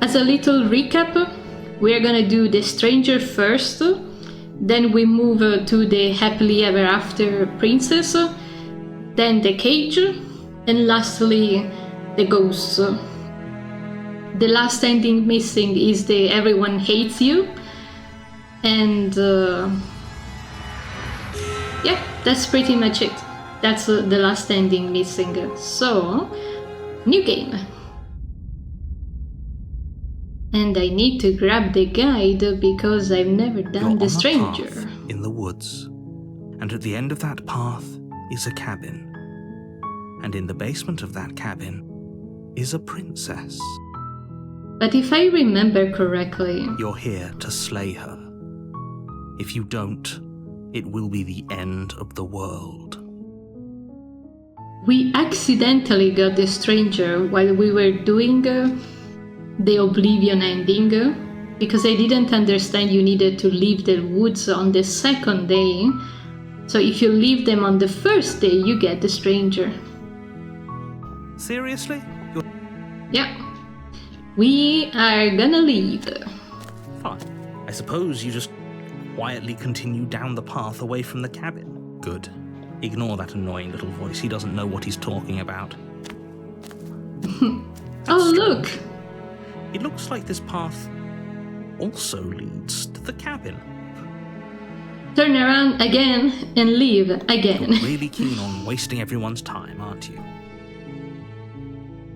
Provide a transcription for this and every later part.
as a little recap, we're gonna do the stranger first, then we move to the happily ever after princess, then the cage, and lastly the ghosts. The last ending missing is the everyone hates you, and yeah, that's pretty much it. That's the last ending missing. So, new game. And I need to grab the guide because I've never done the stranger. You're on a path in the woods, and at the end of that path is a cabin. And in the basement of that cabin is a princess. But if I remember correctly... You're here to slay her. If you don't, it will be the end of the world. We accidentally got the stranger while we were doing the Oblivion ending, because I didn't understand you needed to leave the woods on the second day. So if you leave them on the first day, you get the stranger. Seriously? Yeah. We are gonna leave. Fine. I suppose you just quietly continue down the path away from the cabin. Good. Ignore that annoying little voice. He doesn't know what he's talking about. Oh, look! It looks like this path also leads to the cabin. Turn around again and leave again. You're really keen on wasting everyone's time, aren't you?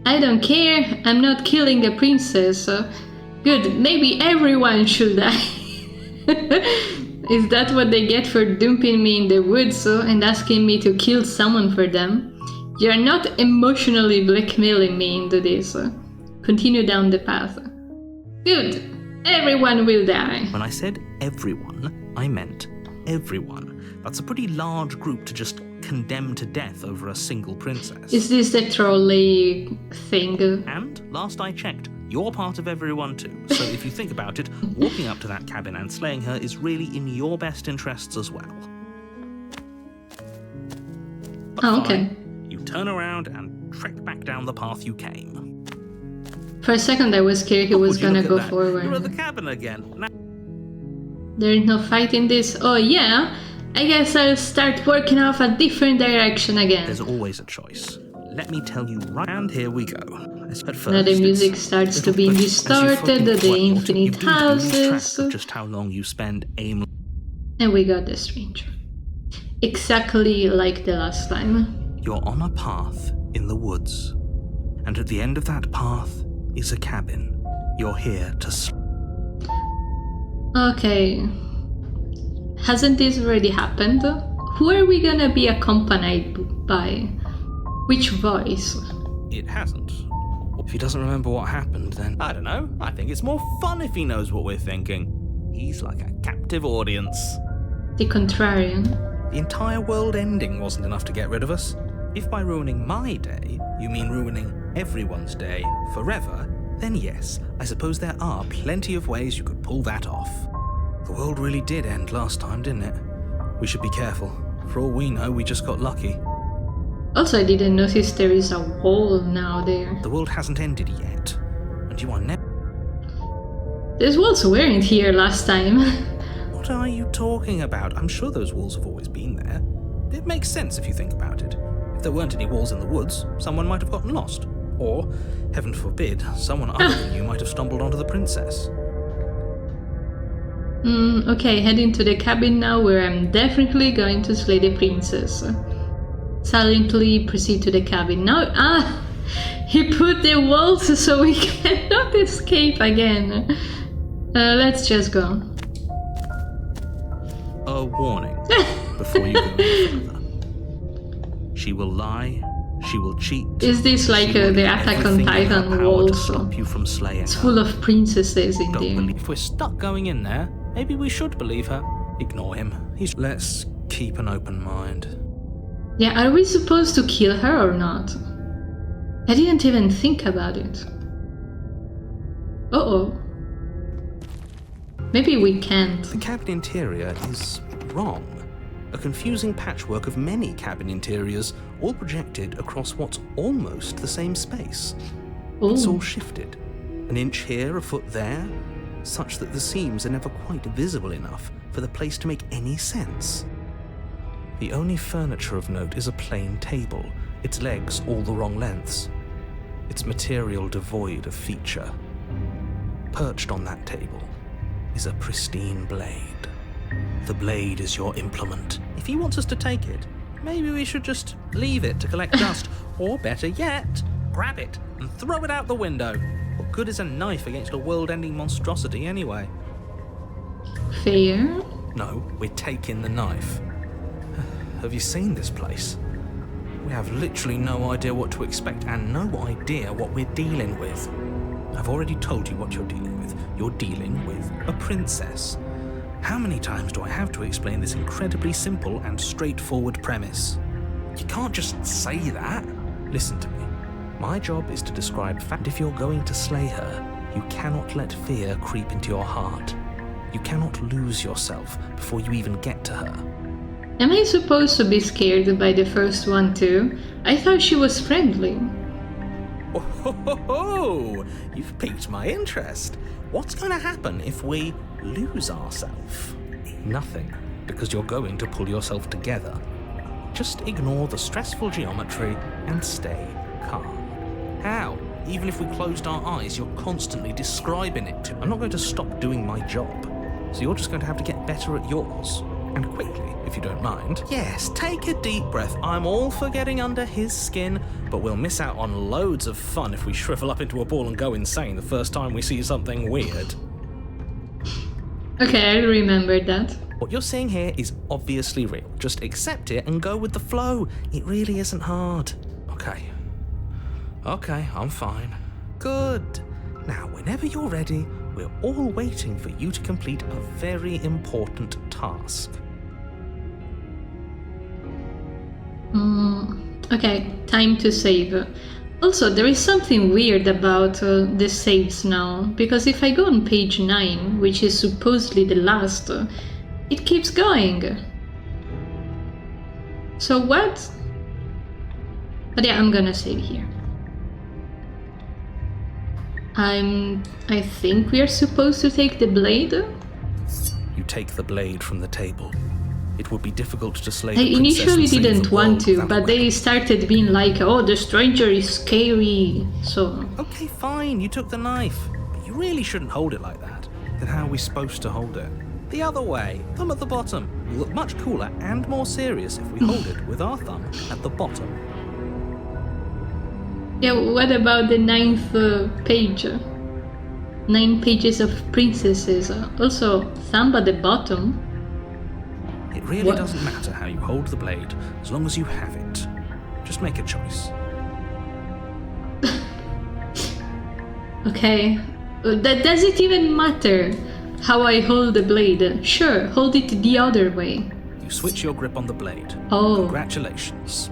I don't care. I'm not killing a princess. Good, maybe everyone should die. Is that what they get for dumping me in the woods and asking me to kill someone for them? You're not emotionally blackmailing me into this. Continue down the path. Good. Everyone will die. When I said everyone, I meant everyone. That's a pretty large group to just condemn to death over a single princess. Is this the trolley thing? And, last I checked, you're part of everyone too. So if you think about it, walking up to that cabin and slaying her is really in your best interests as well. But oh, okay. Fine, you turn around and trek back down the path you came. For a second I was scared he was gonna go forward. You're at the cabin again. Now there's no fight in this. Oh yeah? I guess I'll start working off a different direction again. There's always a choice. Let me tell you right, and here we go. At first, now the music starts to be distorted, the infinite houses. Just how long you spend aimlessly. And we got the stranger. Exactly like the last time. You're on a path in the woods, and at the end of that path is a cabin. You're here to... Okay. Hasn't this already happened? Who are we gonna be accompanied by? Which voice? It hasn't. If he doesn't remember what happened, then... I don't know. I think it's more fun if he knows what we're thinking. He's like a captive audience. The contrarian. The entire world ending wasn't enough to get rid of us. If by ruining my day, you mean ruining everyone's day forever, then yes, I suppose there are plenty of ways you could pull that off. The world really did end last time, didn't it? We should be careful. For all we know, we just got lucky. Also, I didn't notice there is a wall now there. The world hasn't ended yet, and you are never... Those walls weren't here last time. What are you talking about? I'm sure those walls have always been there. It makes sense if you think about it. If there weren't any walls in the woods, someone might have gotten lost. Or, heaven forbid, someone other than you might have stumbled onto the princess. Okay, heading to the cabin now, where I'm definitely going to slay the princess. Silently proceed to the cabin. Now, he put the walls so we cannot escape again. Let's just go. A warning before you go any further. She will lie, she will cheat. Is this like the Attack on Titan walls? To stop you from slaying it's full of princesses in Don't there. believe. If we're stuck going in there, maybe we should believe her. Ignore him. Let's keep an open mind. Yeah, are we supposed to kill her or not? I didn't even think about it. Uh-oh. Maybe we can't. The cabin interior is wrong. A confusing patchwork of many cabin interiors, all projected across what's almost the same space. Ooh. It's all shifted. An inch here, a foot there, such that the seams are never quite visible enough for the place to make any sense. The only furniture of note is a plain table, its legs all the wrong lengths, its material devoid of feature. Perched on that table is a pristine blade. The blade is your implement. If he wants us to take it, maybe we should just leave it to collect dust, or better yet, grab it and throw it out the window. What good is a knife against a world-ending monstrosity anyway? Fair. No, we're taking the knife. Have you seen this place? We have literally no idea what to expect and no idea what we're dealing with. I've already told you what you're dealing with. You're dealing with a princess. How many times do I have to explain this incredibly simple and straightforward premise? You can't just say that. Listen to me. My job is to describe fact. If you're going to slay her, you cannot let fear creep into your heart. You cannot lose yourself before you even get to her. Am I supposed to be scared by the first one too? I thought she was friendly. Oh, you've piqued my interest. What's going to happen if we lose ourselves? Nothing, because you're going to pull yourself together. Just ignore the stressful geometry and stay calm. How? Even if we closed our eyes, you're constantly describing it to me. I'm not going to stop doing my job, so you're just going to have to get better at yours. And quickly, if you don't mind. Yes, take a deep breath. I'm all for getting under his skin, but we'll miss out on loads of fun if we shrivel up into a ball and go insane the first time we see something weird. Okay, I'll remember that. What you're seeing here is obviously real. Just accept it and go with the flow. It really isn't hard. Okay, I'm fine. Good. Now, whenever you're ready, we're all waiting for you to complete a very important task. Okay, time to save. Also, there is something weird about the saves now, because if I go on page 9, which is supposedly the last, it keeps going. So what? But yeah, I'm gonna save here. I think we are supposed to take the blade. You take the blade from the table. It would be difficult to slay I the princess initially and save didn't the want world to, without a but they weapon. started being like, oh, the stranger is scary, so... Okay, fine, you took the knife. But you really shouldn't hold it like that. Then how are we supposed to hold it? The other way, thumb at the bottom. We'll look much cooler and more serious if we hold it with our thumb at the bottom. Yeah, what about the 9th page? 9 pages of princesses. Also, thumb at the bottom. It really What? doesn't matter how you hold the blade, as long as you have it. Just make a choice. Okay. Does it even matter how I hold the blade? Sure, hold it the other way. You switch your grip on the blade. Oh. Congratulations.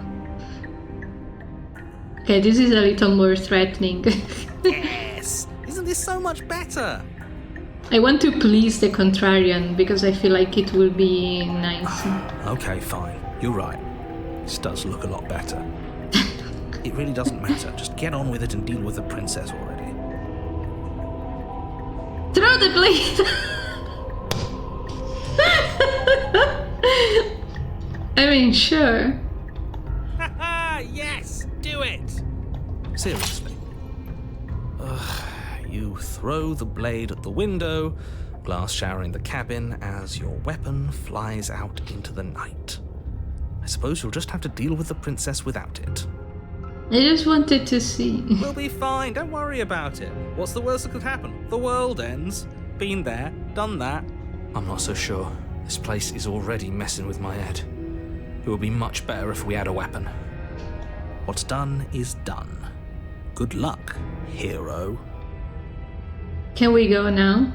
Okay, this is a little more threatening. Yes! Isn't this so much better? I want to please the contrarian because I feel like it will be nice. Okay, fine. You're right. This does look a lot better. It really doesn't matter. Just get on with it and deal with the princess already. Throw the blade! I mean, sure. Yes! Do it! Seriously. You throw the blade at the window, glass showering the cabin as your weapon flies out into the night. I suppose you'll just have to deal with the princess without it. I just wanted to see. We'll be fine, don't worry about it. What's the worst that could happen? The world ends. Been there, done that. I'm not so sure. This place is already messing with my head. It would be much better if we had a weapon. What's done is done. Good luck, hero. Can we go now?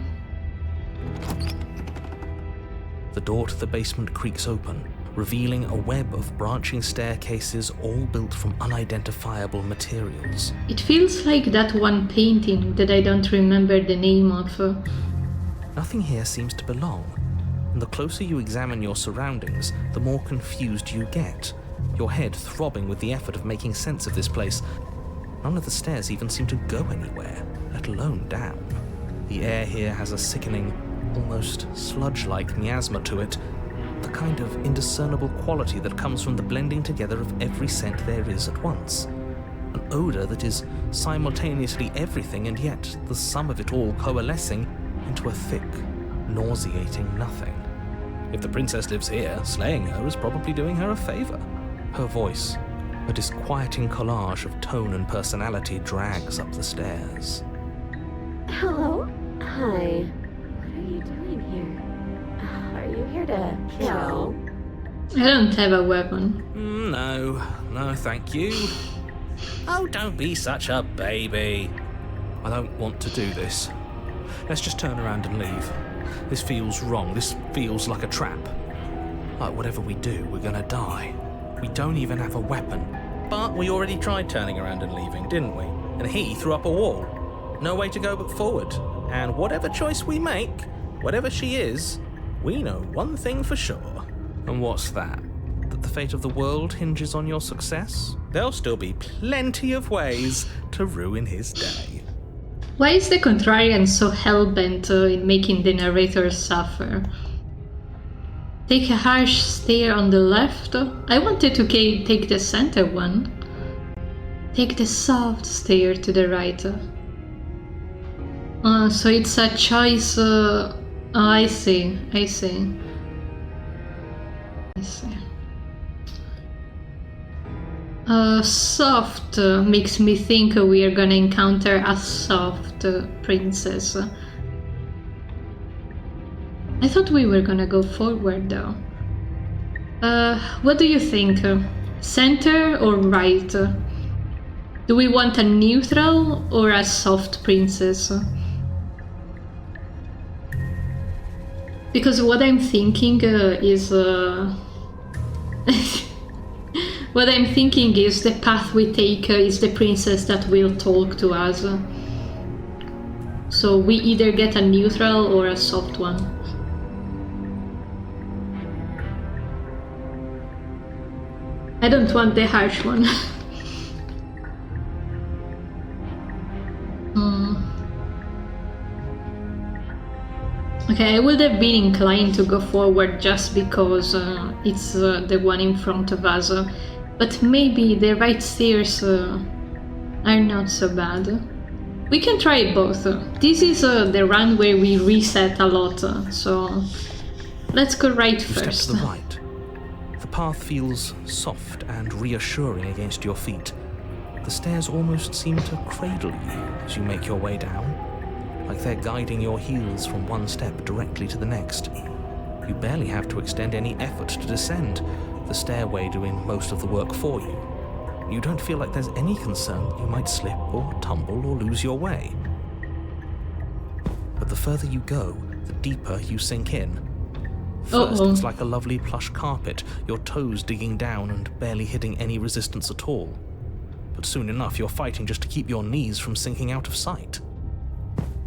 The door to the basement creaks open, revealing a web of branching staircases all built from unidentifiable materials. It feels like that one painting that I don't remember the name of. Nothing here seems to belong, and the closer you examine your surroundings, the more confused you get, your head throbbing with the effort of making sense of this place. None of the stairs even seem to go anywhere, let let alone down. The air here has a sickening, almost sludge-like miasma to it, the kind of indiscernible quality that comes from the blending together of every scent there is at once. An odour that is simultaneously everything and yet the sum of it all coalescing into a thick, nauseating nothing. If the princess lives here, slaying her is probably doing her a favour. Her voice, a disquieting collage of tone and personality, drags up the stairs. Hello? Hi. What are you doing here? Are you here to kill? I don't have a weapon. No, thank you. Oh, don't be such a baby. I don't want to do this. Let's just turn around and leave. This feels wrong. This feels like a trap. Like whatever we do, we're gonna die. We don't even have a weapon. But we already tried turning around and leaving, didn't we? And he threw up a wall. No way to go but forward. And whatever choice we make, whatever she is, we know one thing for sure. And what's that? That the fate of the world hinges on your success? There'll still be plenty of ways to ruin his day. Why is the contrarian so hell-bent in making the narrator suffer? Take a harsh stare on the left. I wanted to take the center one. Take the soft stare to the right. So it's a choice. I see. Soft makes me think we are gonna encounter a soft princess. I thought we were gonna go forward though. What do you think? Center or right? Do we want a neutral or a soft princess? Because what I'm thinking is what I'm thinking is the path we take is the princess that will talk to us. So we either get a neutral or a soft one. I don't want the harsh one. Okay, I would have been inclined to go forward just because it's the one in front of us. But maybe the right stairs are not so bad. We can try both. This is the run where we reset a lot, so let's go right first. Step to the right. The path feels soft and reassuring against your feet. The stairs almost seem to cradle you as you make your way down, like they're guiding your heels from one step directly to the next. You barely have to extend any effort to descend, the stairway doing most of the work for you. You don't feel like there's any concern that you might slip or tumble or lose your way. But the further you go, the deeper you sink in. First, it's like a lovely plush carpet, your toes digging down and barely hitting any resistance at all. But soon enough, you're fighting just to keep your knees from sinking out of sight.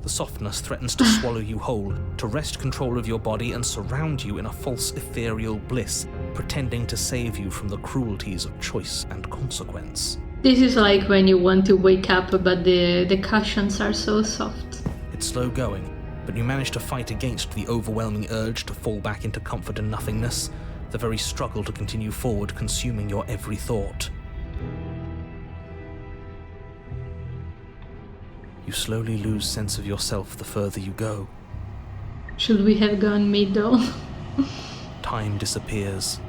The softness threatens to swallow you whole, to wrest control of your body and surround you in a false ethereal bliss, pretending to save you from the cruelties of choice and consequence. This is like when you want to wake up, but the cushions are so soft. It's slow going, but you manage to fight against the overwhelming urge to fall back into comfort and nothingness, the very struggle to continue forward consuming your every thought. You slowly lose sense of yourself the further you go. Should we have gone middle? Time disappears,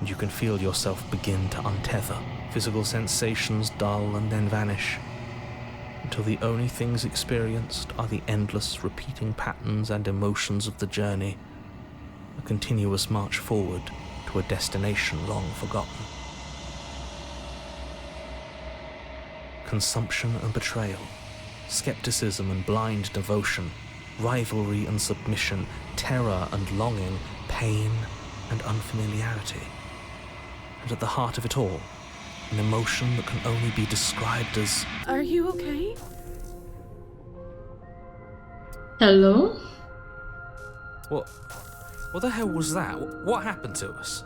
and you can feel yourself begin to untether. Physical sensations dull and then vanish, until the only things experienced are the endless repeating patterns and emotions of the journey, a continuous march forward to a destination long forgotten. Consumption and betrayal, skepticism and blind devotion, rivalry and submission, terror and longing, pain and unfamiliarity. And at the heart of it all, an emotion that can only be described as... Are you okay? Hello? What the hell was that? What happened to us?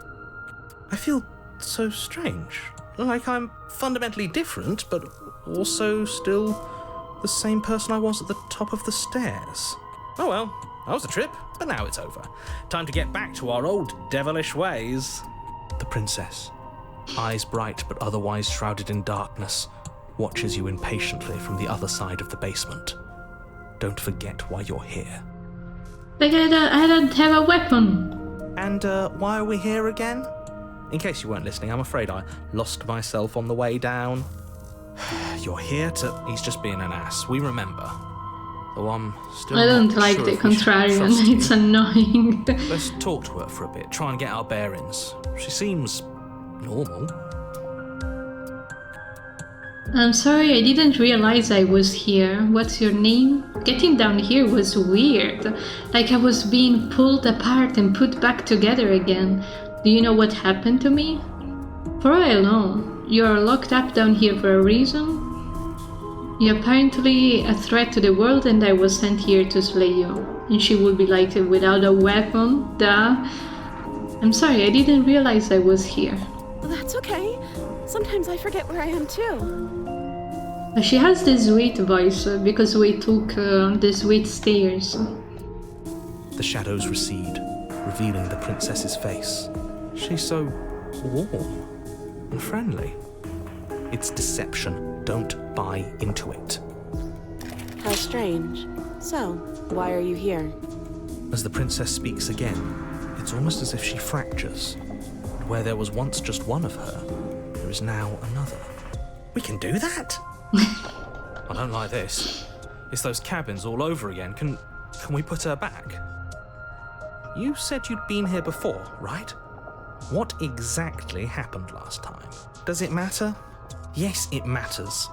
I feel so strange. Like I'm fundamentally different, but also still The same person I was at the top of the stairs. Oh well, that was a trip, but now it's over. Time to get back to our old devilish ways. The princess, eyes bright but otherwise shrouded in darkness, watches you impatiently from the other side of the basement. Don't forget why you're here. Like I don't have a weapon. And why are we here again? In case you weren't listening, I'm afraid I lost myself on the way down. You're here to... He's just being an ass. We remember. Though I'm still I don't not like sure the if we should contrarian. trust you. It's annoying. Let's talk to her for a bit, try and get our bearings. She seems normal. I'm sorry, I didn't realize I was here. What's your name? Getting down here was weird. Like I was being pulled apart and put back together again. Do you know what happened to me? For all I know, you're locked up down here for a reason. You're apparently a threat to the world and I was sent here to slay you. And she would be like, without a weapon? Duh. I'm sorry, I didn't realize I was here. That's okay. Sometimes I forget where I am too. She has this sweet voice because we took the sweet stairs. The shadows recede, revealing the princess's face. She's so warm and friendly. It's deception. Don't buy into it. How strange. So, why are you here? As the princess speaks again, it's almost as if she fractures. Where there was once just one of her, there is now another. We can do that? I don't like this. It's those cabins all over again. Can we put her back? You said you'd been here before, right? What exactly happened last time? Does it matter? Yes, it matters.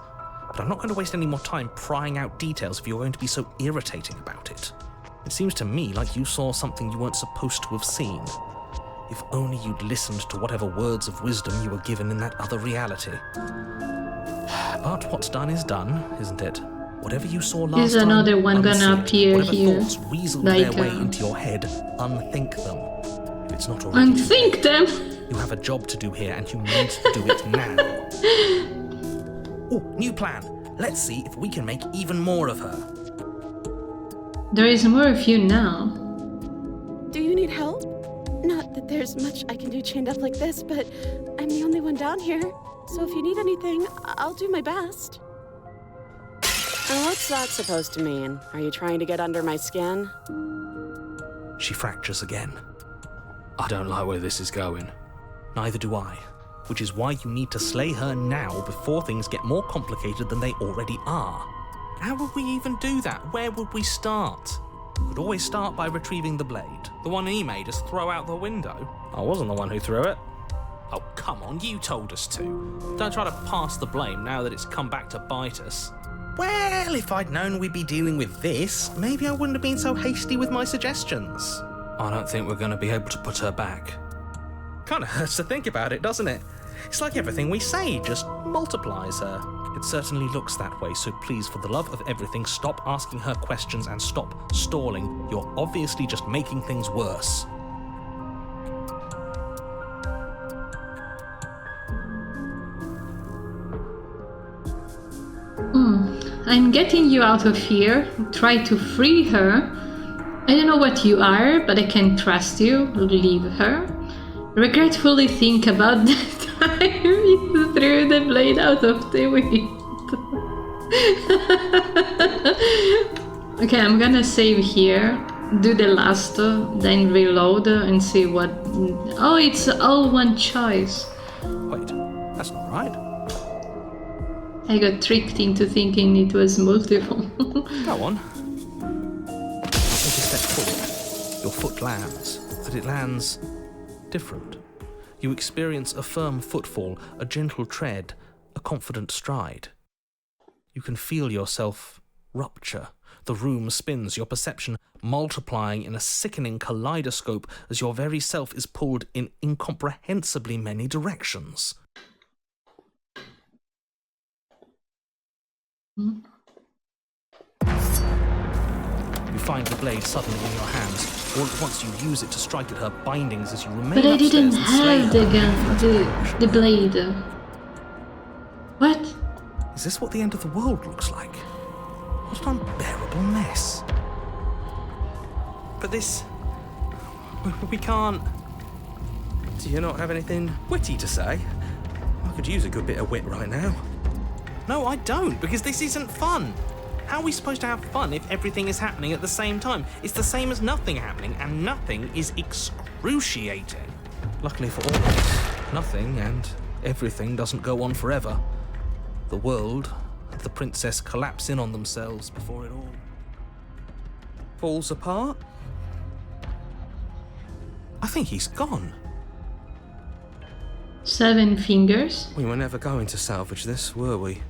But I'm not going to waste any more time prying out details if you're going to be so irritating about it. It seems to me like you saw something you weren't supposed to have seen. If only you'd listened to whatever words of wisdom you were given in that other reality. But what's done is done, isn't it? Whatever you saw last time, There's another one gonna unsee it. appear Whatever here. thoughts weaseled Like, their way into your head, unthink them. If it's not already Unthink them! you have a job to do here and you need to do it now. Oh, new plan. Let's see if we can make even more of her. There is more of you now. Do you need help? Not that there's much I can do chained up like this, but I'm the only one down here. So if you need anything, I'll do my best. And what's that supposed to mean? Are you trying to get under my skin? She fractures again. I don't like where this is going. Neither do I. Which is why you need to slay her now before things get more complicated than they already are. How would we even do that? Where would we start? We could always start by retrieving the blade. The one he made us throw out the window. I wasn't the one who threw it. Oh, come on, you told us to. Don't try to pass the blame now that it's come back to bite us. Well, if I'd known we'd be dealing with this, maybe I wouldn't have been so hasty with my suggestions. I don't think we're going to be able to put her back. Kind of hurts to think about it, doesn't it? It's like everything we say just multiplies her. It certainly looks that way, so please, for the love of everything, stop asking her questions and stop stalling. You're obviously just making things worse. I'm getting you out of here. Try to free her. I don't know what you are, but I can't trust you. Leave her. Regretfully think about the time you threw the blade out of the wind. Okay, I'm gonna save here. Do the last, then reload and see what... Oh, it's all one choice. Wait, that's not right. I got tricked into thinking it was multiple. Go on. Take a step forward. Your foot lands, but it lands different. You experience a firm footfall, a gentle tread, a confident stride. You can feel yourself rupture. The room spins, your perception multiplying in a sickening kaleidoscope as your very self is pulled in incomprehensibly many directions. You find the blade suddenly in your hands. All at once you use it to strike at her bindings as you remain But I upstairs didn't and slay have her. the gun, the blade. What? Is this what the end of the world looks like? What an unbearable mess. But this... we can't... Do you not have anything witty to say? I could use a good bit of wit right now. No, I don't, because this isn't fun. How are we supposed to have fun if everything is happening at the same time? It's the same as nothing happening, and nothing is excruciating. Luckily for all of us, nothing and everything doesn't go on forever. The world and the princess collapse in on themselves before it all falls apart. I think he's gone. 7 fingers. We were never going to salvage this, were we?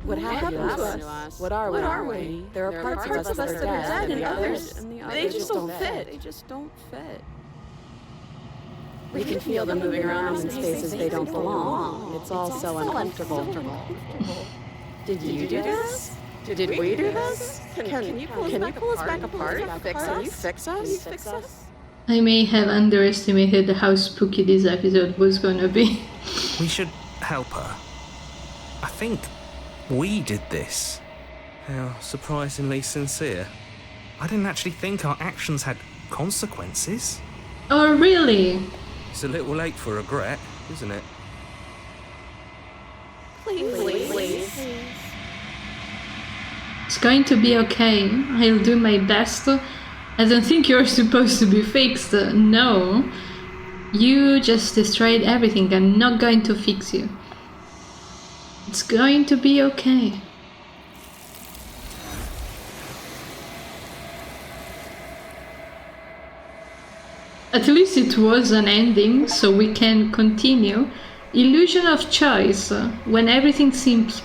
What happened to us? What are we? There are parts of us that are dead, and others, they just don't fit. We can feel them moving around in spaces they don't belong. It's all so uncomfortable. Did you do this? Did we do this? Can you pull us back apart? Can you fix us? I may have underestimated how spooky this episode was gonna be. We should help her. I think we did this. How surprisingly sincere. I didn't actually think our actions had consequences. Oh, really? It's a little late for regret, isn't it? Please. It's going to be okay. I'll do my best. I don't think you're supposed to be fixed. No. You just destroyed everything. I'm not going to fix you. It's going to be okay. At least it was an ending, so we can continue. Illusion of choice. When everything seems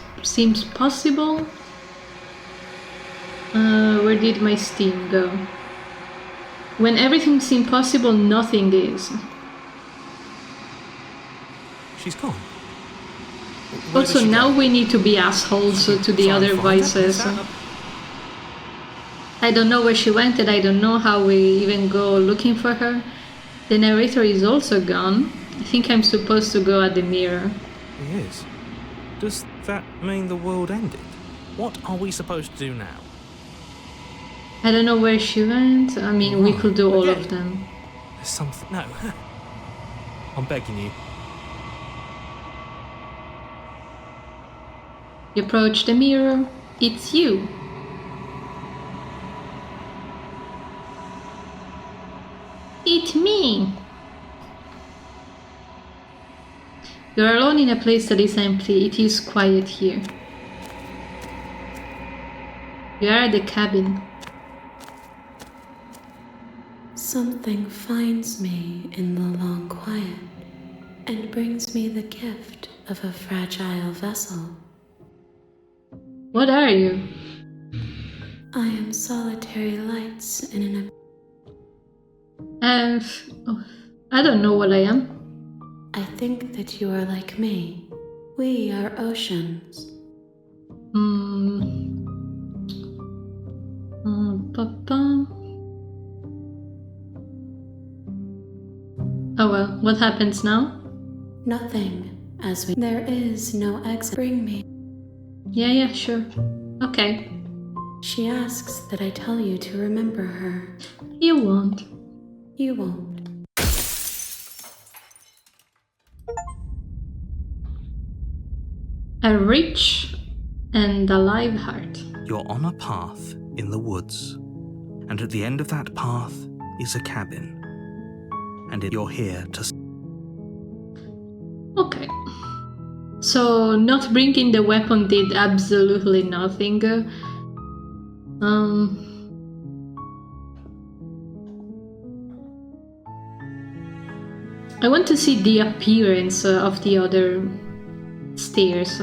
possible. Where did my steam go? When everything seems possible, nothing is. She's gone. Also, now we need to be assholes to the other voices. I don't know where she went, and I don't know how we even go looking for her. The narrator is also gone. I think I'm supposed to go at the mirror. He is. Does that mean the world ended? What are we supposed to do now? I don't know where she went. I mean, we could do all of them. There's something... No. I'm begging you. You approach the mirror. It's you. It's me. You're alone in a place that is empty. It is quiet here. You are at the cabin. Something finds me in the long quiet and brings me the gift of a fragile vessel. What are you? I am solitary lights in an... I don't know what I am. I think that you are like me. We are oceans. Oh well, what happens now? Nothing, as we... There is no exit. Bring me. Yeah, sure. Okay. She asks that I tell you to remember her. You won't. You won't. A rich and alive heart. You're on a path in the woods, and at the end of that path is a cabin. And you're here to... Okay. So, not bringing the weapon did absolutely nothing. I want to see the appearance of the other stairs.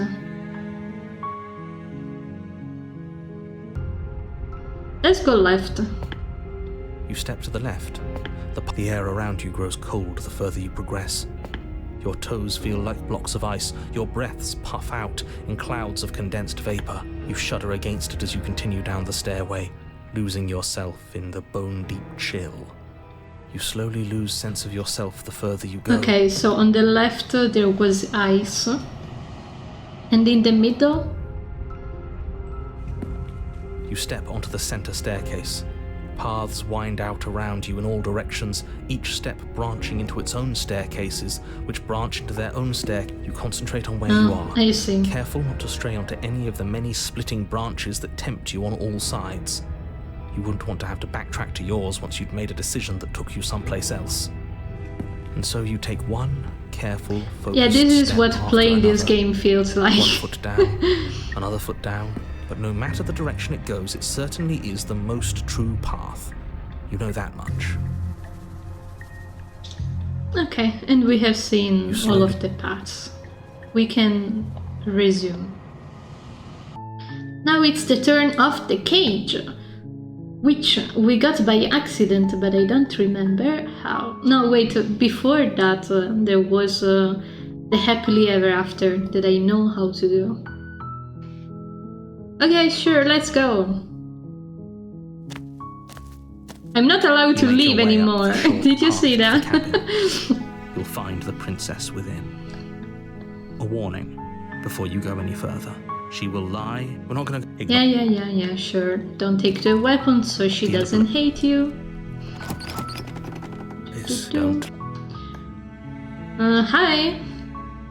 Let's go left. You step to the left. The air around you grows cold the further you progress. Your toes feel like blocks of ice. Your breaths puff out in clouds of condensed vapor. You shudder against it as you continue down the stairway, losing yourself in the bone-deep chill. You slowly lose sense of yourself the further you go. Okay, so on the left there was ice. And in the middle? You step onto the center staircase. Paths wind out around you in all directions, each step branching into its own staircases, which branch into their own stair. You concentrate on where you are. I see. Careful not to stray onto any of the many splitting branches that tempt you on all sides. You wouldn't want to have to backtrack to yours once you'd made a decision that took you someplace else. And so you take one careful, focused Yeah, this is step what after playing this another. game feels like. 1 foot down, another foot down. But no matter the direction it goes, it certainly is the most true path. You know that much. Okay, and we have seen You all slowly- of the paths. We can resume. Now it's the turn of the cage, which we got by accident, but I don't remember how. No, wait, before that there was the happily ever after that I know how to do. Okay, sure, let's go. I'm not allowed to You make leave your way up anymore. the short Did you path see to the that? cabin. You'll find the princess within. A warning before you go any further. She will lie. We're not going to Yeah, sure. Don't take the weapon so she The doesn't hate you. Please don't. Hi.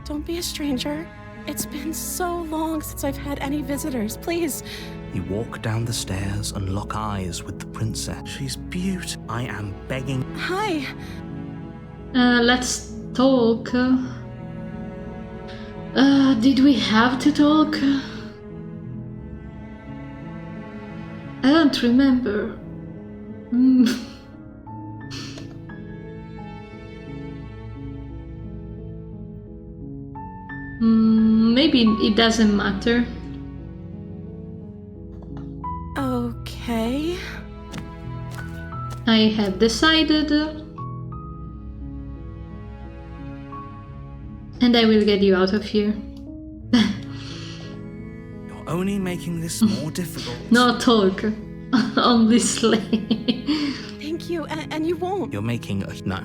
Don't be a stranger. It's been so long since I've had any visitors. Please. You walk down the stairs and lock eyes with the princess. She's beautiful. I am begging. Hi. Let's talk. Did we have to talk? I don't remember. Maybe it doesn't matter. Okay. I have decided. And I will get you out of here. You're only making this more difficult. No talk. Only slay. Thank you. And you won't. You're making a... No.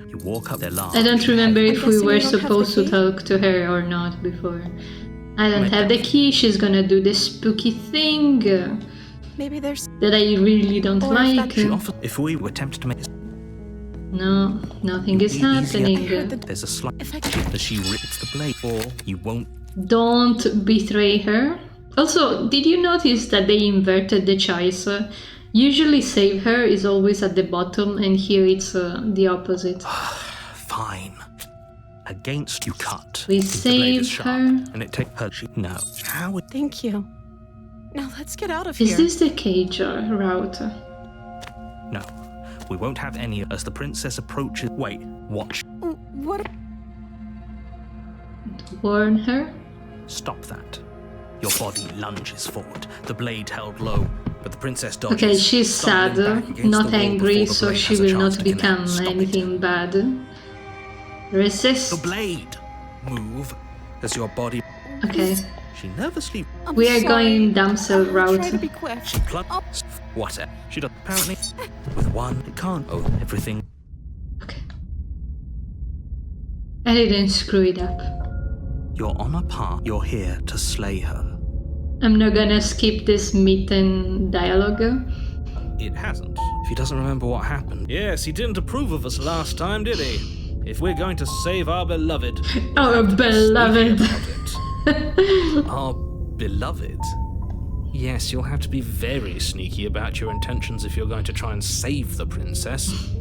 You walk up there large. I don't remember I'm if we guessing were you don't have the supposed to key? talk to her or not before. I don't have the key, she's gonna do the spooky thing Maybe there's. that I really don't Or if like. that- She offers... If we were tempted to make this... No, nothing is Easier. happening. I heard the- There's a slight... If I As she rips the blade, or you won't... Don't betray her. Also, did you notice that they inverted the choice? Usually save her is always at the bottom, and here it's the opposite. Fine. Against you cut. We The blade is save sharp, her. And it takes her... No. How would... Thank you. Now let's get out of Is here. this the cage route? No. We won't have any as the princess approaches... Wait. Watch. What? Warn her? Stop that. Your body lunges forward, the blade held low, but the princess dodges. Okay, she's sad, stumbling back against not the wall angry, before the so blade she has a will chance not to connect. become Stop it. anything bad. Resist. The blade! Move as your body... Okay, She nervously... I'm we are sorry. going damsel I'll route. try to be quick. She clutches... Whatever. She does... Apparently, with one, it can't owe everything. Okay. I didn't screw it up. You're on a path. You're here to slay her. I'm not gonna skip this meet-and dialogue. It hasn't. If he doesn't remember what happened. Yes, he didn't approve of us last time, did he? If we're going to save our beloved... Our beloved. Our beloved? Yes, you'll have to be very sneaky about your intentions if you're going to try and save the princess.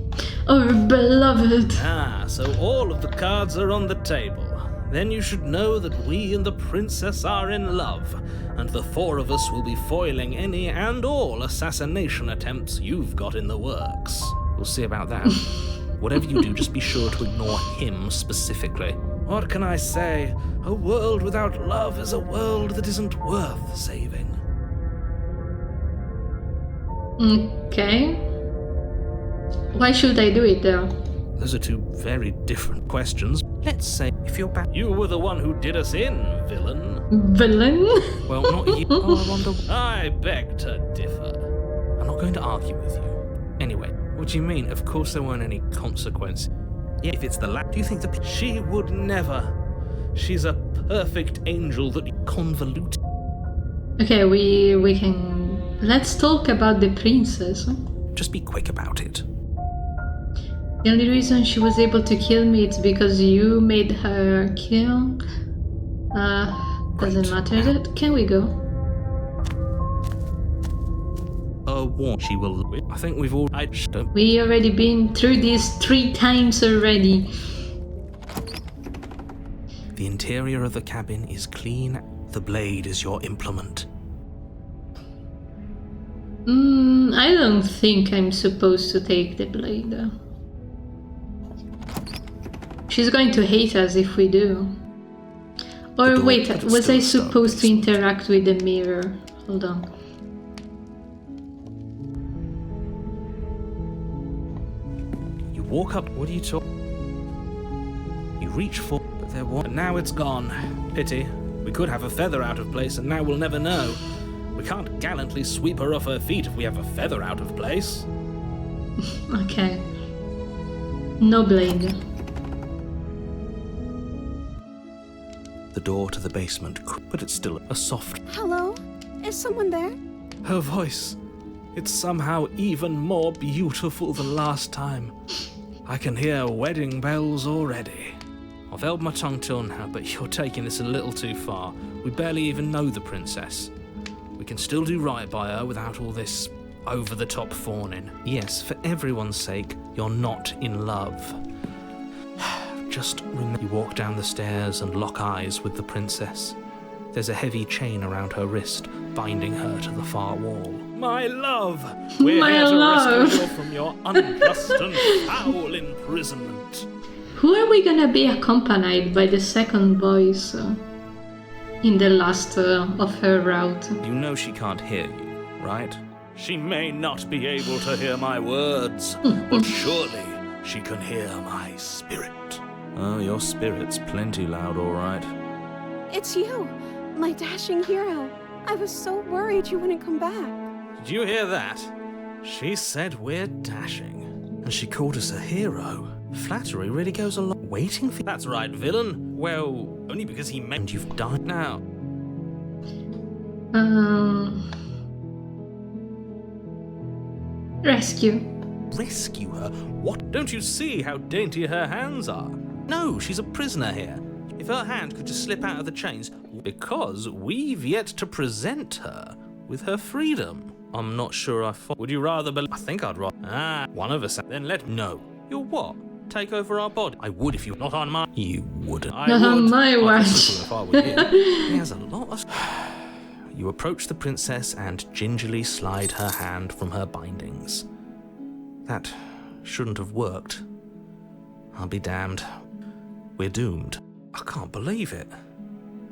Our beloved. Ah, so all of the cards are on the table. Then you should know that we and the princess are in love, and the four of us will be foiling any and all assassination attempts you've got in the works. We'll see about that. Whatever you do, just be sure to ignore him specifically. What can I say? A world without love is a world that isn't worth saving. Okay. Why should I do it though? Those are two very different questions. Let's say, if you're back... You were the one who did us in, villain. Villain? Well, not you. Oh, I wonder... I beg to differ. I'm not going to argue with you. Anyway, what do you mean? Of course there weren't any consequences. Yeah, if it's the do you think the... She would never. She's a perfect angel that convolute. Okay, we can Let's talk about the princess. Just be quick about it. The only reason she was able to kill me is because you made her kill. Doesn't matter. Can we go? She will. I think we've all. We already been through this 3 times already. The interior of the cabin is clean. The blade is your implement. I don't think I'm supposed to take the blade. She's going to hate us if we do. Or wait, was I supposed to interact with the mirror? Hold on. You walk up. What are you talking? You reach for, but there was. Now it's gone. Pity. We could have a feather out of place, and now we'll never know. We can't gallantly sweep her off her feet if we have a feather out of place. Okay. No blade. The door to the basement, but it's still a soft. Hello? Is someone there? Her voice. It's somehow even more beautiful than last time. I can hear wedding bells already. I've held my tongue till now, but you're taking this a little too far. We barely even know the princess. We can still do right by her without all this over-the-top fawning. Yes, for everyone's sake, you're not in love. Just remember, you walk down the stairs and lock eyes with the princess. There's a heavy chain around her wrist, binding her to the far wall. My love! We're here to rescue you from your unjust and foul imprisonment. Who are we gonna be accompanied by the second voice in the last of her route? You know she can't hear you, right? She may not be able to hear my words, but surely she can hear my spirit. Oh, your spirit's plenty loud, all right. It's you, my dashing hero. I was so worried you wouldn't come back. Did you hear that? She said we're dashing, and she called us a hero. Flattery really goes a long waiting for. That's right, villain. Well, only because he meant you've died now. Rescue. Rescue her? What? Don't you see how dainty her hands are? No, she's a prisoner here. If her hand could just slip out of the chains, because we've yet to present her with her freedom. I'm not sure I Would you rather believe? I think I'd rather. One of us. Then let. No. You're what? Take over our body? I would if you're not on my. You wouldn't. I Not on would. my watch. If I were you. He has a lot of. You approach the princess and gingerly slide her hand from her bindings. That shouldn't have worked. I'll be damned. We're doomed. I can't believe it.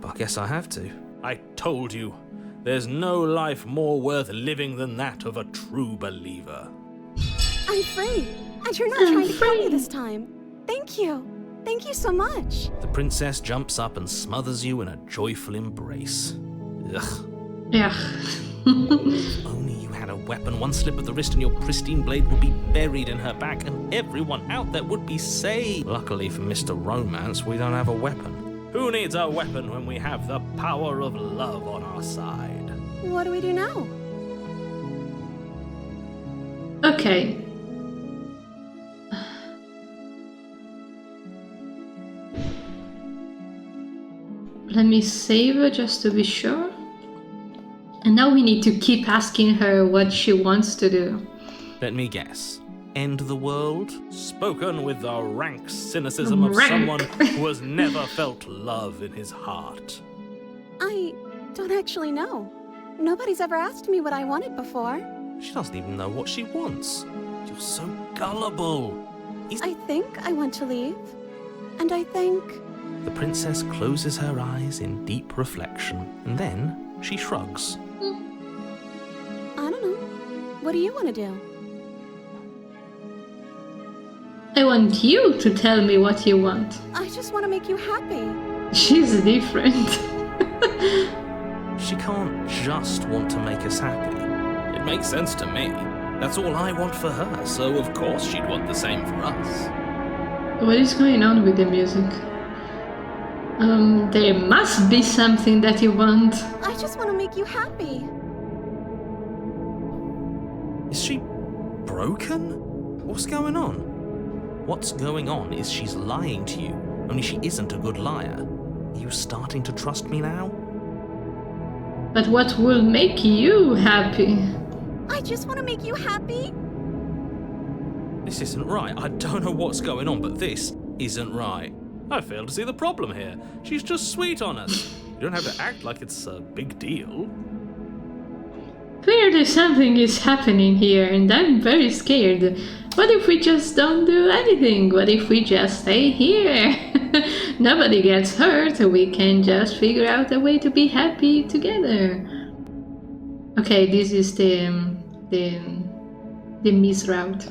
But I guess I have to. I told you. There's no life more worth living than that of a true believer. I'm free. And you're not trying to kill me this time. Thank you. Thank you so much. The princess jumps up and smothers you in a joyful embrace. Ugh. Yeah. If only you had a weapon. One slip of the wrist and your pristine blade would be buried in her back and everyone out there would be saved. Luckily for Mr. Romance, we don't have a weapon. Who needs a weapon when we have the power of love on our side? What do we do now? Okay. Let me save her just to be sure. And now we need to keep asking her what she wants to do. Let me guess. End the world? Spoken with the rank cynicism of someone who has never felt love in his heart. I don't actually know. Nobody's ever asked me what I wanted before. She doesn't even know what she wants. You're so gullible. I think I want to leave. And I think... The princess closes her eyes in deep reflection, and then she shrugs. I don't know. What do you want to do? I want you to tell me what you want. I just want to make you happy. She's different. She can't just want to make us happy. It makes sense to me. That's all I want for her, so of course she'd want the same for us. What is going on with the music? There must be something that you want. I just want to make you happy. Is she broken? What's going on? What's going on is she's lying to you, only she isn't a good liar. Are you starting to trust me now? But what will make you happy? I just want to make you happy. This isn't right. I don't know what's going on, but this isn't right. I fail to see the problem here. She's just sweet on us. You don't have to act like it's a big deal. Clearly something is happening here and I'm very scared. What if we just don't do anything? What if we just stay here? Nobody gets hurt, we can just figure out a way to be happy together. Okay, this is the miss route.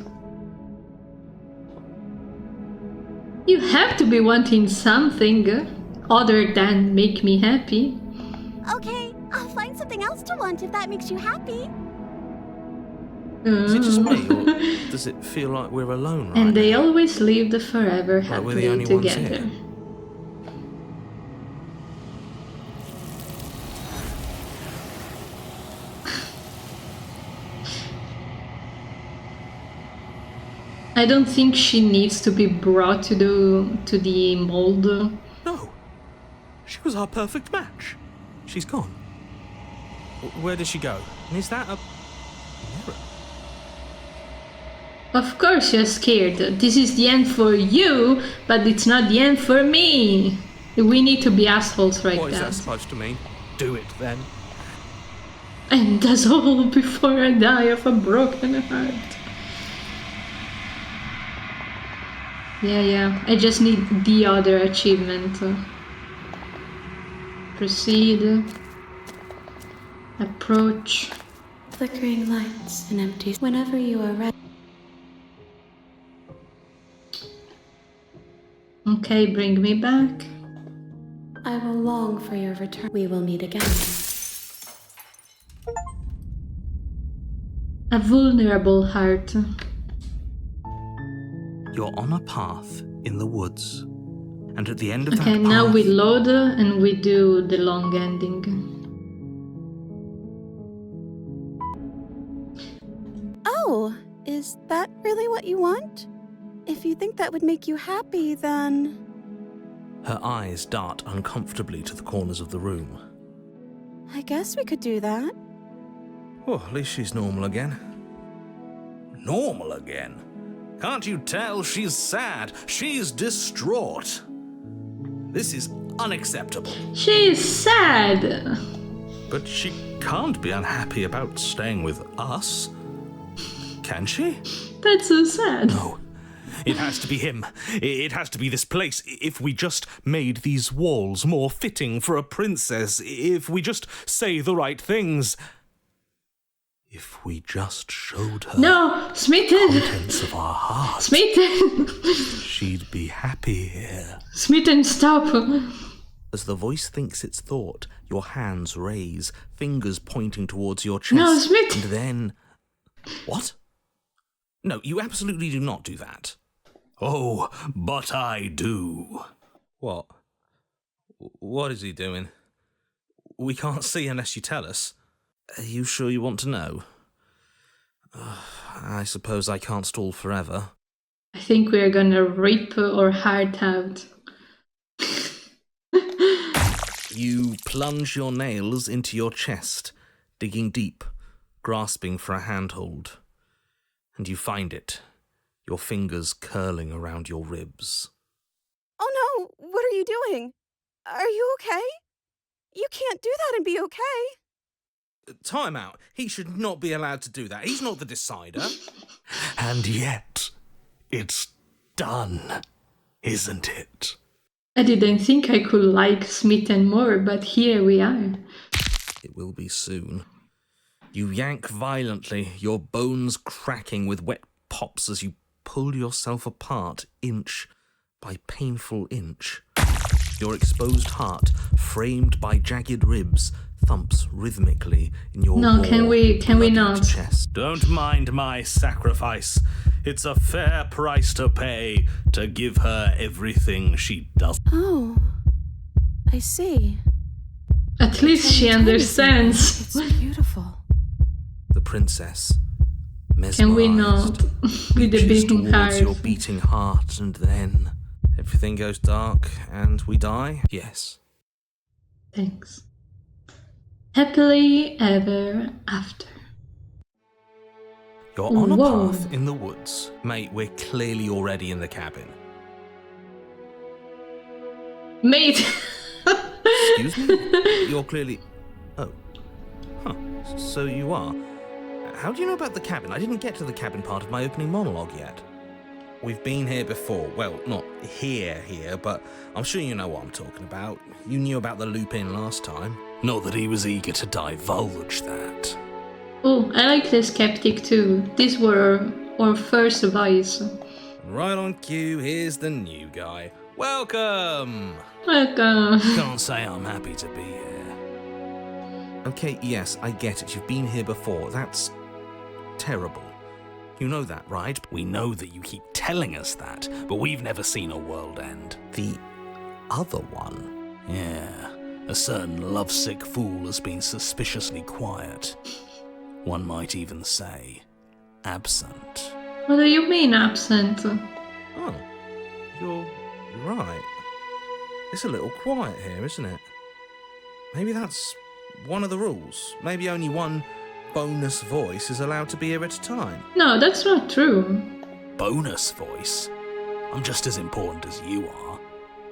You have to be wanting something other than make me happy. Okay, I'll find something else to want if that makes you happy. Is it just me, or does it feel like we're alone right And they now? always lived forever Like we're the happily only ones together. here? I don't think she needs to be brought to the mold. No. She was our perfect match. She's gone. Where did she go? And is that a mirror? Of course you're scared. This is the end for you, but it's not the end for me. We need to be assholes right What is now. that supposed to mean? Do it then. And that's all before I die of a broken heart. Yeah. I just need the other achievement. Proceed. Approach. Flickering lights and empty. Whenever you are ready. Okay, bring me back. I will long for your return. We will meet again. A vulnerable heart. You're on a path in the woods. And at the end of that Okay, path... now we load and we do the long ending. Oh, is that really what you want? If you think that would make you happy, then... Her eyes dart uncomfortably to the corners of the room. I guess we could do that. Oh, at least she's normal again. Normal again? Can't you tell she's sad? She's distraught. This is unacceptable. She's sad. But she can't be unhappy about staying with us. Can she? That's so sad. No. It has to be him. It has to be this place. If we just made these walls more fitting for a princess. If we just say the right things. If we just showed her No, Smitten. contents of our hearts, Smitten. she'd be happy here. Smitten, stop. As the voice thinks its thought, your hands raise, fingers pointing towards your chest. No, Smith. And then... What? No, you absolutely do not do that. Oh, but I do. What? What is he doing? We can't see unless you tell us. Are you sure you want to know? I suppose I can't stall forever. I think we're gonna rip our heart out. You plunge your nails into your chest, digging deep, grasping for a handhold. And you find it, your fingers curling around your ribs. Oh no, what are you doing? Are you okay? You can't do that and be okay. Time out. He should not be allowed to do that. He's not the decider. And yet, it's done, isn't it? I didn't think I could like Smitten more, but here we are. It will be soon. You yank violently, your bones cracking with wet pops as you pull yourself apart inch by painful inch. Your exposed heart, framed by jagged ribs, thumps rhythmically in your No, raw, can we rugged not? chest. Don't mind my sacrifice. It's a fair price to pay to give her everything she does. Oh, I see. At least she understands. It's beautiful. The princess, Can we not? With the Reaches beating towards heart. your beating heart, and then everything goes dark and we die? Yes. Thanks. Happily ever after. You're on a Whoa. path in the woods. Mate, we're clearly already in the cabin. Mate! Excuse me? You're clearly... Oh. Huh. So you are. How do you know about the cabin? I didn't get to the cabin part of my opening monologue yet. We've been here before. Well, not here, but I'm sure you know what I'm talking about. You knew about the loop-in last time. Not that he was eager to divulge that. Oh, I like the skeptic too. These were our first voice. Right on cue, here's the new guy. Welcome! Welcome. Can't say I'm happy to be here. Okay, yes, I get it. You've been here before. That's terrible. You know that, right? We know that you keep telling us that, but we've never seen a world end. The other one? Yeah, a certain lovesick fool has been suspiciously quiet. One might even say, absent. What do you mean absent? Oh, you're right. It's a little quiet here, isn't it? Maybe that's one of the rules. Maybe only one bonus voice is allowed to be here at a time. No, that's not true. Bonus voice? I'm just as important as you are.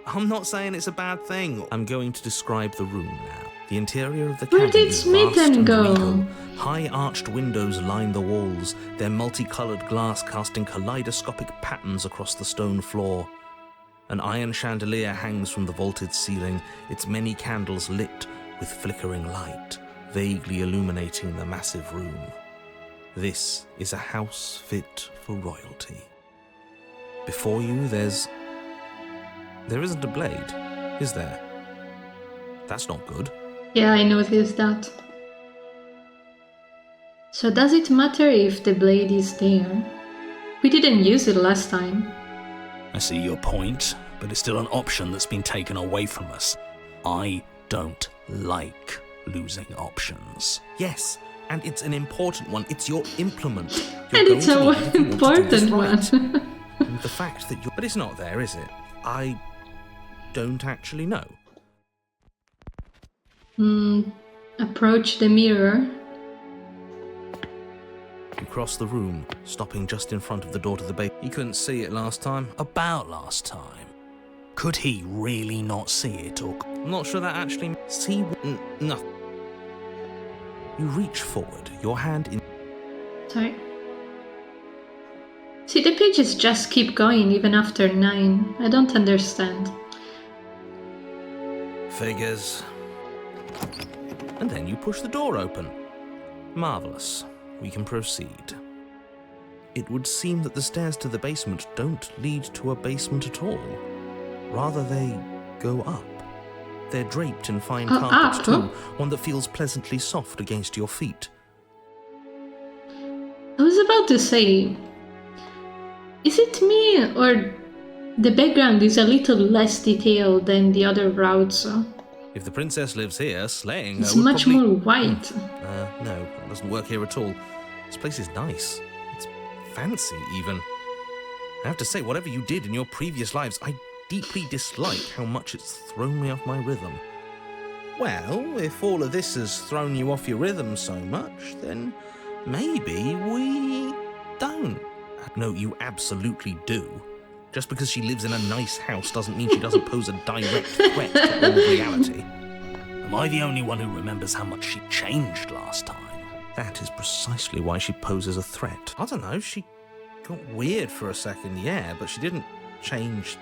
I'm not saying it's a bad thing. I'm going to describe the room now. The interior of the Where cabin did is Smith vast and go? regal. High arched windows line the walls, their multicoloured glass casting kaleidoscopic patterns across the stone floor. An iron chandelier hangs from the vaulted ceiling, its many candles lit with flickering light, vaguely illuminating the massive room. This is a house fit for royalty. Before you, there isn't a blade, is there? That's not good. Yeah, I noticed that. So does it matter if the blade is there? We didn't use it last time. I see your point, but it's still an option that's been taken away from us. I don't like losing options. Yes, and it's an important one. It's your implement. You're And going it's to an need it if you want to do this important right. one. And the fact that you're... But it's not there, is it? I don't actually know. Approach the mirror. You cross the room, stopping just in front of the door to the bay. He couldn't see it last time. About last time. Could he really not see it, or... I'm not sure that actually... See... nothing. You reach forward, your hand in... Sorry. See, the pages just keep going even after 9. I don't understand. Figures. And then you push the door open. Marvellous. We can proceed. It would seem that the stairs to the basement don't lead to a basement at all. Rather, they go up. They're draped in fine carpet too, one that feels pleasantly soft against your feet. I was about to say, is it me or the background is a little less detailed than the other routes? If the princess lives here, slaying her It's would much probably... more white. No, that doesn't work here at all. This place is nice. It's fancy, even. I have to say, whatever you did in your previous lives, I deeply dislike how much it's thrown me off my rhythm. Well, if all of this has thrown you off your rhythm so much, then maybe we don't. No, you absolutely do. Just because she lives in a nice house doesn't mean she doesn't pose a direct threat to all reality. Am I the only one who remembers how much she changed last time? That is precisely why she poses a threat. I don't know, she got weird for a second, yeah, but she didn't change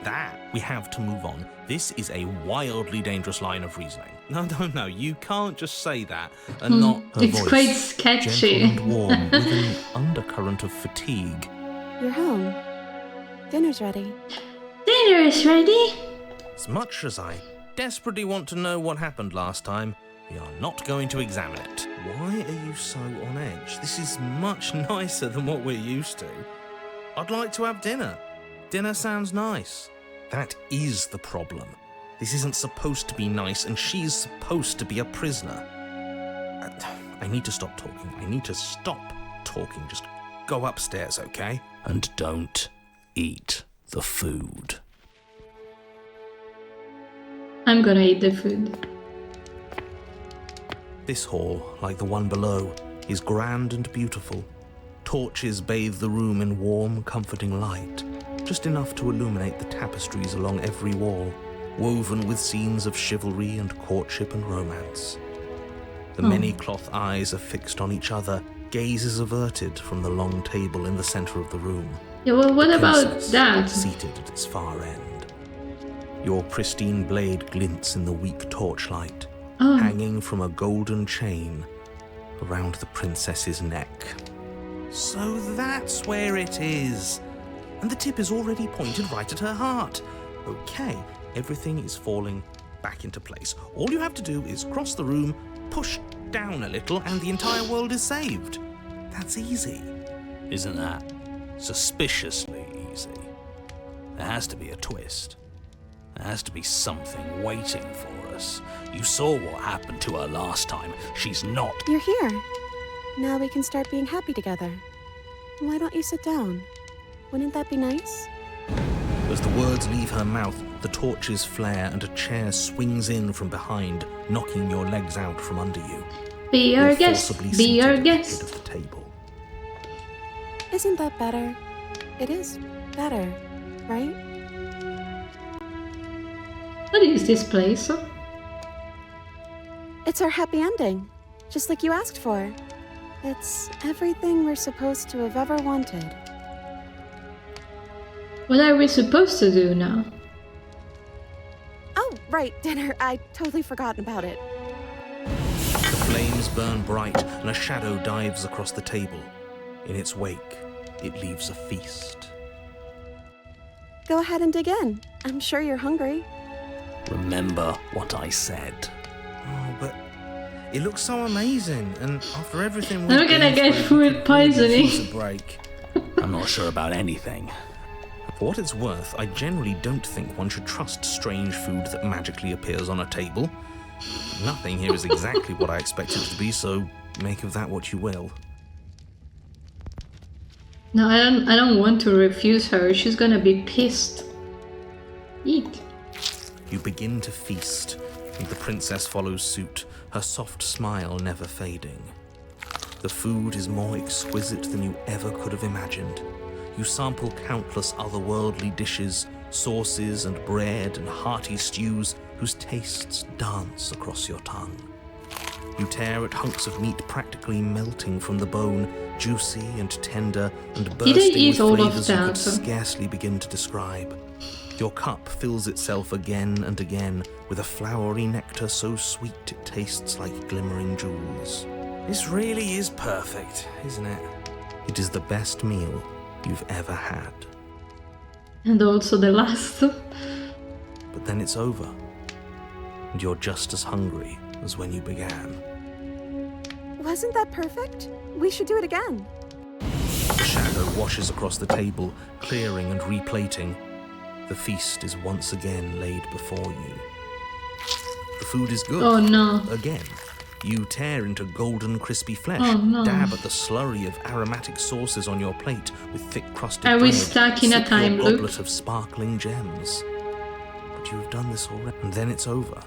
that. We have to move on. This is a wildly dangerous line of reasoning. No, you can't just say that and not... Her It's voice, quite sketchy. gentle and warm, with an undercurrent of fatigue. You're home. Dinner's ready. Dinner is ready. As much as I desperately want to know what happened last time, we are not going to examine it. Why are you so on edge? This is much nicer than what we're used to. I'd like to have dinner. Dinner sounds nice. That is the problem. This isn't supposed to be nice, and she's supposed to be a prisoner. I need to stop talking. I need to stop talking. Just go upstairs, okay? And don't eat the food. I'm gonna eat the food. This hall, like the one below, is grand and beautiful. Torches bathe the room in warm, comforting light, just enough to illuminate the tapestries along every wall, woven with scenes of chivalry and courtship and romance. The many cloth eyes are fixed on each other, gazes averted from the long table in the center of the room. Yeah, well, what The about princess that? seated at its far end. Your pristine blade glints in the weak torchlight, hanging from a golden chain around the princess's neck. So that's where it is. And the tip is already pointed right at her heart. Okay, everything is falling back into place. All you have to do is cross the room, push down a little, and the entire world is saved. That's easy. Isn't that suspiciously easy? There has to be a twist. There has to be something waiting for us. You saw what happened to her last time. She's not. You're here. Now we can start being happy together. Why don't you sit down? Wouldn't that be nice? As the words leave her mouth, the torches flare and a chair swings in from behind, knocking your legs out from under you. Be our You're guest. forcibly Be seated our at the head guest. of the table. Isn't that better? It is better, right? What is this place? It's our happy ending, just like you asked for. It's everything we're supposed to have ever wanted. What are we supposed to do now? Oh, right, dinner. I totally forgotten about it. The flames burn bright and a shadow dives across the table. In its wake, it leaves a feast. Go ahead and dig in. I'm sure you're hungry. Remember what I said. Oh, but it looks so amazing, and after everything we've I'm gonna been get through, food we could poisoning. really use a break. I'm not sure about anything. For what it's worth, I generally don't think one should trust strange food that magically appears on a table. Nothing here is exactly what I expect it to be, so make of that what you will. No, I don't want to refuse her. She's gonna be pissed. Eat. You begin to feast, and the princess follows suit, her soft smile never fading. The food is more exquisite than you ever could have imagined. You sample countless otherworldly dishes, sauces and bread and hearty stews whose tastes dance across your tongue. You tear at hunks of meat practically melting from the bone, juicy and tender and Did I bursting eat with all of flavors you that? could scarcely begin to describe. Your cup fills itself again and again with a flowery nectar so sweet it tastes like glimmering jewels. This really is perfect, isn't it? It is the best meal you've ever had. And also the last. But then it's over, and you're just as hungry as when you began. Wasn't that perfect? We should do it again. The shadow washes across the table, clearing and replating. The feast is once again laid before you. The food is good. Oh no. Again. You tear into golden, crispy flesh, Oh, no. dab at the slurry of aromatic sauces on your plate with thick crusted Are bread. we stuck in a sip time your loop? goblet of sparkling gems. But you have done this already, and then it's over.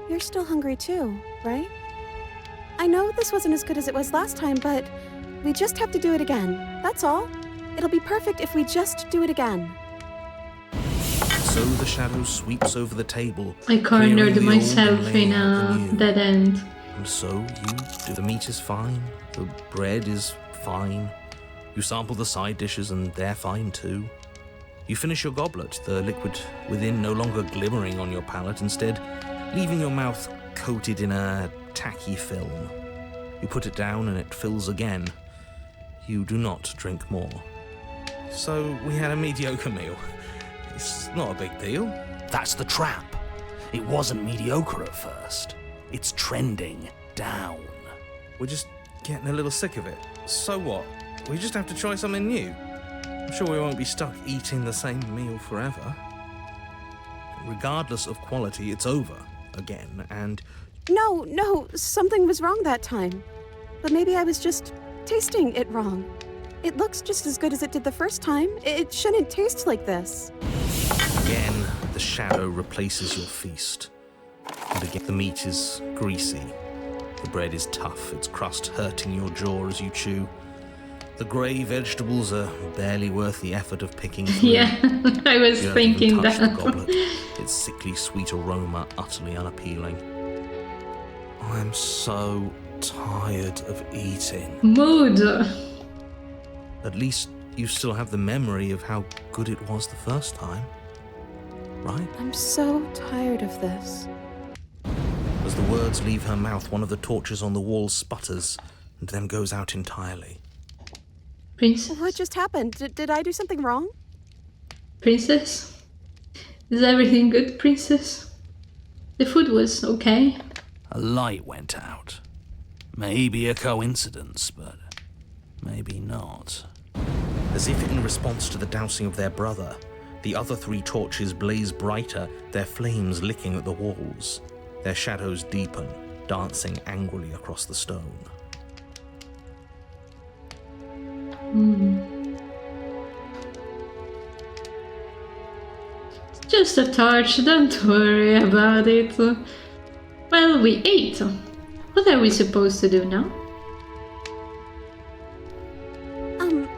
You're still hungry too, right? I know this wasn't as good as it was last time, but we just have to do it again. That's all. It'll be perfect if we just do it again. So the shadow sweeps over the table. I cornered clearing the old myself and in laying out the a new. dead end. And so you do. The meat is fine, the bread is fine. You sample the side dishes and they're fine too. You finish your goblet, the liquid within no longer glimmering on your palate, instead leaving your mouth coated in a tacky film. You put it down and it fills again. You do not drink more. So we had a mediocre meal. It's not a big deal. That's the trap. It wasn't mediocre at first. It's trending down. We're just getting a little sick of it. So what? We just have to try something new. I'm sure we won't be stuck eating the same meal forever. Regardless of quality, it's over again, and No, something was wrong that time. But maybe I was just tasting it wrong. It looks just as good as it did the first time. It shouldn't taste like this. Again, the shadow replaces your feast. And again, the meat is greasy. The bread is tough, its crust hurting your jaw as you chew. The grey vegetables are barely worth the effort of picking through. Yeah, I was You don't thinking even touch the that. goblet, its sickly sweet aroma utterly unappealing. I'm so tired of eating. Mood. At least you still have the memory of how good it was the first time, right? I'm so tired of this. As the words leave her mouth, one of the torches on the wall sputters and then goes out entirely. Princess? What just happened? Did I do something wrong? Princess? Is everything good, princess? The food was okay. A light went out. Maybe a coincidence, but maybe not. As if in response to the dousing of their brother, the other 3 torches blaze brighter, their flames licking at the walls. Their shadows deepen, dancing angrily across the stone. Just a torch, don't worry about it. Well, we ate. What are we supposed to do now?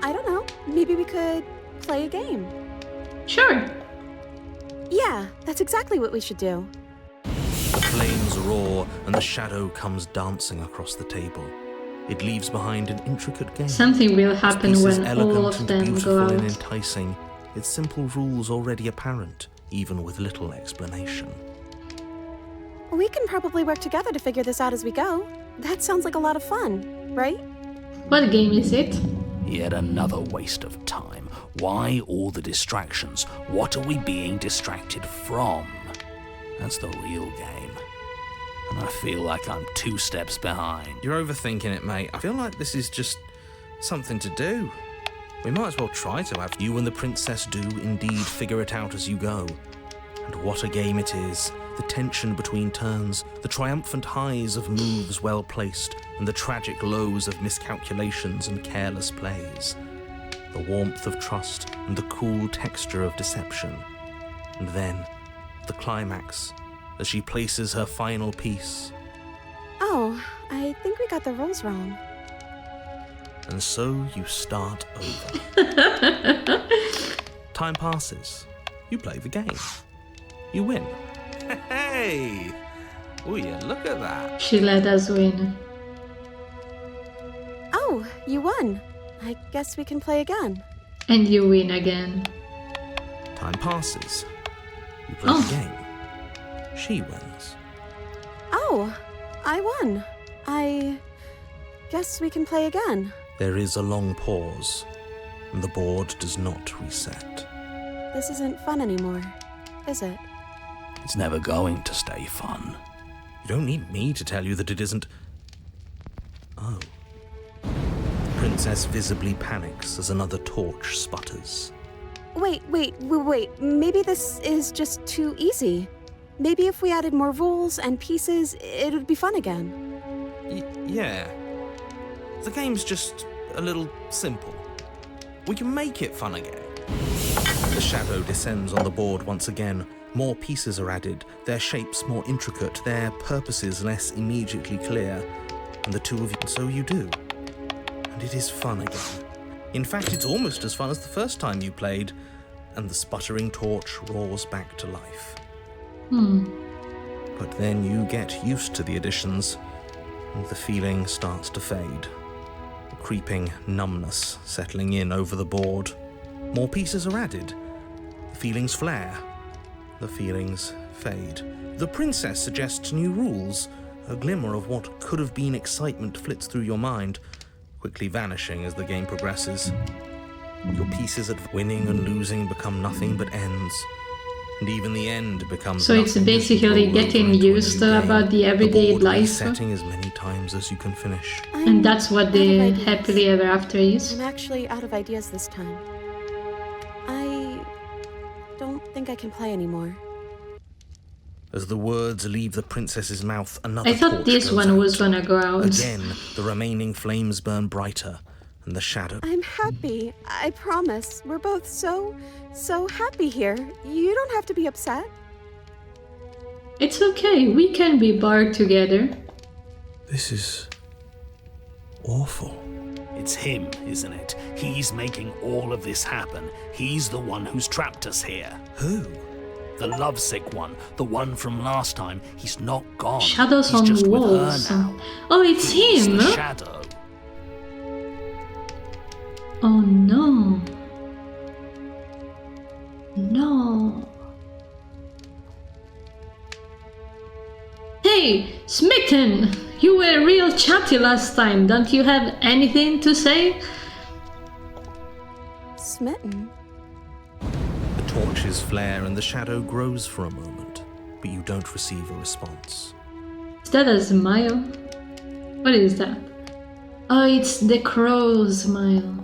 I don't know. Maybe we could play a game. Sure. Yeah, that's exactly what we should do. The flames roar and the shadow comes dancing across the table. It leaves behind an intricate game. Something will Its happen pieces when elegant all of and them beautiful go and out. enticing, its simple rules already apparent, even with little explanation. We can probably work together to figure this out as we go. That sounds like a lot of fun, right? What game is it? Yet another waste of time. Why all the distractions? What are we being distracted from? That's the real game. And I feel like I'm 2 steps behind. You're overthinking it, mate. I feel like this is just something to do. We might as well try to have you and the princess do indeed figure it out as you go. And what a game it is. The tension between turns, the triumphant highs of moves well placed, and the tragic lows of miscalculations and careless plays. The warmth of trust and the cool texture of deception. And then, the climax, as she places her final piece. Oh, I think we got the rules wrong. And so you start over. Time passes. You play the game. You win. Hey! Oh yeah, look at that. She let us win. Oh, you won. I guess we can play again. And you win again. Time passes. You play Oh. the game. She wins. Oh, I won. I guess we can play again. There is a long pause, and the board does not reset. This isn't fun anymore, is it? It's never going to stay fun. You don't need me to tell you that it isn't. Oh. The princess visibly panics as another torch sputters. Wait. Maybe this is just too easy. Maybe if we added more rules and pieces, it would be fun again. Yeah. The game's just a little simple. We can make it fun again. The shadow descends on the board once again. More pieces are added, their shapes more intricate, their purposes less immediately clear. And the 2 of you, so you do. And it is fun again. In fact, it's almost as fun as the first time you played. And the sputtering torch roars back to life. But then you get used to the additions, and the feeling starts to fade. A creeping numbness settling in over the board. More pieces are added. The feelings flare. The feelings fade. The princess suggests new rules. A glimmer of what could have been excitement flits through your mind, quickly vanishing as the game progresses. Your pieces at winning and losing become nothing but ends. And even the end becomes So it's nothing as you basically roll over getting into a used new game. about the everyday board life. resetting as many times as you can finish. And that's what out the of ideas. happily ever after is. I'm actually out of ideas this time. I don't think I can play anymore. As the words leave the princess's mouth, another I thought torch this goes one out. was gonna go out. Again, the remaining flames burn brighter, and the shadow... I'm happy. I promise. We're both so happy here. You don't have to be upset. It's okay, we can be barred together. This is... awful. It's him, isn't it? He's making all of this happen. He's the one who's trapped us here. Who? The lovesick one, the one from last time. He's not gone. Shadows He's on just with walls. her now. Oh, it's He's him! the shadow. Oh no. No. Hey, Smitten! You were real chatty last time. Don't you have anything to say? Smitten. The torches flare and the shadow grows for a moment, but you don't receive a response. Is that a smile? What is that? Oh, it's the crow smile.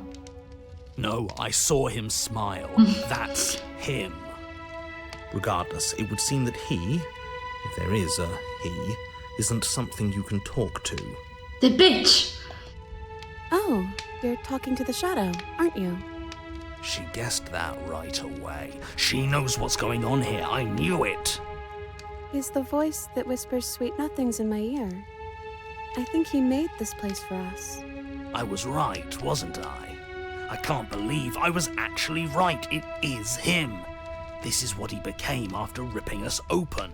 No, I saw him smile. That's him. Regardless, it would seem that he, if there is a he, isn't something you can talk to. The bitch! Oh, you're talking to the shadow, aren't you? She guessed that right away. She knows what's going on here. I knew it. He's the voice that whispers sweet nothings in my ear. I think he made this place for us. I was right, wasn't I? I can't believe I was actually right. It is him. This is what he became after ripping us open.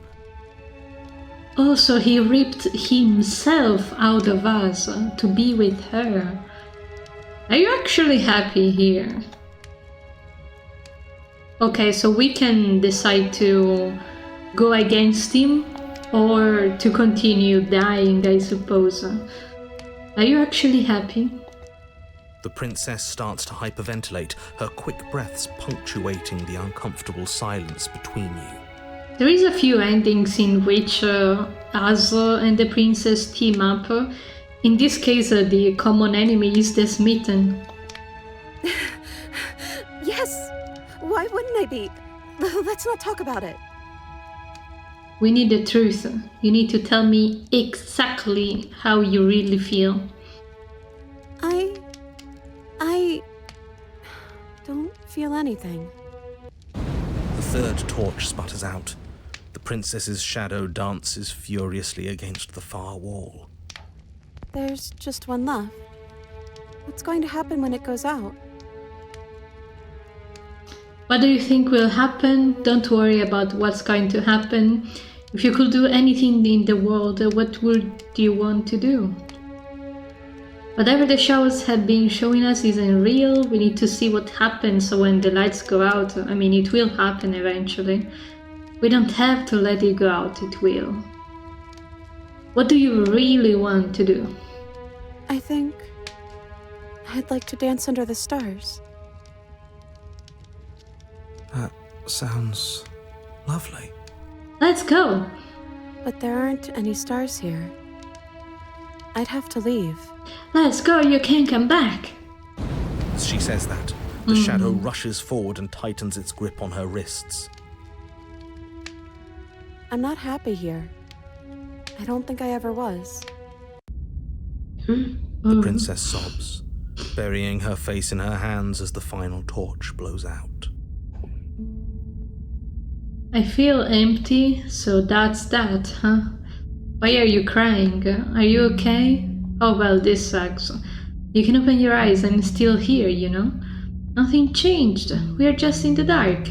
Oh, so he ripped himself out of us to be with her. Are you actually happy here? Okay, so we can decide to go against him or to continue dying, I suppose. Are you actually happy? The princess starts to hyperventilate, her quick breaths punctuating the uncomfortable silence between you. There is a few endings in which us and the princess team up. In this case, the common enemy is the Smitten. Yes! Why wouldn't I be? Let's not talk about it. We need the truth. You need to tell me exactly how you really feel. I don't feel anything. The third torch sputters out. The princess's shadow dances furiously against the far wall. There's just one left. What's going to happen when it goes out? What do you think will happen? Don't worry about what's going to happen. If you could do anything in the world, what would you want to do? Whatever the shows have been showing us isn't real. We need to see what happens when the lights go out. I mean, it will happen eventually. We don't have to let it go out, it will. What do you really want to do? I think I'd like to dance under the stars. That sounds lovely. Let's go! But there aren't any stars here. I'd have to leave. Let's go, you can't come back! As she says that, the shadow rushes forward and tightens its grip on her wrists. I'm not happy here. I don't think I ever was. The princess sobs, burying her face in her hands as the final torch blows out. I feel empty, so that's that, huh? Why are you crying? Are you okay? Oh well, this sucks. You can open your eyes, I'm still here, you know? Nothing changed. We are just in the dark.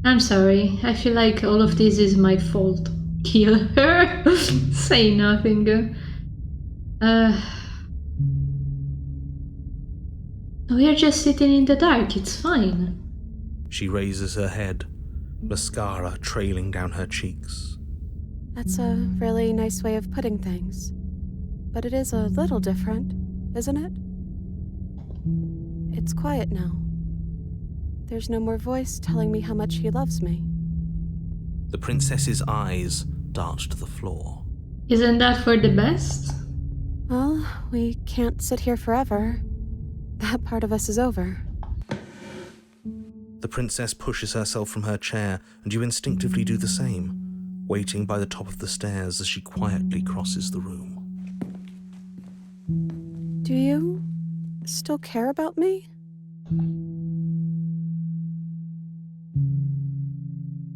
I'm sorry, I feel like all of this is my fault. Kill her? Say nothing. We are just sitting in the dark, it's fine. She raises her head, mascara trailing down her cheeks. That's a really nice way of putting things. But it is a little different, isn't it? It's quiet now. There's no more voice telling me how much he loves me. The princess's eyes dart to the floor. Isn't that for the best? Well, we can't sit here forever. That part of us is over. The princess pushes herself from her chair, and you instinctively do the same. waiting by the top of the stairs as she quietly crosses the room. Do you still care about me?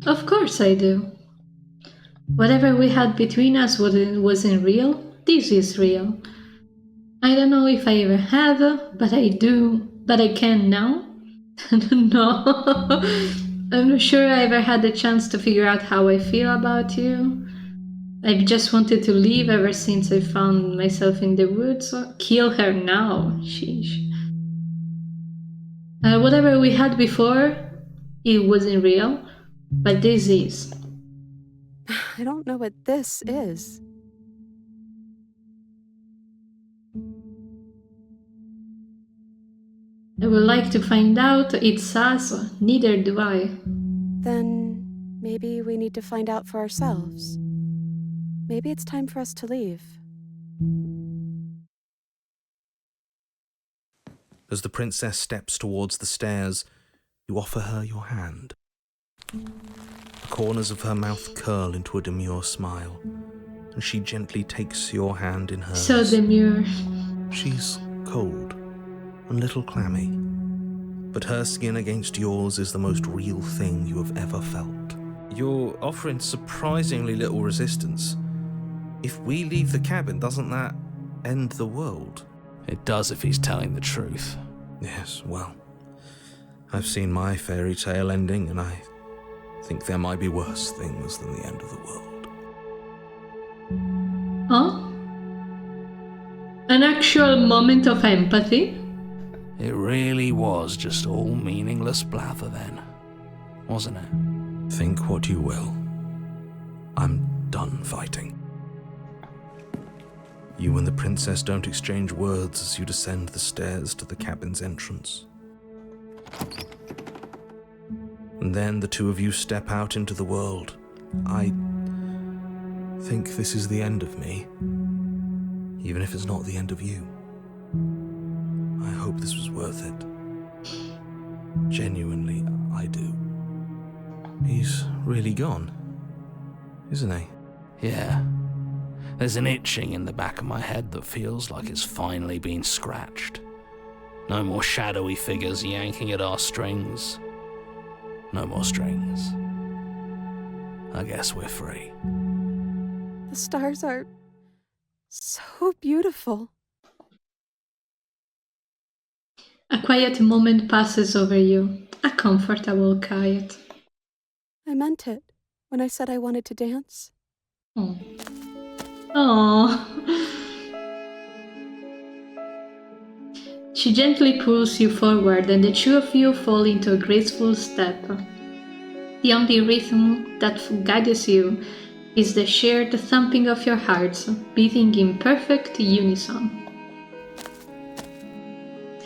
Of course I do. Whatever we had between us wasn't real. This is real. I don't know if I ever have, but I do. But I can now. No. I'm not sure I ever had the chance to figure out how I feel about you. I've just wanted to leave ever since I found myself in the woods. Kill her now. Sheesh. Whatever we had before, it wasn't real. But this is. I don't know what this is. I would like to find out. It's us. Neither do I. Then maybe we need to find out for ourselves. Maybe it's time for us to leave. As the princess steps towards the stairs, you offer her your hand. The corners of her mouth curl into a demure smile, and she gently takes your hand in hers. So demure. She's cold and a little clammy, but her skin against yours is the most real thing you have ever felt. You're offering surprisingly little resistance. If we leave the cabin, doesn't that end the world? It does if he's telling the truth. Yes, well, I've seen my fairy tale ending, and I think there might be worse things than the end of the world. Huh? An actual moment of empathy? It really was just all meaningless blather then, wasn't it? Think what you will. I'm done fighting. You and the princess don't exchange words as you descend the stairs to the cabin's entrance. And then the two of you step out into the world. I think this is the end of me, even if it's not the end of you. I hope this was worth it. Genuinely, I do. He's really gone, isn't he? Yeah. There's an itching in the back of my head that feels like it's finally been scratched. No more shadowy figures yanking at our strings. No more strings. I guess we're free. The stars are so beautiful. A quiet moment passes over you. A comfortable quiet. I meant it when I said I wanted to dance. Oh. Aww. She gently pulls you forward and the two of you fall into a graceful step. The only rhythm that guides you is the shared thumping of your hearts, beating in perfect unison.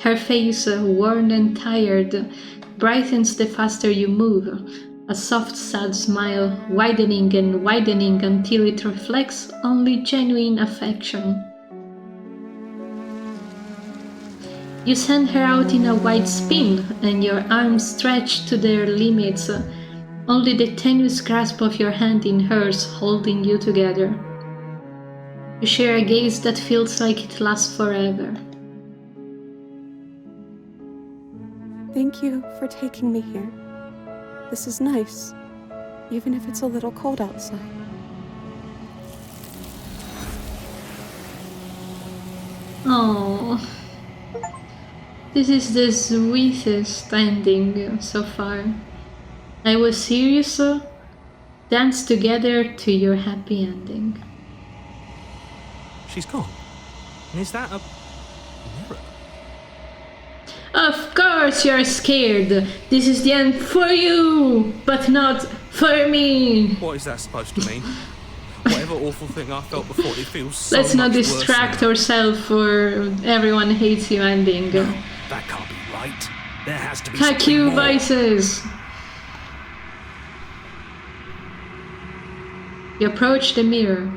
Her face, worn and tired, brightens the faster you move, a soft, sad smile widening and widening until it reflects only genuine affection. You send her out in a wide spin, and your arms stretch to their limits, only the tenuous grasp of your hand in hers holding you together. You share a gaze that feels like it lasts forever. Thank you for taking me here. This is nice, even if it's a little cold outside. Oh, this is the sweetest ending so far. I was serious, dance together to your happy ending. She's gone. And is that a mirror? Of course you're scared. This is the end for you, but not for me. What is that supposed to mean? Whatever awful thing I felt before, it feels so Let's not much worse distract now. ourselves for everyone hates you ending. No, that can't be right. There has to be Hack something you more. vices. You approach the mirror.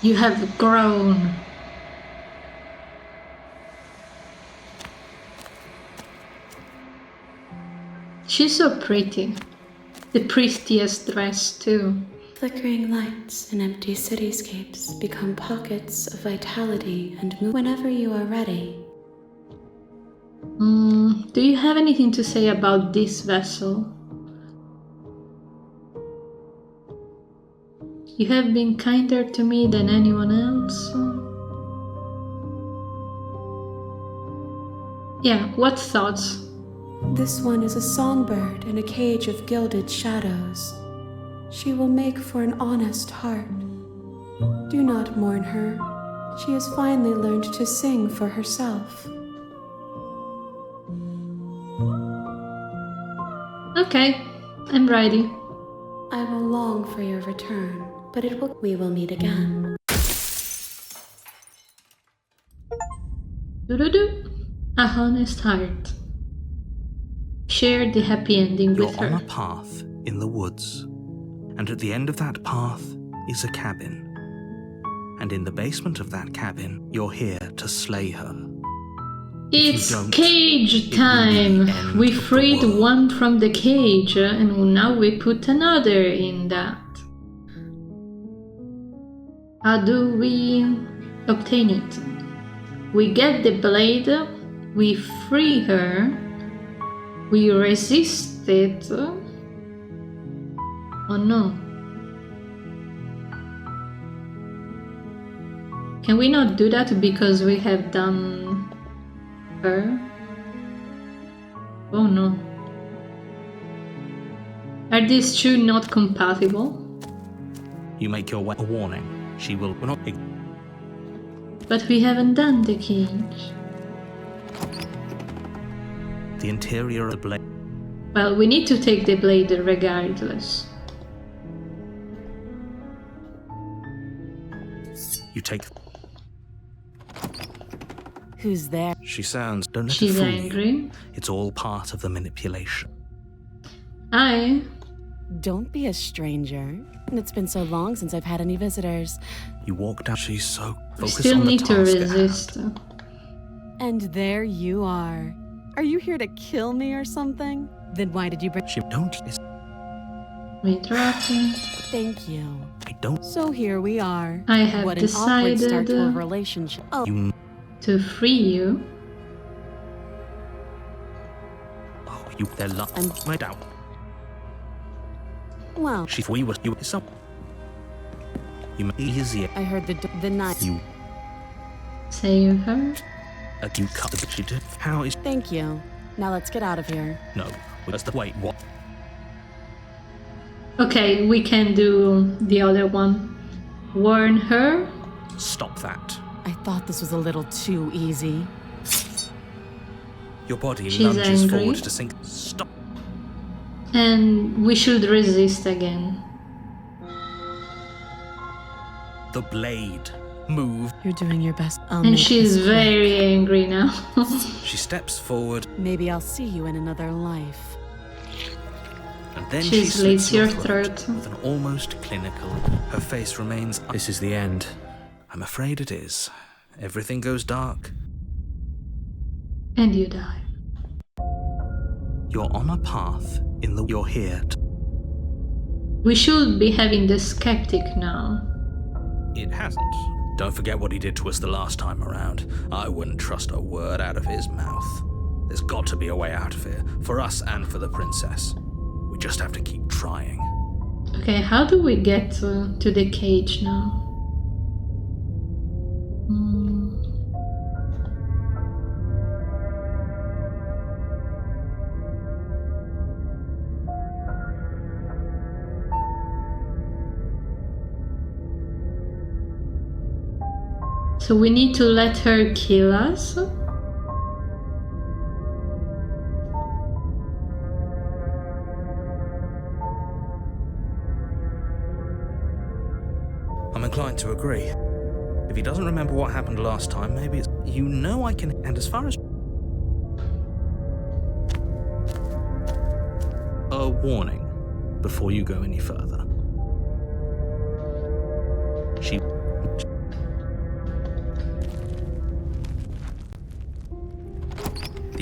You have grown. She's so pretty. The prettiest dress, too. Flickering lights and empty cityscapes become pockets of vitality and whenever you are ready. Do you have anything to say about this vessel? You have been kinder to me than anyone else. Yeah, what thoughts? This one is a songbird in a cage of gilded shadows. She will make for an honest heart. Do not mourn her. She has finally learned to sing for herself. Okay, I'm ready. I will long for your return, but we will meet again. Do-do-do. A honest heart. Share the happy ending with You're her. on a path in the woods, and at the end of that path is a cabin. And in the basement of that cabin, you're here to slay her. It's don't, cage it will be time! the end We of the freed world. one from the cage and now we put another in that. How do we obtain it? We get the blade, we free her, we resist it. Oh no. Can we not do that because we have done her? Oh no. Are these two not compatible? You make your way a warning. She will not. But we haven't done the cage. The interior of the blade. Well, we need to take the blade regardless. You take. Who's there? She sounds. Don't let She's it fool you. angry. It's all part of the manipulation. Hi. Don't be a stranger. It's been so long since I've had any visitors. You walk down. She's so We focused still on the need to task at hand. resist. And there you are. Are you here to kill me or something? Then why did you bring... She don't. We drop it. Thank you. I don't. So here we are. I have What an awkward start to a decided relationship. Oh, You. to free you. Oh, you. They're I'm- I doubt. well, She. We were. You. Some. You make it easier. I heard the knife. You. Save her. You cut the. She did. How is. Thank you. Now let's get out of here. No. That's the. Wait. What? Okay, we can do the other one. Warn her. Stop that. I thought this was a little too easy. Your body She's lunges angry. forward to sink. Stop. And we should resist again. The blade. Move. You're doing your best. And she's very angry now. She steps forward, Maybe I'll see you in another life. and then She she slits slits your your throat throat. with an almost clinical. Her face remains. This is the end. I'm afraid it is. Everything goes dark. And you die. You're on a path in the. You're here. We should be having the skeptic now. It hasn't. Don't forget what he did to us the last time around. I wouldn't trust a word out of his mouth. There's got to be a way out of here, for us and for the princess. We just have to keep trying. Okay, how do we get to the cage now? So we need to let her kill us? I'm inclined to agree. If he doesn't remember what happened last time, maybe it's. You know I can. And as far as. A warning before you go any further. She.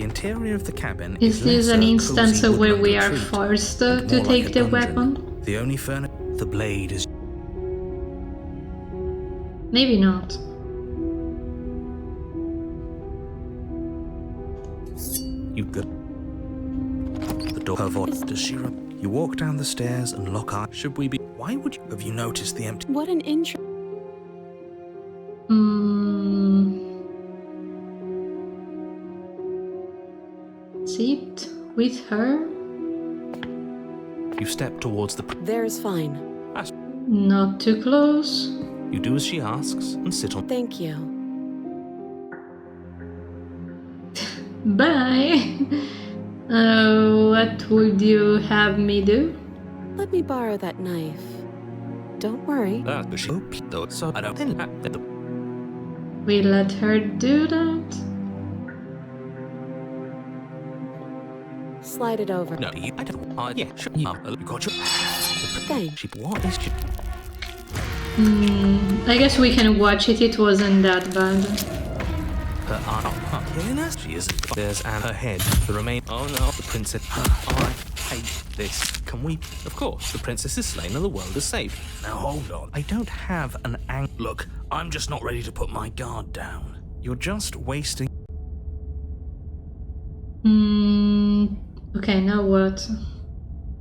The interior of the cabin Is this less an a instance cozy where we woodland are retreat, forced but to more take like a the dungeon. weapon? The only furniture. The blade is. Maybe not. You got. The door. Her voice. Does she? You walk down the stairs and lock eyes. Should we be? Why would you? Have you noticed the empty? What an intro. Sit with her? You step towards the. There's fine. Not too close. You do as she asks and sit on. Thank you. Bye. What would you have me do? Let me borrow that knife. Don't worry. So I don't think that the. We let her do that? Slide it over. No, I don't. Yeah, sure. You got your. Thanks. What is she? I guess we can watch it. It wasn't that bad. Her arm. Killing us? She isn't. There's and her head. The remain. Oh no, the princess. I hate this. Can we? Of course. The princess is slain and the world is saved. Now hold on. I don't have an Look, I'm just not ready to put my guard down. You're just wasting. Okay, now what?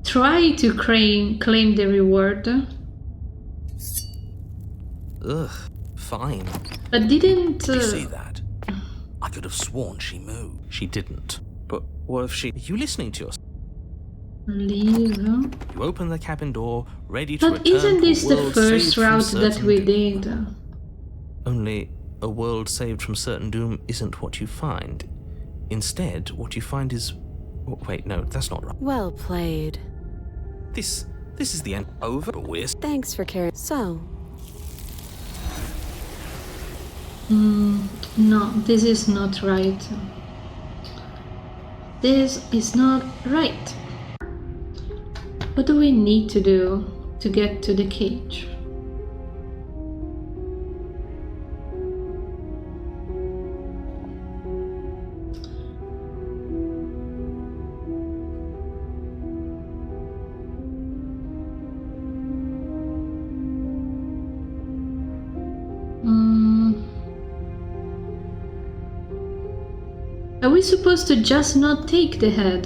Try to claim the reward. Ugh. Fine. But didn't... Did you see that? I could have sworn she moved. She didn't. But what if she... Are you listening to us? Leave. You open the cabin door, ready to But return isn't to this a the world first saved from route that certain we doom. did? Only a world saved from certain doom isn't what you find. Instead, what you find is... Wait, no, that's not right. Well played. This is the end. Over, but we're... Thanks for caring. So, No, this is not right. This is not right. What do we need to do to get to the cage? Are we supposed to just not take the head?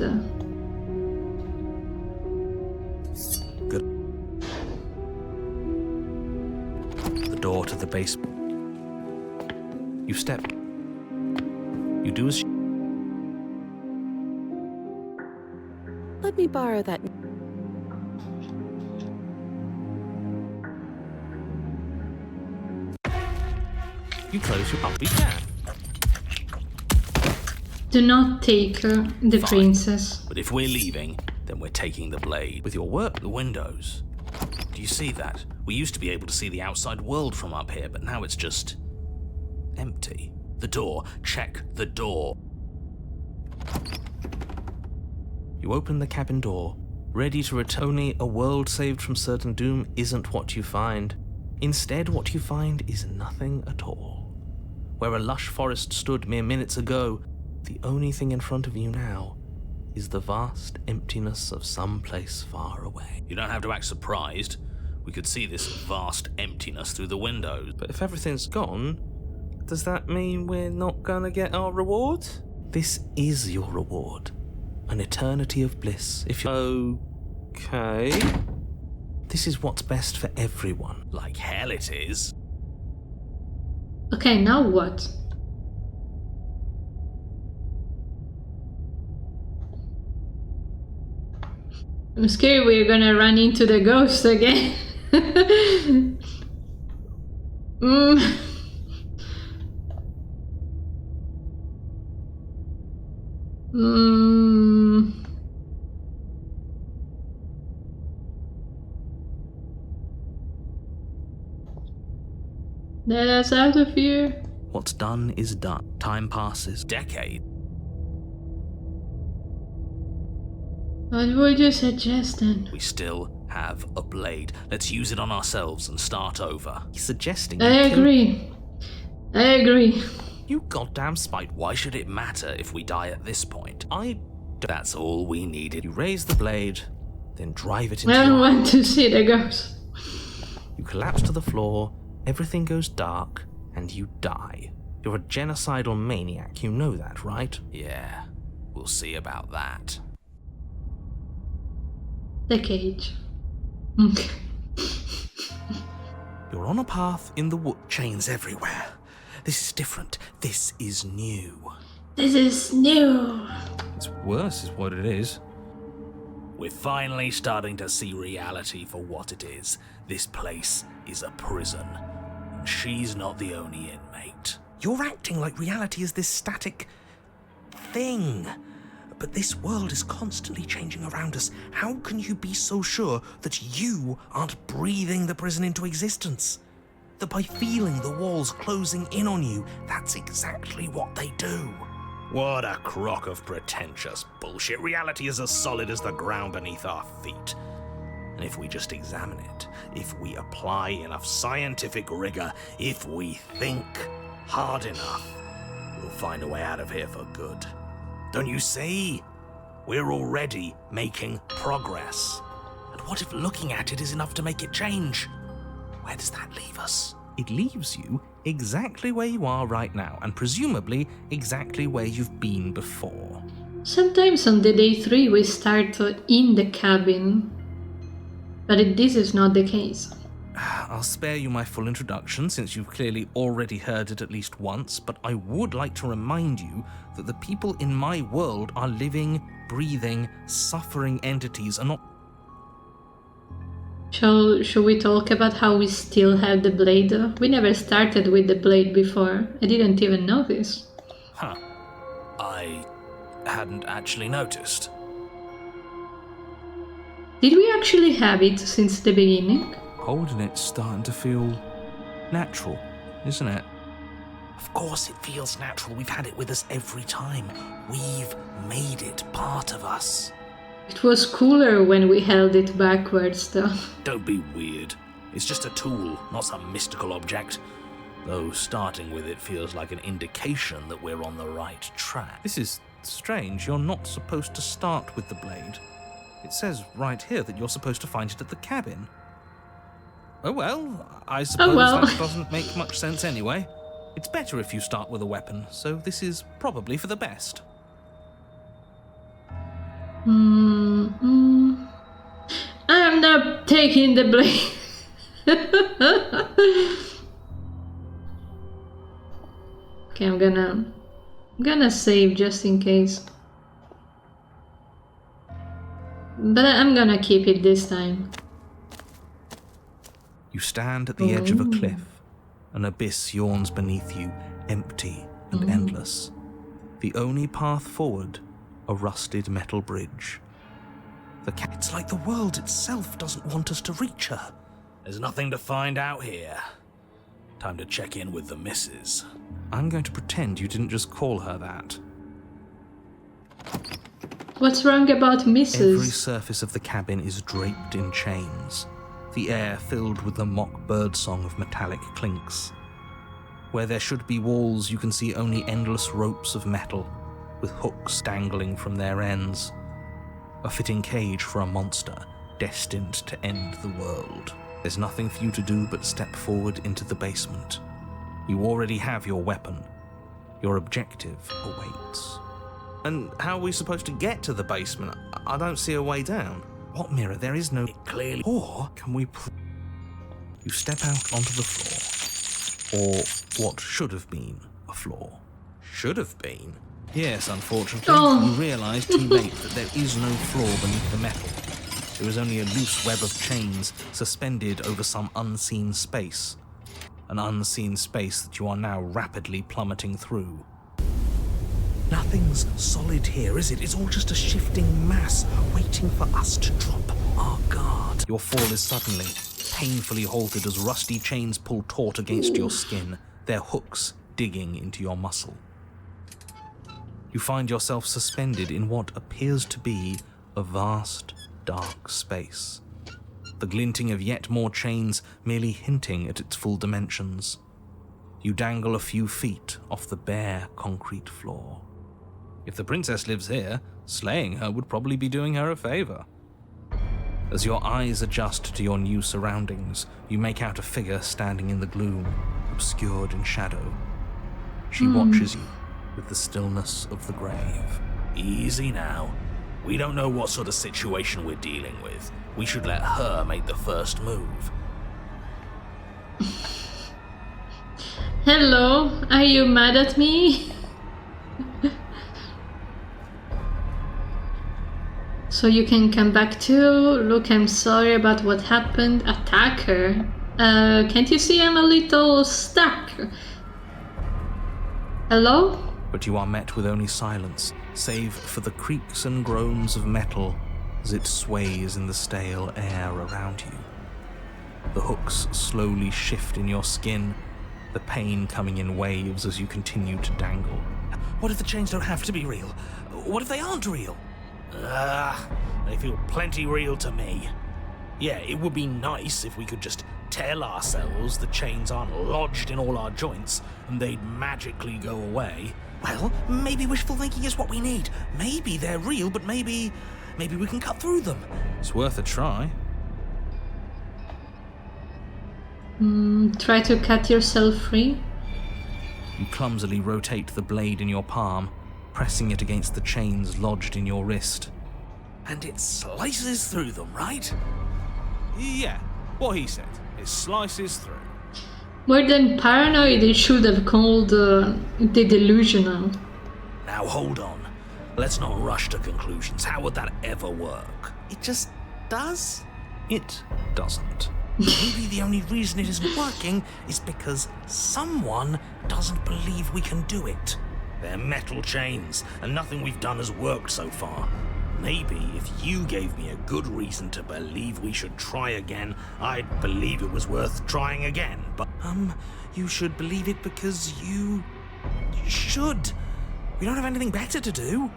Good. The door to the basement. You step. You do as... let me borrow that. You close your mouth. We can. Do not take the Fine. princess. But if we're leaving, then we're taking the blade. With your work, the windows. Do you see that? We used to be able to see the outside world from up here, but now it's just... empty. The door. Check the door. You open the cabin door, ready to return. Only a world saved from certain doom isn't what you find. Instead, what you find is nothing at all. Where a lush forest stood mere minutes ago, the only thing in front of you now is the vast emptiness of some place far away. You don't have to act surprised. We could see this vast emptiness through the windows. But if everything's gone, does that mean we're not gonna get our reward? This is your reward. An eternity of bliss. If you... Okay. This is what's best for everyone. Like hell it is. Okay, now what? I'm scared we're gonna run into the ghost again. Let us out of here. What's done is done. Time passes. Decade. What would you suggest then? We still have a blade. Let's use it on ourselves and start over. He's suggesting... I agree. You goddamn spite. Why should it matter if we die at this point? That's all we needed. You raise the blade, then drive it into I don't your want to see the ghost. You collapse to the floor, everything goes dark, and you die. You're a genocidal maniac, you know that, right? Yeah, we'll see about that. The cage. You're on a path in the wood. Chains everywhere. This is different. This is new. This is new. It's worse is what it is. We're finally starting to see reality for what it is. This place is a prison, and she's not the only inmate. You're acting like reality is this static thing. But this world is constantly changing around us. How can you be so sure that you aren't breathing the prison into existence? That by feeling the walls closing in on you, that's exactly what they do. What a crock of pretentious bullshit. Reality is as solid as the ground beneath our feet. And if we just examine it, if we apply enough scientific rigor, if we think hard enough, we'll find a way out of here for good. Don't you see? We're already making progress. And what if looking at it is enough to make it change? Where does that leave us? It leaves you exactly where you are right now, and presumably exactly where you've been before. Sometimes on the day 3 we start in the cabin, but this is not the case. I'll spare you my full introduction since you've clearly already heard it at least once, but I would like to remind you that the people in my world are living, breathing, suffering entities and not... Shall we talk about how we still have the blade? We never started with the blade before. I didn't even know this. Huh. I hadn't actually noticed. Did we actually have it since the beginning? Holding it's starting to feel natural, isn't it? Of course it feels natural. We've had it with us every time. We've made it part of us. It was cooler when we held it backwards, though. Don't be weird. It's just a tool, not some mystical object. Though starting with it feels like an indication that we're on the right track. This is strange. You're not supposed to start with the blade. It says right here that you're supposed to find it at the cabin. Oh well, I suppose that doesn't make much sense anyway. It's better if you start with a weapon, so this is probably for the best. I'm not taking the blade. Okay, I'm gonna save just in case. But I'm gonna keep it this time. You stand at the edge of a cliff. An abyss yawns beneath you, empty and endless. The only path forward, a rusted metal bridge. It's like the world itself doesn't want us to reach her. There's nothing to find out here. Time to check in with the missus. I'm going to pretend you didn't just call her that. What's wrong about Mrs.? Every surface of the cabin is draped in chains, the air filled with the mock birdsong of metallic clinks. Where there should be walls, you can see only endless ropes of metal, with hooks dangling from their ends. A fitting cage for a monster destined to end the world. There's nothing for you to do but step forward into the basement. You already have your weapon. Your objective awaits. And how are we supposed to get to the basement? I don't see a way down. What mirror? There is no... Clearly... Or can we... You step out onto the floor. Or what should have been a floor. Should have been? Yes, unfortunately. You realise too late that there is no floor beneath the metal. There is only a loose web of chains suspended over some unseen space. An unseen space that you are now rapidly plummeting through. Nothing's solid here, is it? It's all just a shifting mass waiting for us to drop our guard. Your fall is suddenly, painfully halted as rusty chains pull taut against your skin, their hooks digging into your muscle. You find yourself suspended in what appears to be a vast, dark space. The glinting of yet more chains merely hinting at its full dimensions. You dangle a few feet off the bare concrete floor. If the princess lives here, slaying her would probably be doing her a favor. As your eyes adjust to your new surroundings, you make out a figure standing in the gloom, obscured in shadow. She watches you with the stillness of the grave. Easy now. We don't know what sort of situation we're dealing with. We should let her make the first move. Hello, are you mad at me? So you can come back too. Look, I'm sorry about what happened. Attack her. Can't you see I'm a little stuck? Hello? But you are met with only silence, save for the creaks and groans of metal as it sways in the stale air around you. The hooks slowly shift in your skin, the pain coming in waves as you continue to dangle. What if the chains don't have to be real? What if they aren't real? They feel plenty real to me. Yeah, it would be nice if we could just tell ourselves the chains aren't lodged in all our joints and they'd magically go away. Well, maybe wishful thinking is what we need. Maybe they're real, but maybe we can cut through them. It's worth a try. Try to cut yourself free. You clumsily rotate the blade in your palm, pressing it against the chains lodged in your wrist. And it slices through them, right? Yeah, what he said. It slices through. More than paranoid, it should have called the delusional. Now hold on. Let's not rush to conclusions. How would that ever work? It just does? It doesn't. Maybe the only reason it isn't working is because someone doesn't believe we can do it. They're metal chains, and nothing we've done has worked so far. Maybe if you gave me a good reason to believe we should try again, I'd believe it was worth trying again. But, you should believe it because you should. We don't have anything better to do.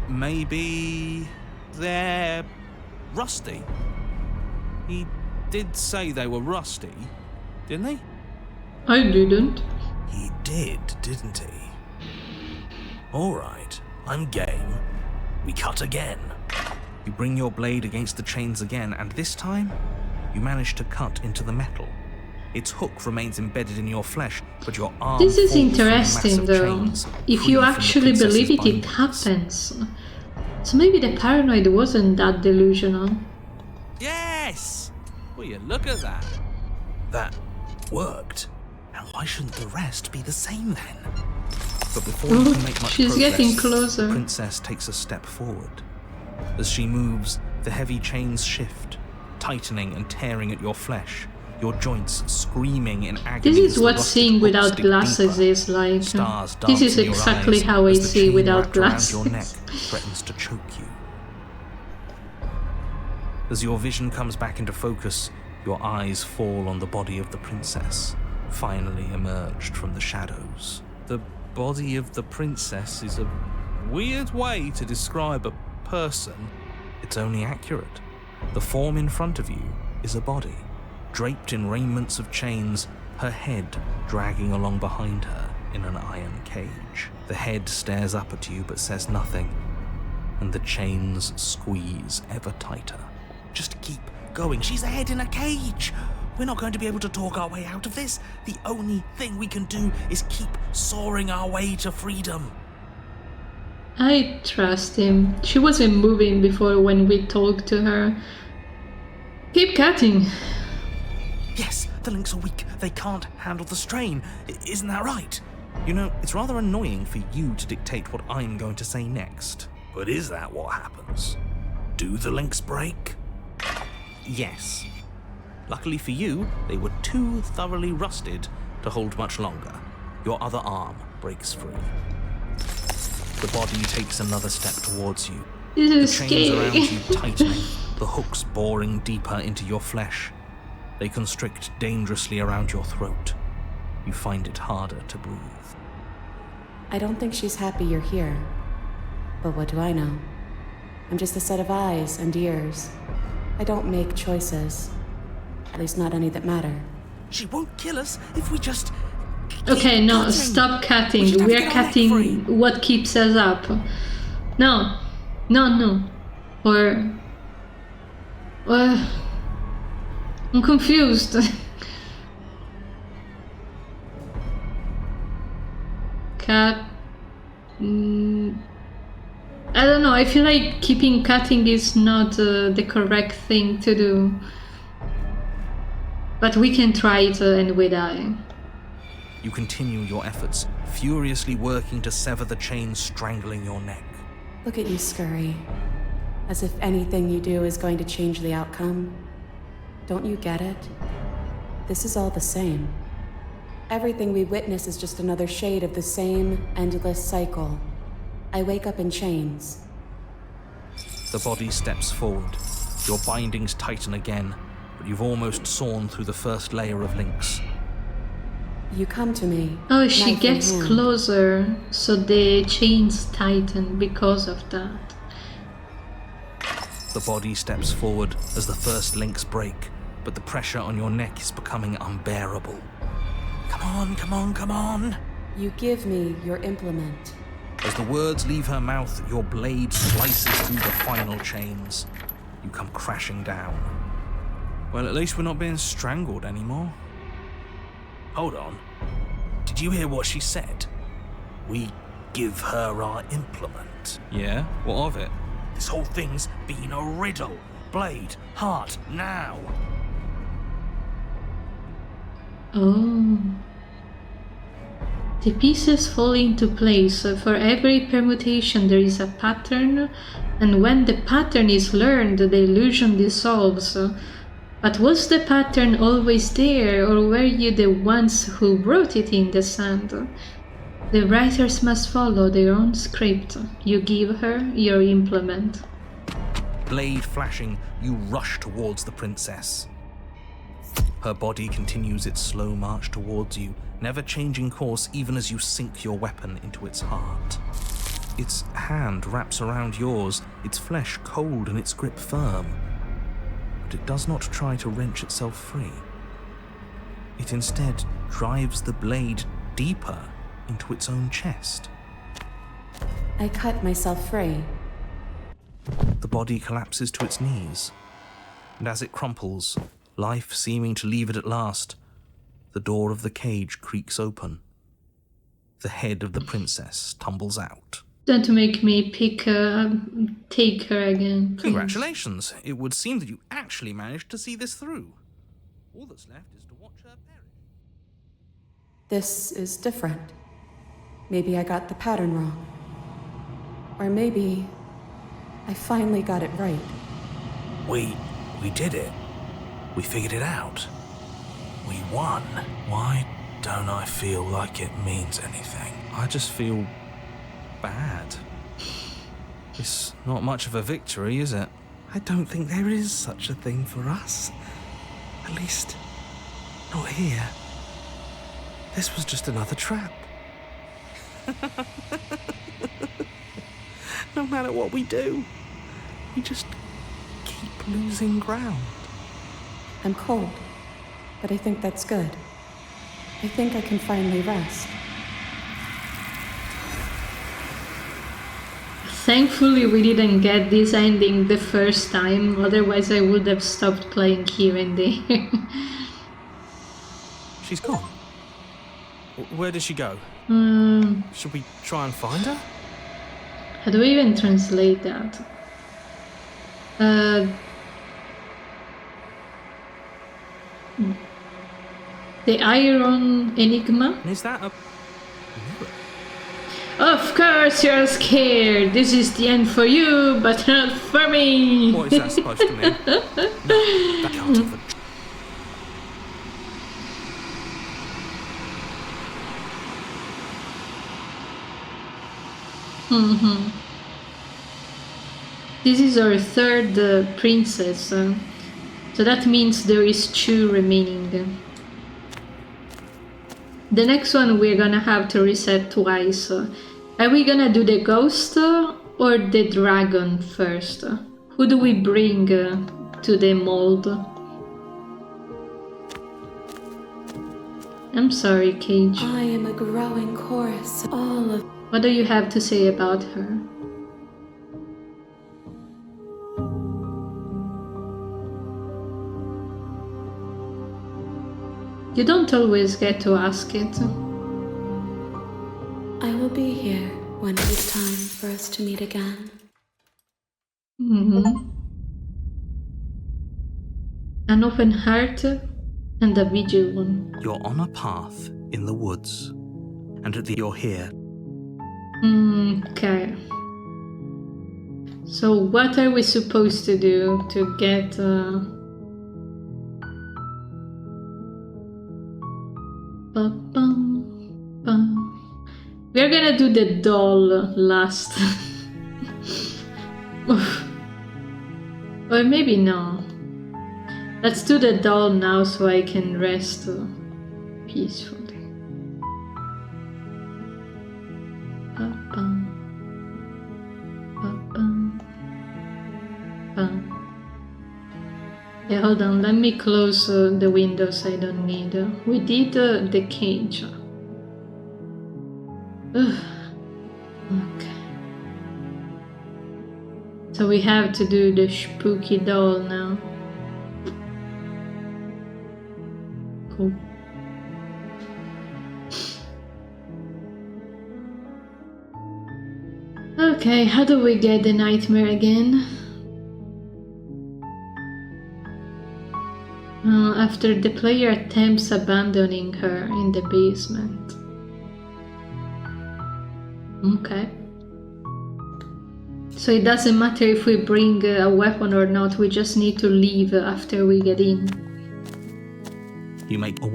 Maybe they're rusty. He did say they were rusty, didn't he? I didn't. He did, didn't he? All right, I'm game. We cut again. You bring your blade against the chains again, and this time, you manage to cut into the metal. Its hook remains embedded in your flesh, but your arm This is falls from the interesting massive though. chains, If free you from the actually believe princess's it, it bindings. happens. So maybe the paranoid wasn't that delusional. Yes! Will you look at that? That worked. And why shouldn't the rest be the same then? But before you can make much She's progress, getting closer. the princess takes a step forward. As she moves, the heavy chains shift, tightening and tearing at your flesh, your joints screaming in agony. This is as the what rusted seeing hooks without dig glasses deeper. is like. Stars This dance is in your exactly eyes how I as the see chain without wrapped around glasses. your neck threatens to choke you. As your vision comes back into focus, your eyes fall on the body of the princess, finally emerged from the shadows. The body of the princess is a weird way to describe a person. It's only accurate. The form in front of you is a body, draped in raiments of chains, her head dragging along behind her in an iron cage. The head stares up at you but says nothing, and the chains squeeze ever tighter. Just keep going. She's a head in a cage. We're not going to be able to talk our way out of this. The only thing we can do is keep soaring our way to freedom. I trust him. She wasn't moving before when we talked to her. Keep cutting. Yes, the links are weak. They can't handle the strain. Isn't that right? You know, it's rather annoying for you to dictate what I'm going to say next. But is that what happens? Do the links break? Yes. Luckily for you, they were too thoroughly rusted to hold much longer. Your other arm breaks free. The body takes another step towards you. This The is chains around scary. you tightening, the hooks boring deeper into your flesh. They constrict dangerously around your throat. You find it harder to breathe. I don't think she's happy you're here. But what do I know? I'm just a set of eyes and ears. I don't make choices. least not any that matter. She won't kill us if we just... Okay, no, cutting. stop We cutting. should have We to are get our neck free. cutting what keeps us up. No. No. Or... I'm confused. Cut... I don't know, I feel like keeping cutting is not the correct thing to do. But we can try it and we die. You continue your efforts, furiously working to sever the chain strangling your neck. Look at you scurry. As if anything you do is going to change the outcome. Don't you get it? This is all the same. Everything we witness is just another shade of the same endless cycle. I wake up in chains. The body steps forward. Your bindings tighten again, but you've almost sawn through the first layer of links. You come to me. Oh, she knife in gets hand. closer, so the chains tighten because of that. The body steps forward as the first links break, but the pressure on your neck is becoming unbearable. Come on. You give me your implement. As the words leave her mouth, your blade slices through the final chains. You come crashing down. Well, at least we're not being strangled anymore. Hold on. Did you hear what she said? We give her our implement. Yeah? What of it? This whole thing's been a riddle. Blade, heart, now. Oh. The pieces fall into place. For every permutation there is a pattern, and when the pattern is learned, the illusion dissolves. But was the pattern always there, or were you the ones who wrote it in the sand? The writers must follow their own script. You give her your implement. Blade flashing, you rush towards the princess. Her body continues its slow march towards you, never changing course even as you sink your weapon into its heart. Its hand wraps around yours, its flesh cold and its grip firm. But it does not try to wrench itself free. It instead drives the blade deeper into its own chest. I cut myself free. The body collapses to its knees, and as it crumples, life seeming to leave it at last, the door of the cage creaks open. The head of the princess tumbles out. Don't make me take her again, please. Congratulations! It would seem that you actually managed to see this through. All that's left is to watch her perish. This is different. Maybe I got the pattern wrong. Or maybe I finally got it right. We did it. We figured it out. We won. Why don't I feel like it means anything? I just feel bad. It's not much of a victory, is it? I don't think there is such a thing for us. At least, not here. This was just another trap. No matter what we do, we just keep losing ground. I'm cold, but I think that's good. I think I can finally rest. Thankfully we didn't get this ending the first time, otherwise I would have stopped playing here and there. She's gone. Where did she go? Should we try and find her? How do I even translate that? The Iron Enigma? Is that a... Of course you're scared! This is the end for you, but not for me! What is that supposed to mean? No, that can't have a... This is our third princess, so that means there is 2 remaining. The next one we're gonna have to reset twice. Are we gonna do the ghost or the dragon first? Who do we bring to the mold? I'm sorry, Cage. I am a growing chorus of all of What do you have to say about her? You don't always get to ask it. I will be here when it is time for us to meet again. An open heart and a vigil one. You're on a path in the woods, and you're here. Okay. So what are we supposed to do to get... We're gonna do the doll last. Or maybe no. Let's do the doll now so I can rest peacefully. Yeah, hold on, let me close the windows I don't need. We did the cage. Okay. So we have to do the spooky doll now. Cool. Okay, how do we get the nightmare again? After the player attempts abandoning her in the basement. Okay. So it doesn't matter if we bring a weapon or not, we just need to leave after we get in. You make a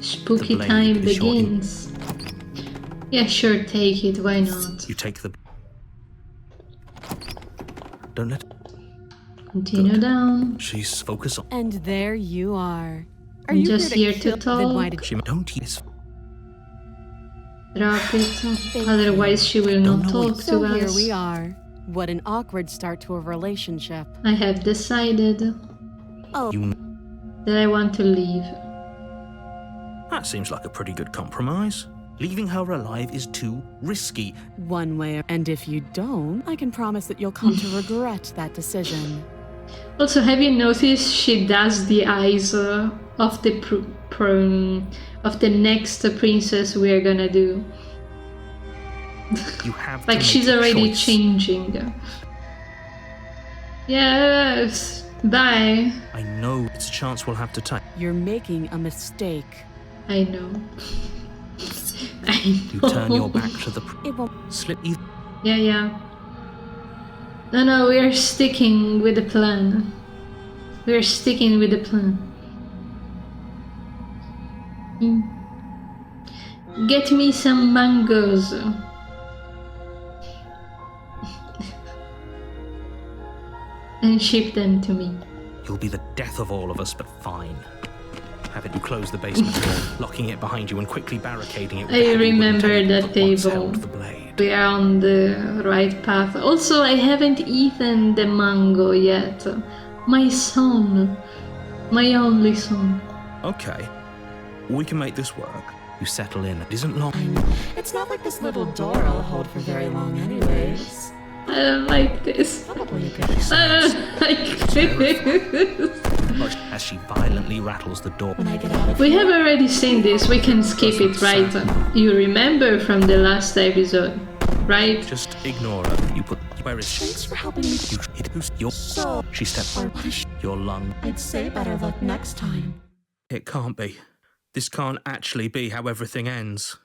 Spooky time begins. Yeah, sure, take it, why not? You take the... Don't let... Continue Good. down. She's focused on... And there you are. Are I'm you just here to kill? Then why talk. did She don't use... Drop it, otherwise she will not talk So to here us. we are. What an awkward start to a relationship. I have decided Oh, You... that I want to leave. That seems like a pretty good compromise. Leaving her alive is too risky. one way. And if you don't, I can promise that you'll come to regret that decision. Also, have you noticed she does the eyes of the of the next princess we're gonna do? You have to Like make she's a already choice. changing. Yes, bye. I know it's a chance we'll have to take. You're making a mistake. I know. I You know. turn your back to the... It won't. Slip you... Yeah. No, we are sticking with the plan. We are sticking with the plan. Get me some mangoes. And ship them to me. You'll be the death of all of us, but fine. Have you close the basement door, locking it behind you and quickly barricading it with I a heavy wooden remember that once table. held the blade. We are on the right path. Also, I haven't eaten the mango yet. My son. My only son. Okay, we can make this work. You settle in. It isn't long. It's not like this little door will hold for very long anyways. I don't like this. Probably a good. I don't like this. As she violently rattles the door. When I get out of We here, have already seen this. We can skip it, right? You remember from the last episode, right? Just ignore her. You put... Where is she? thanks for helping me. You hit who's your... So, She stepped... or what is she? Your lung. I'd say better luck next time. It can't be. This can't actually be how everything ends.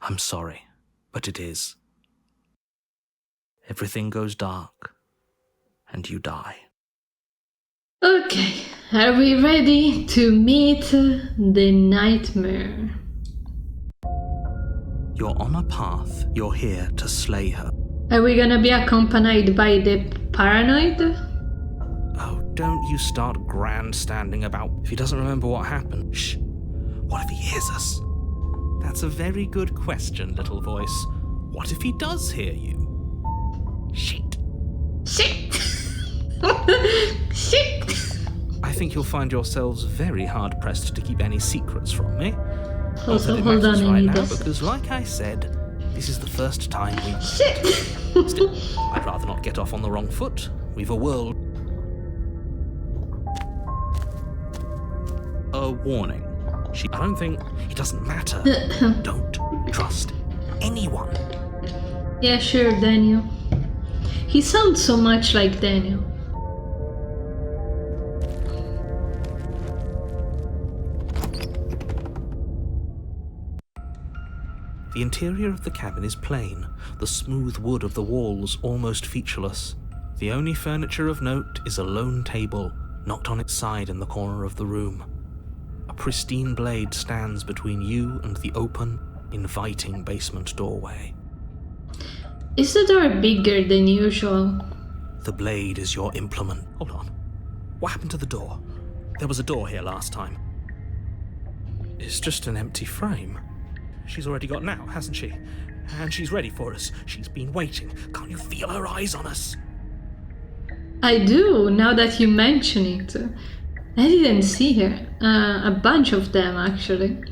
I'm sorry, but it is. Everything goes dark, and you die. Okay, are we ready to meet the nightmare? You're on a path. You're here to slay her. Are we gonna be accompanied by the paranoid? Oh, don't you start grandstanding about if he doesn't remember what happened. Shh. What if he hears us? That's a very good question, little voice. What if he does hear you? Shit. Shit! Shit! think you'll find yourselves very hard-pressed to keep any secrets from me. Also, Not that it hold matters on, I right need now, this. because like I said, this is the first time we've... Shit! Still, I'd rather not get off on the wrong foot. We've a world... A warning. I don't think... It doesn't matter. Don't trust anyone. Yeah, sure, Daniel. He sounds so much like Daniel. The interior of the cabin is plain, the smooth wood of the walls almost featureless. The only furniture of note is a lone table, knocked on its side in the corner of the room. A pristine blade stands between you and the open, inviting basement doorway. Is the door bigger than usual? The blade is your implement. Hold on. What happened to the door? There was a door here last time. It's just an empty frame. She's already gotten out, hasn't she? And she's ready for us. She's been waiting. Can't you feel her eyes on us? I do, now that you mention it. I didn't see her. A bunch of them, actually.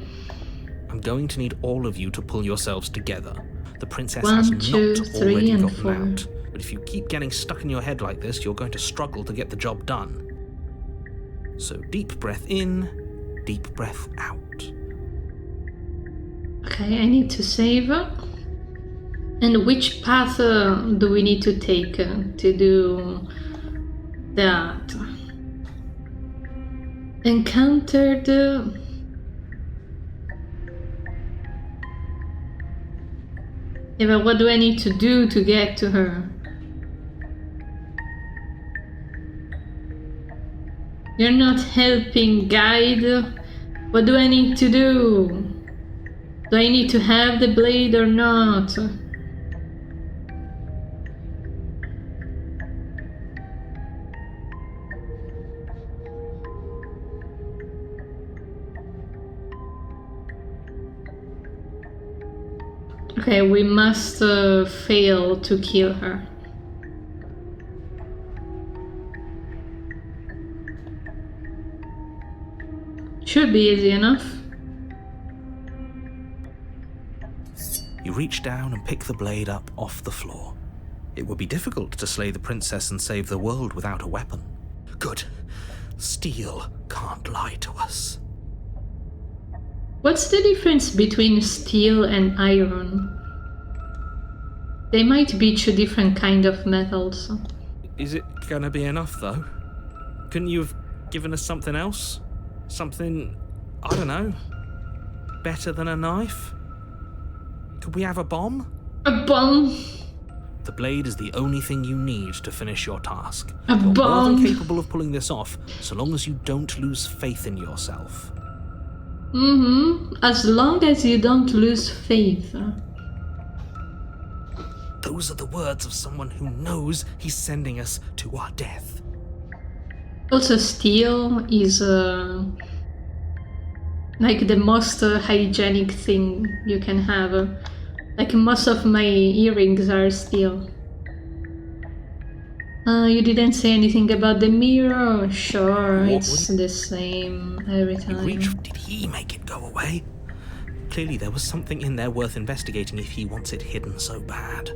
I'm going to need all of you to pull yourselves together. The princess 1, has 2, not 3, already and gotten 4. out. But if you keep getting stuck in your head like this, you're going to struggle to get the job done. So deep breath in, deep breath out. Okay, I need to save. And which path do we need to take to do that? Encountered... Yeah, but what do I need to do to get to her? You're not helping, guide. What do I need to do? Do I need to have the blade or not? Okay, we must fail to kill her. Should be easy enough. You reach down and pick the blade up off the floor. It would be difficult to slay the princess and save the world without a weapon. Good. Steel can't lie to us. What's the difference between steel and iron? They might be two different kind of metals. Is it gonna be enough, though? Couldn't you have given us something else? Something, I don't know, better than a knife? Could we have a bomb? A bomb? The blade is the only thing you need to finish your task. A You're more bomb? than capable of pulling this off, so long as you don't lose faith in yourself. As long as you don't lose faith. Those are the words of someone who knows he's sending us to our death. Also, steel is like the most hygienic thing you can have. Like most of my earrings are steel. You didn't say anything about the mirror? Sure, it's the same every time. Did he make it go away? Clearly there was something in there worth investigating if he wants it hidden so bad.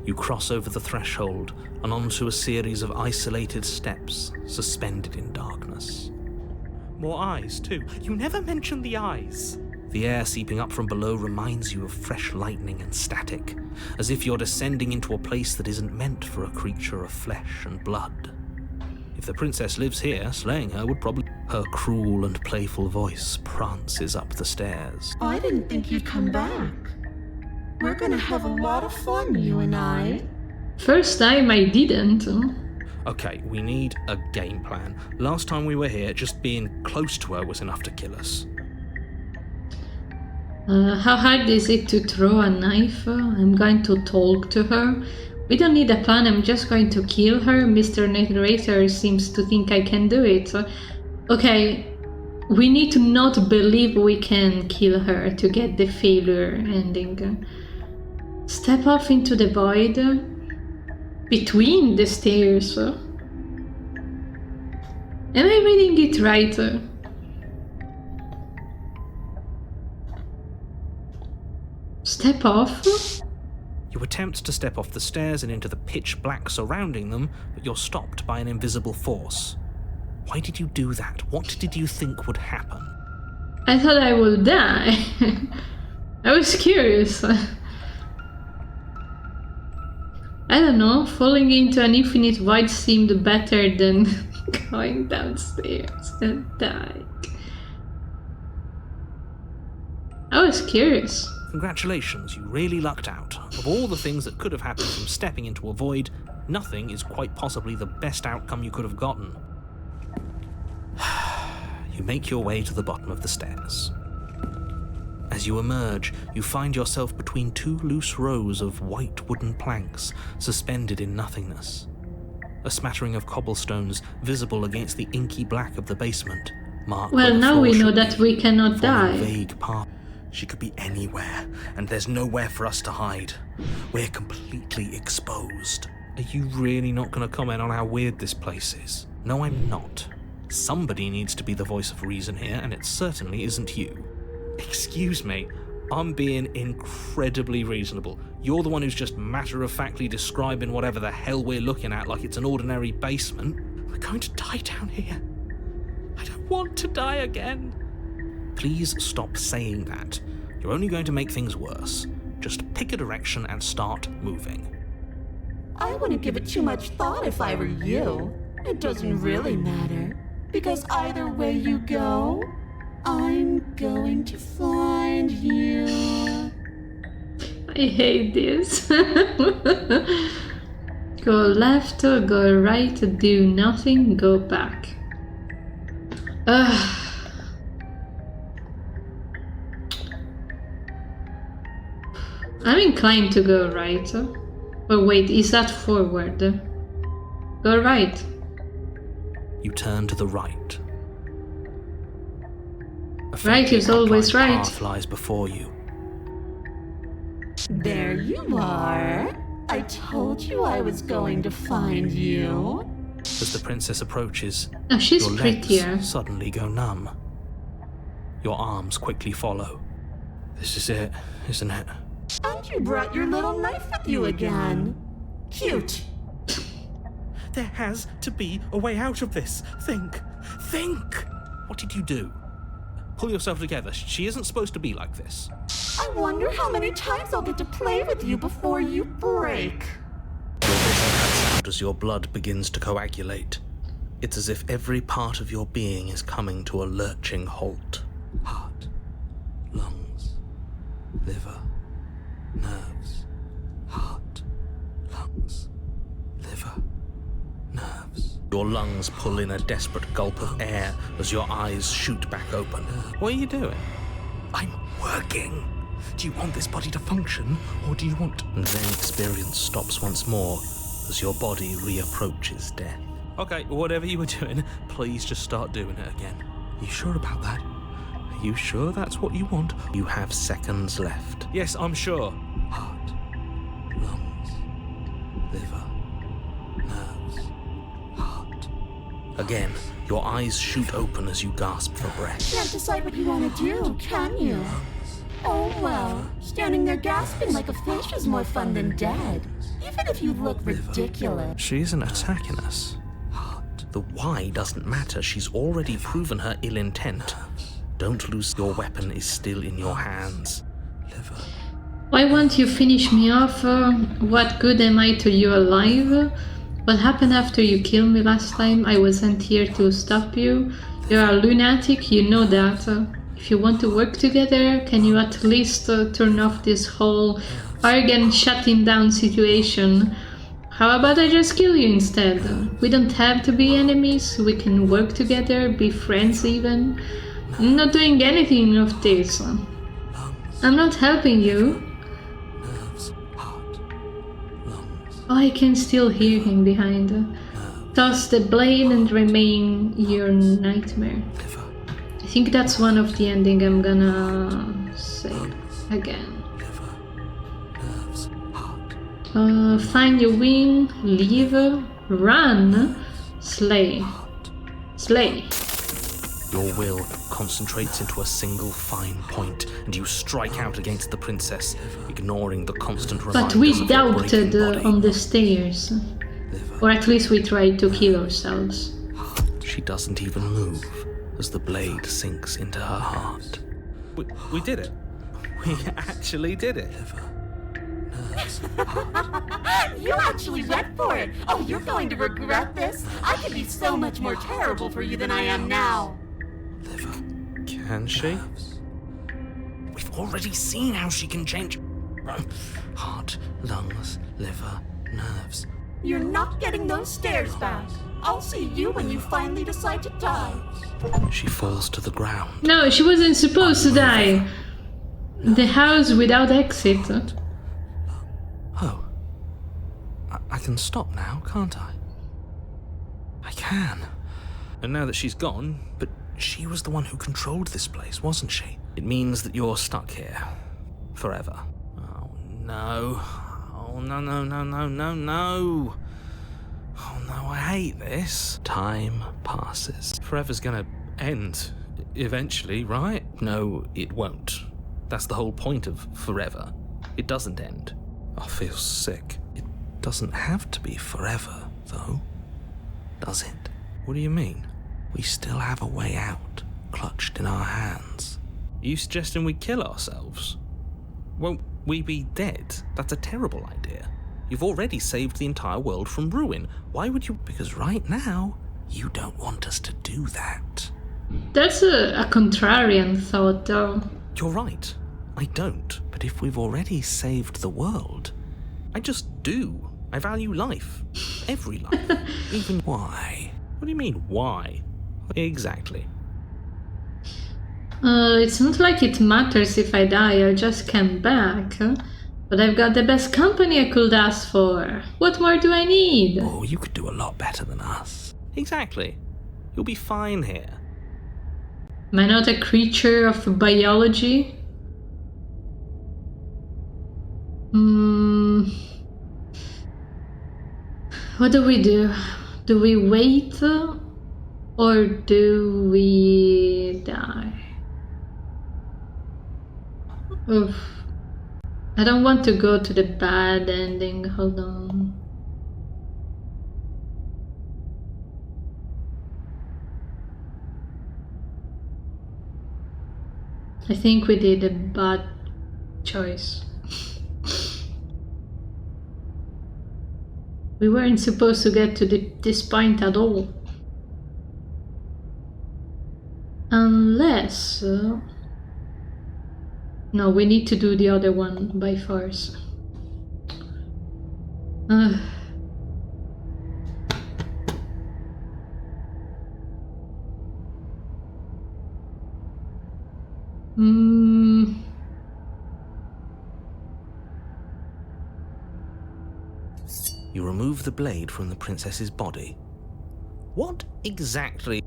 You cross over the threshold and onto a series of isolated steps suspended in darkness. More eyes, too. You never mentioned the eyes. The air seeping up from below reminds you of fresh lightning and static, as if you're descending into a place that isn't meant for a creature of flesh and blood. If the princess lives here, slaying her would probably... Her cruel and playful voice prances up the stairs. I didn't think you'd come back. We're gonna have a lot of fun, you and I. First time I didn't. Okay, we need a game plan. Last time we were here, just being close to her was enough to kill us. How hard is it to throw a knife? I'm going to talk to her. We don't need a plan, I'm just going to kill her. Mr. Narrator seems to think I can do it. Okay, we need to not believe we can kill her to get the failure ending. Step off into the void between the stairs. Am I reading it right? Step off? You attempt to step off the stairs and into the pitch black surrounding them, but you're stopped by an invisible force. Why did you do that? What did you think would happen? I thought I would die. I was curious. I don't know, falling into an infinite void seemed better than going downstairs and dying. I was curious. Congratulations, you really lucked out. Of all the things that could have happened from stepping into a void, nothing is quite possibly the best outcome you could have gotten. You make your way to the bottom of the stairs. As you emerge, you find yourself between two loose rows of white wooden planks suspended in nothingness. A smattering of cobblestones visible against the inky black of the basement. Mark well, now we know that we cannot die. Vague path. She could be anywhere, and there's nowhere for us to hide. We're completely exposed. Are you really not going to comment on how weird this place is? No, I'm not. Somebody needs to be the voice of reason here, and it certainly isn't you. Excuse me, I'm being incredibly reasonable. You're the one who's just matter-of-factly describing whatever the hell we're looking at like it's an ordinary basement. We're going to die down here. I don't want to die again. Please stop saying that. You're only going to make things worse. Just pick a direction and start moving. I wouldn't give it too much thought if I were you. It doesn't really matter, because either way you go, I'm going to find you. I hate this. Go left or go right, do nothing, go back. I'm inclined to go right. Or wait, is that forward? Go right. You turn to the right. Right is always right. Path lies before you. There you are. I told you I was going to find you. As the princess approaches, Oh, she's your prettier. legs suddenly go numb. Your arms quickly follow. This is it, isn't it? And you brought your little knife with you again. Cute. There has to be a way out of this. Think! What did you do? Pull yourself together. She isn't supposed to be like this. I wonder how many times I'll get to play with you before you break. Your vision cuts out as your blood begins to coagulate. It's as if every part of your being is coming to a lurching halt. Heart, lungs, liver, nerves, heart, lungs, liver, nerves. Your lungs pull in a desperate gulp of air as your eyes shoot back open. What are you doing? I'm working. Do you want this body to function, or do you want... And then experience stops once more as your body reapproaches death. Okay, whatever you were doing, please just start doing it again. You sure about that? Are you sure that's what you want? You have seconds left. Yes, I'm sure. Heart, lungs, liver, nerves, heart. Again, your eyes shoot open as you gasp for breath. Can't decide what you want to do, can you? Oh well, standing there gasping like a fish is more fun than dead. Even if you look ridiculous. She isn't attacking us. The why doesn't matter. She's already proven her ill intent. Don't lose. Your weapon is still in your hands. Why won't you finish me off? What good am I to you alive? What happened after you killed me last time? I wasn't here to stop you. You're a lunatic, you know that. If you want to work together, can you at least turn off this whole arrogant shutting down situation? How about I just kill you instead? We don't have to be enemies, we can work together, be friends even. I'm not doing anything of this. I'm not helping you. Oh, I can still hear him behind. Toss the blade and remain your nightmare. I think that's one of the ending I'm gonna say again. Find your win, leave, run, slay. slay. Your will concentrates into a single fine point, and you strike out against the princess, ignoring the constant reminders But we of your doubted breaking body. on the stairs. Or at least we tried to kill ourselves. She doesn't even move as the blade sinks into her heart. We did it. We actually did it. You actually went for it! Oh, you're going to regret this! I could be so much more terrible for you than I am now! Can she? We've already seen how she can change heart, lungs, liver, nerves. You're not getting those stairs back. I'll see you when you finally decide to die. She falls to the ground. No, she wasn't supposed to die. The house without exit. Oh. I can stop now, can't I? I can. And now that she's gone, but she was the one who controlled this place, wasn't she? It means that you're stuck here. Forever. Oh no. Oh no, no, no, no, no, no. Oh no, I hate this. Time passes. Forever's gonna end. Eventually, right? No, it won't. That's the whole point of forever. It doesn't end. I feel sick. It doesn't have to be forever, though. Does it? What do you mean? We still have a way out, clutched in our hands. Are you suggesting we kill ourselves? Won't we be dead? That's a terrible idea. You've already saved the entire world from ruin. Why would you? Because right now, you don't want us to do that. That's a contrarian thought, though. You're right. I don't. But if we've already saved the world, I just do. I value life. Every life. Even why? What do you mean, why? Exactly. It's not like it matters if I die, I'll just come back. But I've got the best company I could ask for. What more do I need? Oh, you could do a lot better than us. Exactly. You'll be fine here. Am I not a creature of biology? What do we do? Do we wait? Or do we die? Oof. I don't want to go to the bad ending. Hold on. I think we did a bad choice. We weren't supposed to get to this point at all. Unless... no, we need to do the other one by force. You remove the blade from the princess's body. What exactly?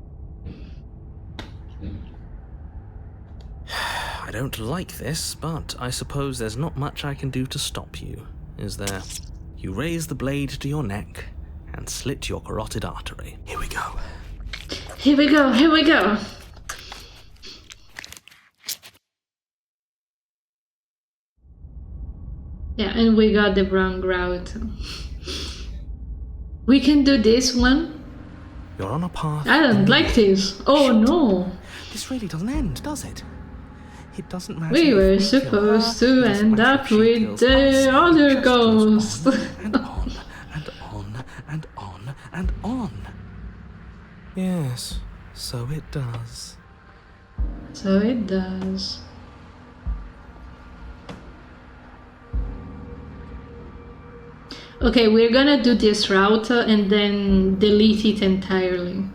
I don't like this, but I suppose there's not much I can do to stop you, is there? You raise the blade to your neck and slit your carotid artery. Here we go. Here we go, here we go. Yeah, and we got the wrong route. We can do this one. You're on a path. I don't like this. Oh no. This really doesn't end, does it? It doesn't matter. We were supposed to end up with the other ghost. And on, and on, and on, and on. Yes, so it does. So it does. Okay, we're gonna do this route and then delete it entirely.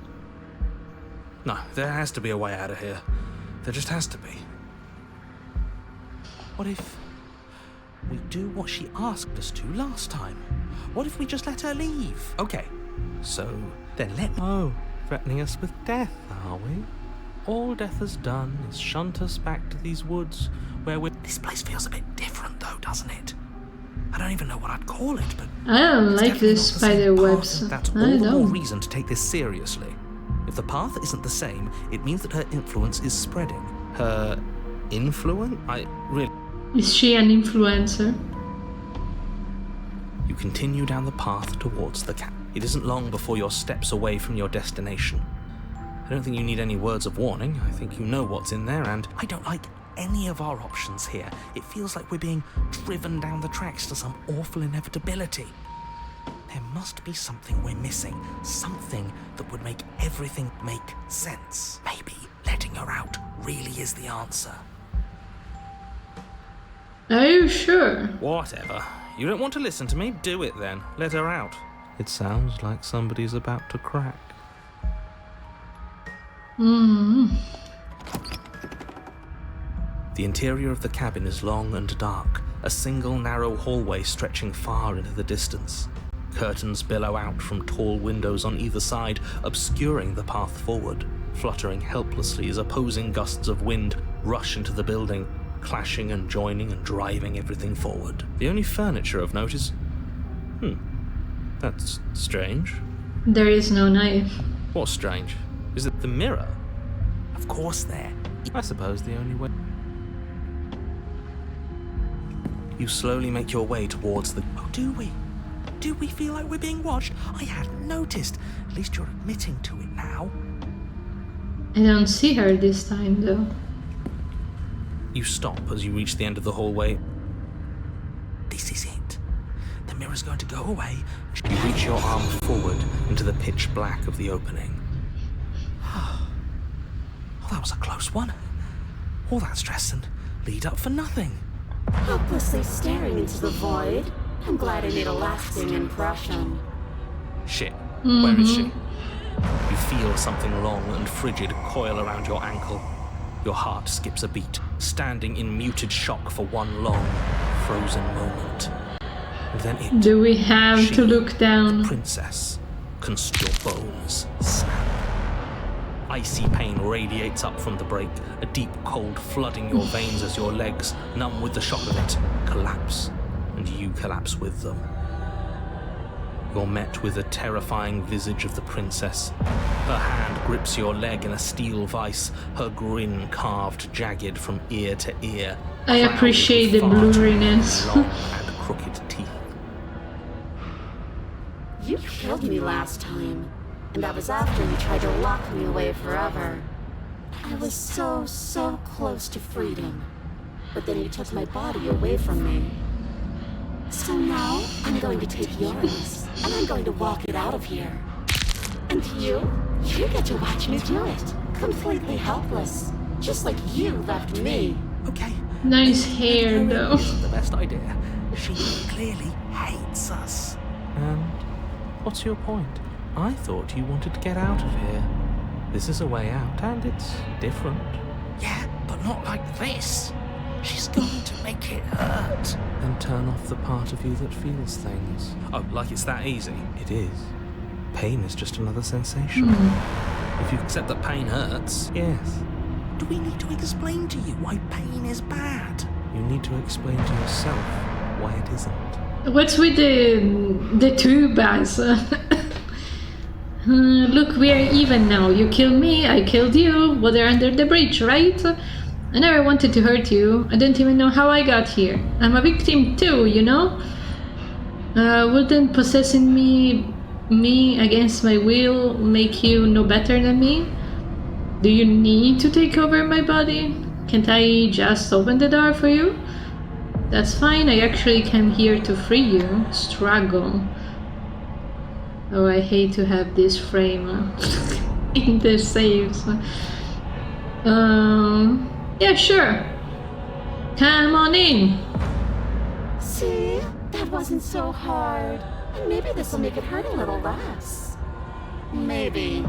No, there has to be a way out of here. There just has to be. What if we do what she asked us to last time? What if we just let her leave? Okay, so then let me... Oh, threatening us with death, are we? All death has done is shunt us back to these woods where we're... This place feels a bit different though, doesn't it? I don't even know what I'd call it, but... I don't it's like definitely this not the same spider path, webs. and that's I all the more don't. reason to take this seriously. If the path isn't the same, it means that her influence is spreading. Her influence? Is she an influencer? You continue down the path towards the camp. It isn't long before you're steps away from your destination. I don't think you need any words of warning. I think you know what's in there, and I don't like any of our options here. It feels like we're being driven down the tracks to some awful inevitability. There must be something we're missing. Something that would make everything make sense. Maybe letting her out really is the answer. Are you sure? Whatever. You don't want to listen to me? Do it then. Let her out. It sounds like somebody's about to crack. The interior of the cabin is long and dark, a single narrow hallway stretching far into the distance. Curtains billow out from tall windows on either side, obscuring the path forward, fluttering helplessly as opposing gusts of wind rush into the building, clashing and joining and driving everything forward. The only furniture of note is... that's strange. There is no knife. What's strange? Is it the mirror? Of course there. I suppose the only way... You slowly make your way towards the... Oh, do we? Do we feel like we're being watched? I hadn't noticed. At least you're admitting to it now. I don't see her this time, though. You stop as you reach the end of the hallway. This is it. The mirror's going to go away. You reach your arm forward into the pitch black of the opening. Oh, that was a close one. All that stress and lead up for nothing. Helplessly staring into the void. I'm glad I made a lasting impression. Shit. Where is she? You feel something long and frigid coil around your ankle. Your heart skips a beat, standing in muted shock for one long, frozen moment. And then it... Do we have to look down? The princess, your bones snap. Icy pain radiates up from the break, a deep cold flooding your veins as your legs, numb with the shock of it, collapse, and you collapse with them. You're met with the terrifying visage of the princess. Her hand grips your leg in a steel vice, her grin carved jagged from ear to ear. I appreciate the blurriness. Long and crooked teeth. You killed me last time, and that was after you tried to lock me away forever. I was so close to freedom, but then you took my body away from me. So now, I'm going to take yours, and I'm going to walk it out of here. And you get to watch me do it, completely helpless, just like you left me. Okay. Nice hair, though. Isn't the best idea. She clearly hates us. And what's your point? I thought you wanted to get out of here. This is a way out, and it's different. Yeah, but not like this. She's going to make it hurt. And turn off the part of you that feels things. Oh, like it's that easy? It is. Pain is just another sensation. If you accept that pain hurts, yes. Do we need to explain to you why pain is bad? You need to explain to yourself why it isn't. What's with the two guys? Look, we are even now. You killed me, I killed you. Water under the bridge, right? I never wanted to hurt you. I don't even know how I got here. I'm a victim too, you know? Wouldn't possessing me against my will make you no better than me? Do you need to take over my body? Can't I just open the door for you? That's fine, I actually came here to free you. Struggle. Oh, I hate to have this frame in the saves. Yeah, sure. Come on in. See? That wasn't so hard. And maybe this will make it hurt a little less. Maybe.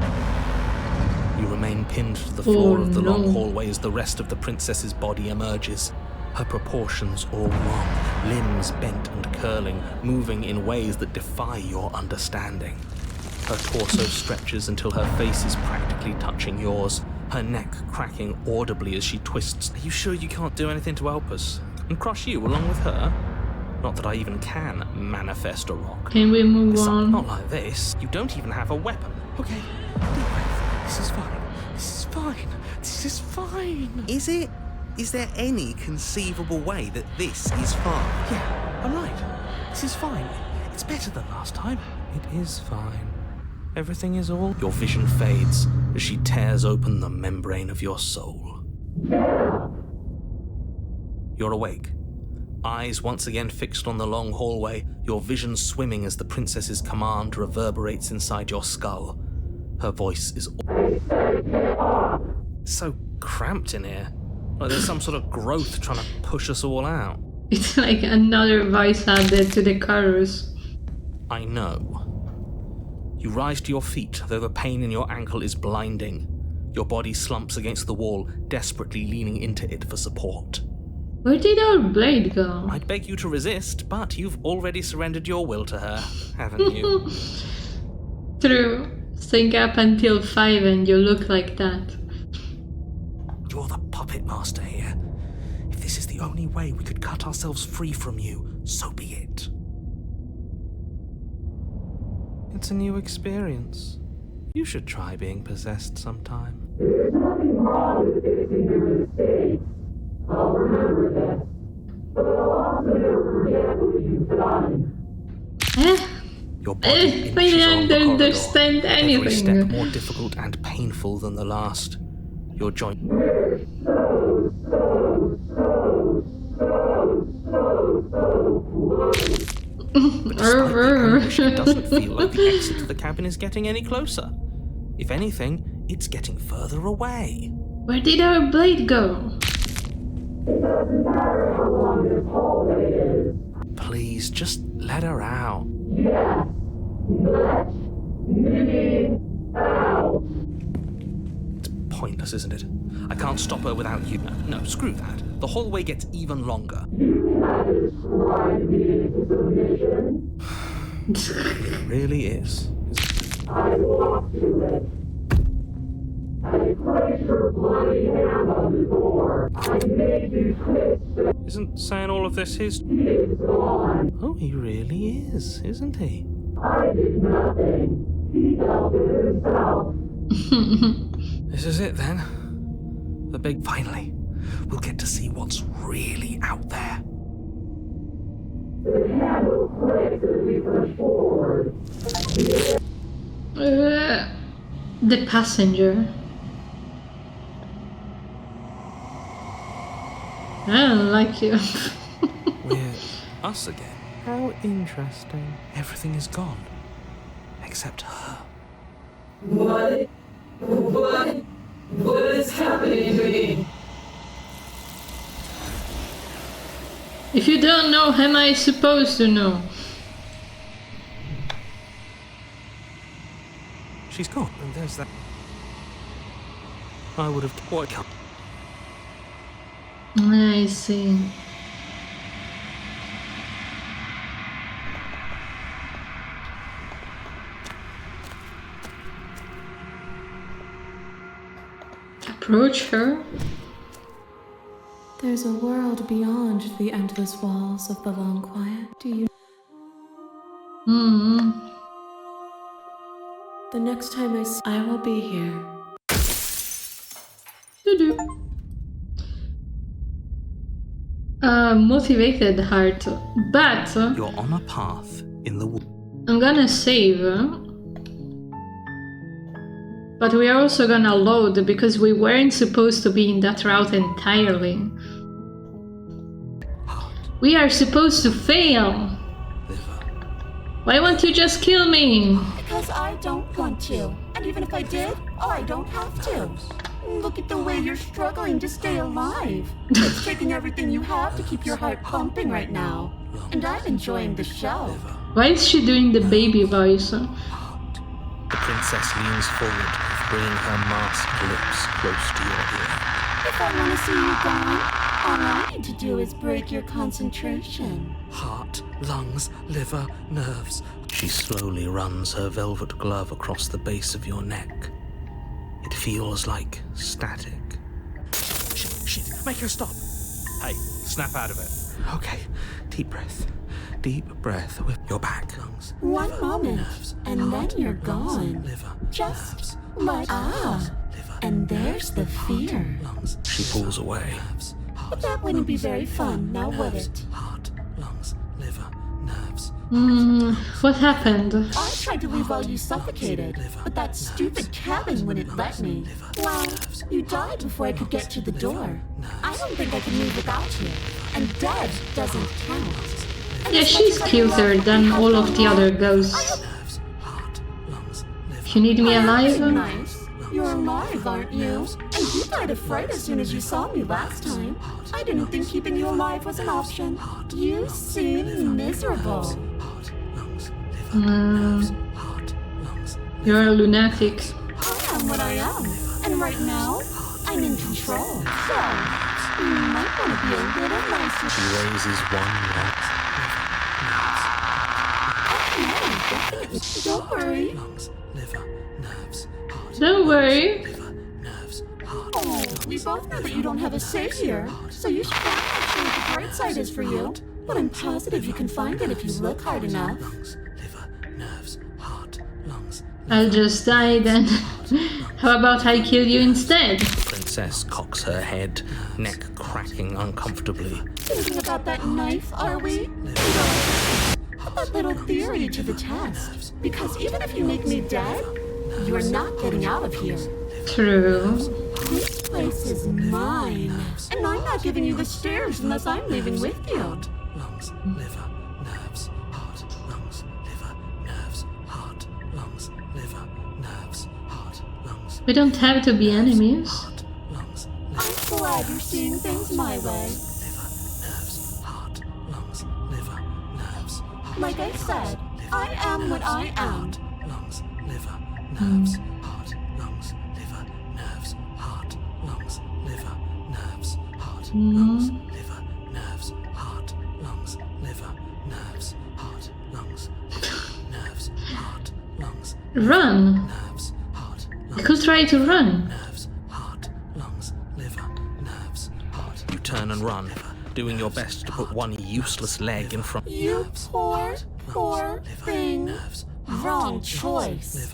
You remain pinned to the floor of the long no. hallway as the rest of the princess's body emerges. Her proportions all wrong, limbs bent and curling, moving in ways that defy your understanding. Her torso stretches until her face is practically touching yours, her neck cracking audibly as she twists. Are you sure you can't do anything to help us? And crush you along with her? Not that I even can manifest a rock. Can we move on? Not like this. You don't even have a weapon. Okay, deep breath. This is fine. This is fine. This is fine. Is it? Is there any conceivable way that this is fine? Yeah, I'm right. This is fine. It's better than last time. It is fine. Everything is all... Your vision fades as she tears open the membrane of your soul. You're awake. Eyes once again fixed on the long hallway, your vision swimming as the princess's command reverberates inside your skull. Her voice is so cramped in here. Like there's some sort of growth trying to push us all out. It's like another voice added to the chorus. I know. You rise to your feet, though the pain in your ankle is blinding. Your body slumps against the wall, desperately leaning into it for support. Where did our blade go? I'd beg you to resist, but you've already surrendered your will to her, haven't you? True. Staying up until 5 and you look like that. You're the puppet master here. If this is the only way we could cut ourselves free from you, so be it. It's a new experience. You should try being possessed sometime. There's nothing wrong with fixing your mistakes. I'll remember this. But I'll also never forget what you've done. Your body I don't understand anything. Every step more difficult and painful than the last. Your joint... But despite the anguish, it doesn't feel like the exit to the cabin is getting any closer. If anything, it's getting further away. Where did our blade go? It doesn't matter how long this hallway is. Please, just let her out. Yes. Let me out. It's pointless, isn't it? I can't stop her without you. No, screw that. The hallway gets even longer. You can't describe me into submission. It really is. I walked to it. I placed your bloody hand on the door. I made you twist it. Isn't saying all of this his... It's gone. Oh, he really is, isn't he? I did nothing. He dealt with himself. This is it then. The big... Finally, we'll get to see what's really out there. The handle clicks as we push forward. The passenger. I don't like you. We're us again. How interesting. Everything is gone. Except her. What is happening to me? If you don't know, how am I supposed to know? She's gone, and there's that... I would have... What come? I see. Approach her. There's a world beyond the endless walls of the long quiet. Do you? The next time I see, I will be here. Doo-doo. Motivated heart, but You're on a path in the woods. I'm gonna save. But we are also gonna load because we weren't supposed to be in that route entirely. We are supposed to fail. Why won't you just kill me? Because I don't want to. And even if I did, I don't have to. Look at the way you're struggling to stay alive. It's taking everything you have to keep your heart pumping right now. And I'm enjoying the show. Why is she doing the baby voice? The princess leans forward, bringing her masked lips close to your ear. If I want to see you gone, all I need to do is break your concentration. Heart, lungs, liver, nerves. She slowly runs her velvet glove across the base of your neck. It feels like static. Shit, make her stop. Hey, snap out of it. Okay, deep breath. deep breath with your back. Lungs, One liver, moment, nerves, and heart, then you're lungs, gone. liver, Just nerves, like, heart, ah, liver, and there's the fear. lungs. She pulls away. But that wouldn't be very fun, now would it? Heart, lungs, liver, nerves. What happened? I tried to leave while you suffocated, but that stupid cabin wouldn't let me. Well, you died before I could get to the door. I don't think I can move without you, and dead doesn't count. And Yeah, as much she's as I cuter love than you all of the other I ghosts. Nerves, heart, lungs, liver. You need me hope alive? nice. You're alive, aren't you? And you died of fright as soon as you saw me last time. I didn't think keeping you alive was an option. You seem miserable. Heart, lungs, liver, nerves, heart, lungs, You're a lunatic. I am what I am, and right now, I'm in control. So, you might want to be a little nicer. She raises one leg. Don't worry. Lungs, liver, nerves, heart, Don't worry. liver, nerves, heart. Oh, we both know that you don't have a savior, so you should find out what the bright side is for you. But I'm positive you can find it if you look hard enough. Lungs, liver, nerves, heart, lungs. I'll just die then. How about I kill you instead? The princess cocks her head, neck cracking uncomfortably. Thinking about that knife, are we? Put that little theory to the test. Because even if you make me dead, you're not getting out of here. True. This place is mine. And I'm not giving you the stairs unless I'm leaving with you. Lungs, liver, nerves, heart, lungs, liver, nerves, heart, lungs, liver, nerves, heart, lungs, We don't have to be enemies. heart, lungs, I'm glad you're seeing things my way. liver, nerves, heart, lungs, liver, nerves, Like I said, I am what I am. lungs, liver, nerves, heart, lungs, liver, nerves, heart, lungs, liver, nerves, heart, lungs, liver, nerves, heart, lungs, liver, nerves, heart, lungs, nerves, heart, lungs, Run. nerves, heart, I could try to run. nerves, heart, lungs, liver, nerves, heart. You turn and run, doing your best to put one useless leg in front. You poor, poor thing. Wrong choice.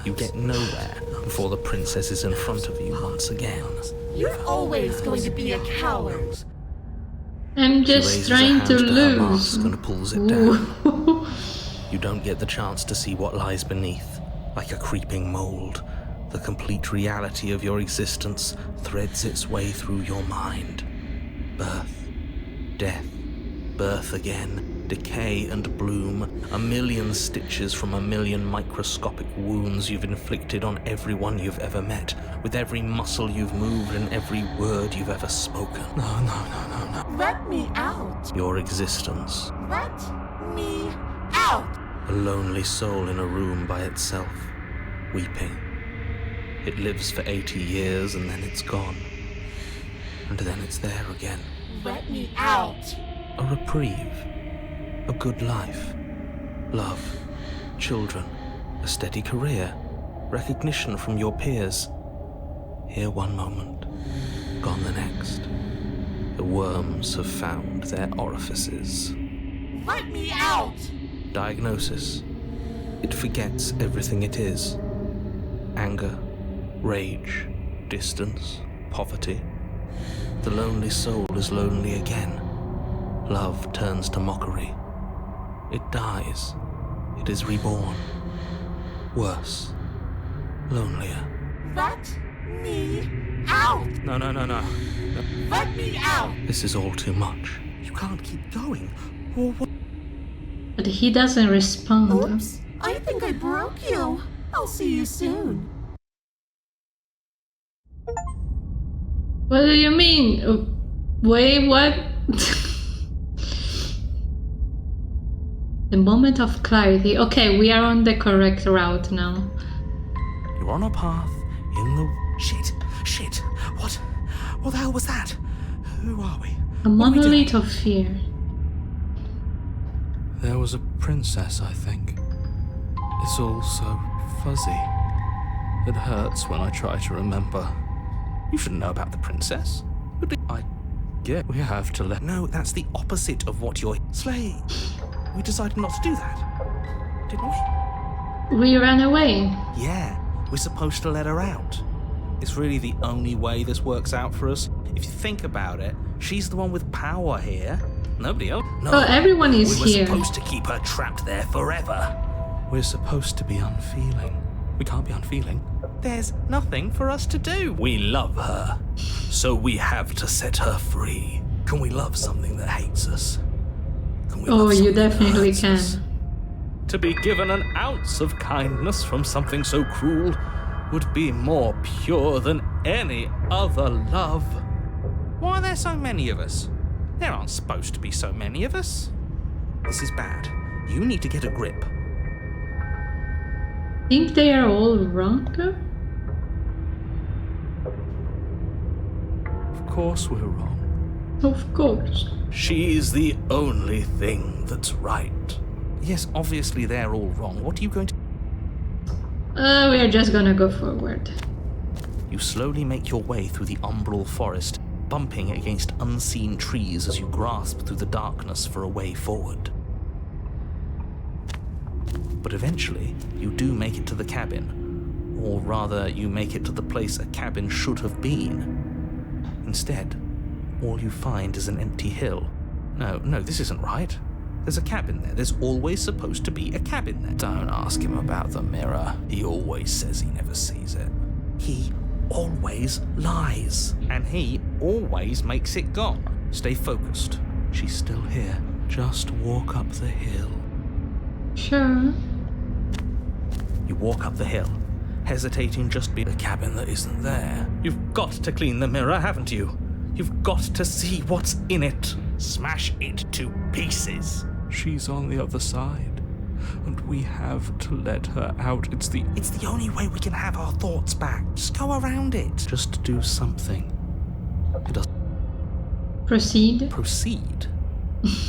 You get nowhere before the princess is in front of you once again. You're always going to be a coward. I'm She just raises trying a to hand her mask lose. and pulls it down. You don't get the chance to see what lies beneath, like a creeping mold. The complete reality of your existence threads its way through your mind. Birth, death, birth again, decay and bloom, a million stitches from a million microscopic wounds you've inflicted on everyone you've ever met, with every muscle you've moved and every word you've ever spoken. No. Let me out. Your existence. Let me out. A lonely soul in a room by itself, weeping. It lives for 80 years and then it's gone. And then it's there again. Let me out. A reprieve. A good life. Love. Children. A steady career. Recognition from your peers. Here one moment. Gone the next. The worms have found their orifices. Let me out. Diagnosis. It forgets everything it is. Anger, rage, distance, poverty. The lonely soul is lonely again. Love turns to mockery. It dies. It is reborn. Worse. Lonelier. Let me out. No. Let me out. This is all too much. You can't keep going. But he doesn't respond. Oops. I think I broke you. I'll see you soon. What do you mean? Wait, what? The moment of clarity. Okay, we are on the correct route now. You're on a path in the... Shit. What the hell was that? Who are we? A monolith of fear. There was a princess, I think. It's all so fuzzy. It hurts when I try to remember. You should know about the princess. I get we have to let... No, that's the opposite of what you're... Slay. we decided not to do that, didn't we? We ran away. Yeah, we're supposed to let her out. It's really the only way this works out for us. If you think about it, she's the one with power here. Nobody else. No, Oh, everyone is We here. were supposed to keep her trapped there forever. we're supposed to be unfeeling. We can't be unfeeling. There's nothing for us to do. We love her, so we have to set her free. Can we love something that hates us? Can we Oh, love you something that definitely hurts can. us? To be given an ounce of kindness from something so cruel would be more pure than any other love. Why are there so many of us? There aren't supposed to be so many of us. This is bad. You need to get a grip. Think they are all wrong? Of course we're wrong. Of course. She's the only thing that's right. Yes, obviously they're all wrong. What are you going to... We are just gonna go forward. You slowly make your way through the umbral forest, bumping against unseen trees as you grasp through the darkness for a way forward. But eventually, you do make it to the cabin. Or rather, you make it to the place a cabin should have been. Instead, all you find is an empty hill. No, this isn't right. There's a cabin there. There's always supposed to be a cabin there. Don't ask him about the mirror. He always says he never sees it. He always lies. And he always makes it gone. Stay focused. She's still here. Just walk up the hill. Sure. You walk up the hill, hesitating just be The cabin that isn't there. You've got to clean the mirror, haven't you? You've got to see what's in it. Smash it to pieces. She's on the other side, and we have to let her out. It's the only way we can have our thoughts back. Just go around it. Just do something. It doesn't Proceed. proceed.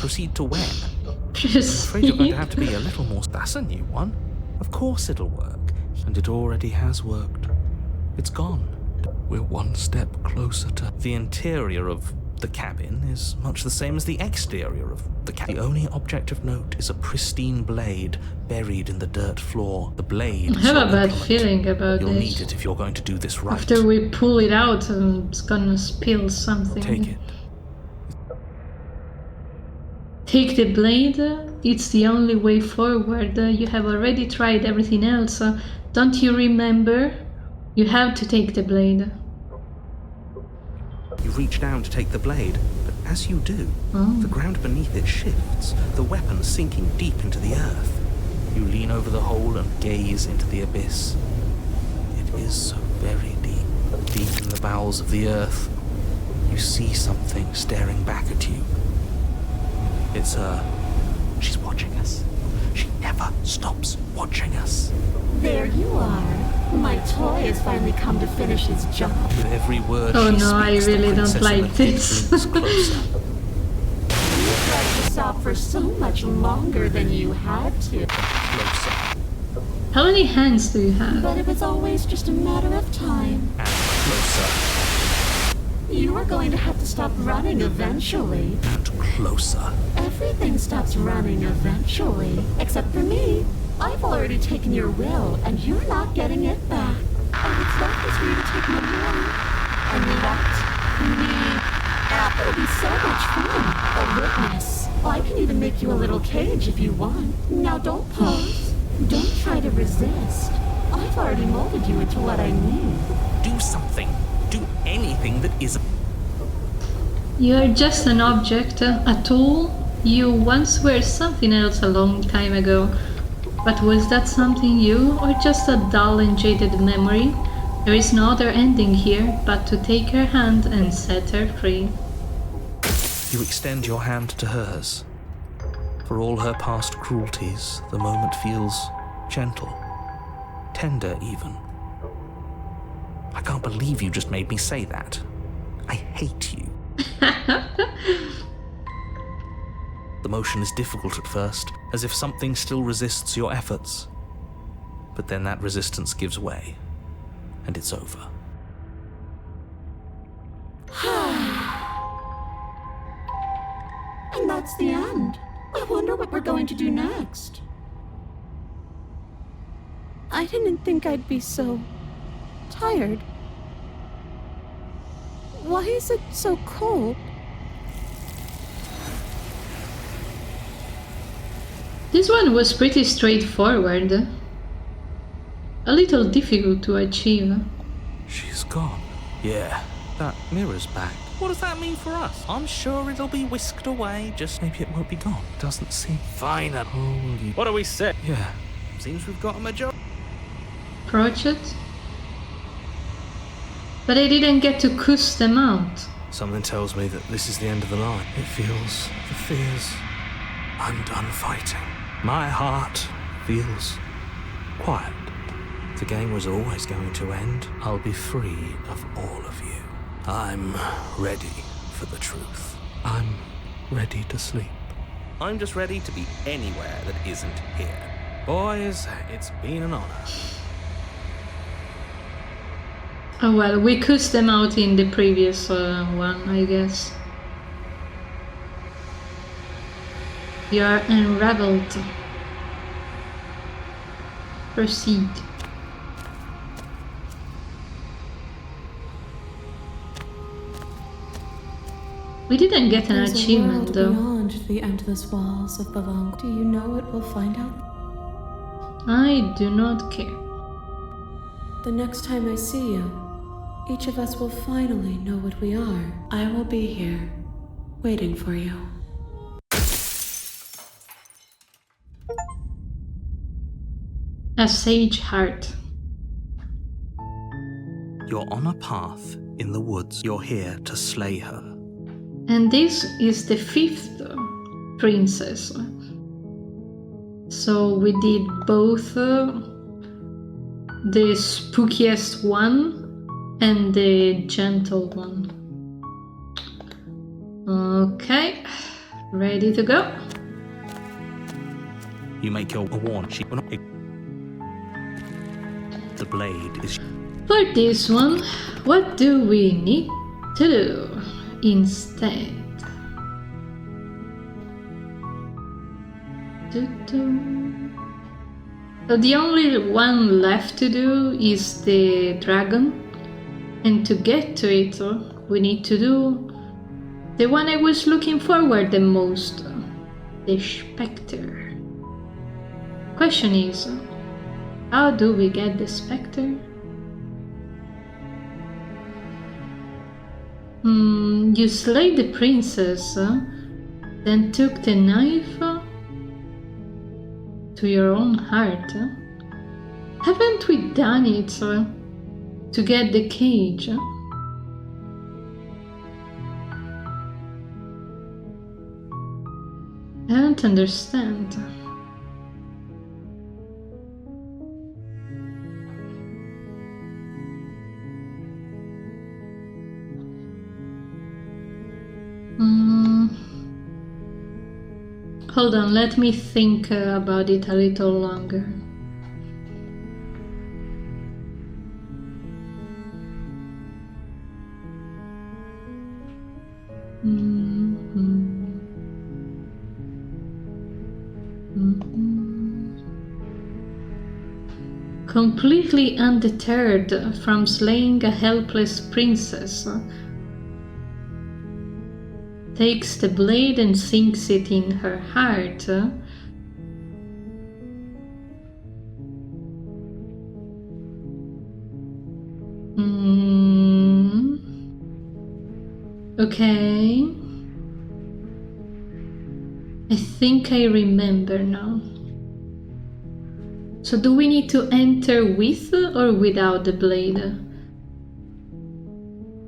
Proceed to when? I'm afraid you're going to have to be a little more... That's a new one. Of course it'll work. And it already has worked. It's gone. We're one step closer to... The interior of the cabin is much the same as the exterior of the cabin. The only object of note is a pristine blade buried in the dirt floor. The blade... I have a bad feeling about You'll this. need it if you're going to do this right. After we pull it out, it's gonna spill something. Take it. Take the blade. It's the only way forward. You have already tried everything else. Don't you remember? You have to take the blade. You reach down to take the blade, but as you do, Oh. the ground beneath it shifts, the weapon sinking deep into the earth. You lean over the hole and gaze into the abyss. It is so very deep, deep in the bowels of the earth. You see something staring back at you. It's her. She's watching us. She never stops watching us. There you are. My toy has finally come to finish his job. With every word Oh she no, I speaks, the really don't princess like in the pit this. leans closer. You tried to stop for so much longer than you had to. Closer How many hands do you have? But it was always just a matter of time. and closer You are going to have to stop running eventually. and closer. Everything stops running eventually. Except for me. I've already taken your will, and you're not getting it back. And what's left is for you to take my will. And let me out. It'll be so much fun. A witness. I can even make you a little cage if you want. Now don't pose. Don't try to resist. I've already molded you into what I need. Do something. Do anything that is... You're just an object, a tool. You once were something else a long time ago. But was that something you, or just a dull and jaded memory? There is no other ending here but to take her hand and set her free. You extend your hand to hers. For all her past cruelties, the moment feels gentle, tender even. I can't believe you just made me say that. I hate you. The motion is difficult at first, as if something still resists your efforts. But then that resistance gives way, and it's over. And that's the end. I wonder what we're going to do next. I didn't think I'd be so tired. Why is it so cold? This one was pretty straightforward. A little difficult to achieve. She's gone. Yeah. That mirror's back. What does that mean for us? I'm sure it'll be whisked away, just maybe it won't be gone. Doesn't seem... Fine. Holy... What do we say? Yeah. Seems we've got a majority. Approach it. But I didn't get to cuss them out. Something tells me that this is the end of the line. It feels... the fears... I'm done fighting. My heart feels... quiet. The game was always going to end. I'll be free of all of you. I'm ready for the truth. I'm ready to sleep. I'm just ready to be anywhere that isn't here. Boys, it's been an honor. Oh well, we cussed them out in the previous one, I guess. You are unraveled. Proceed. We didn't get an There's achievement a though. world beyond the endless walls of the long. Do you know what we'll find out? I do not care. The next time I see you, each of us will finally know what we are. I will be here, waiting for you. A sage heart. You're on a path in the woods. You're here to slay her. And this is the 5th princess. So we did both the spookiest one and the gentle one. Okay, ready to go. You make your warning. The blade is... For this one, what do we need to do instead? So the only one left to do is the dragon, and to get to it we need to do the one I was looking forward the most, the Spectre. Question is, how do we get the Spectre? You slayed the princess, then took the knife to your own heart. Haven't we done it to get the cage? I don't understand. Hold on, let me think about it a little longer. Completely undeterred from slaying a helpless princess, takes the blade and sinks it in her heart. Okay. I think I remember now. So do we need to enter with or without the blade?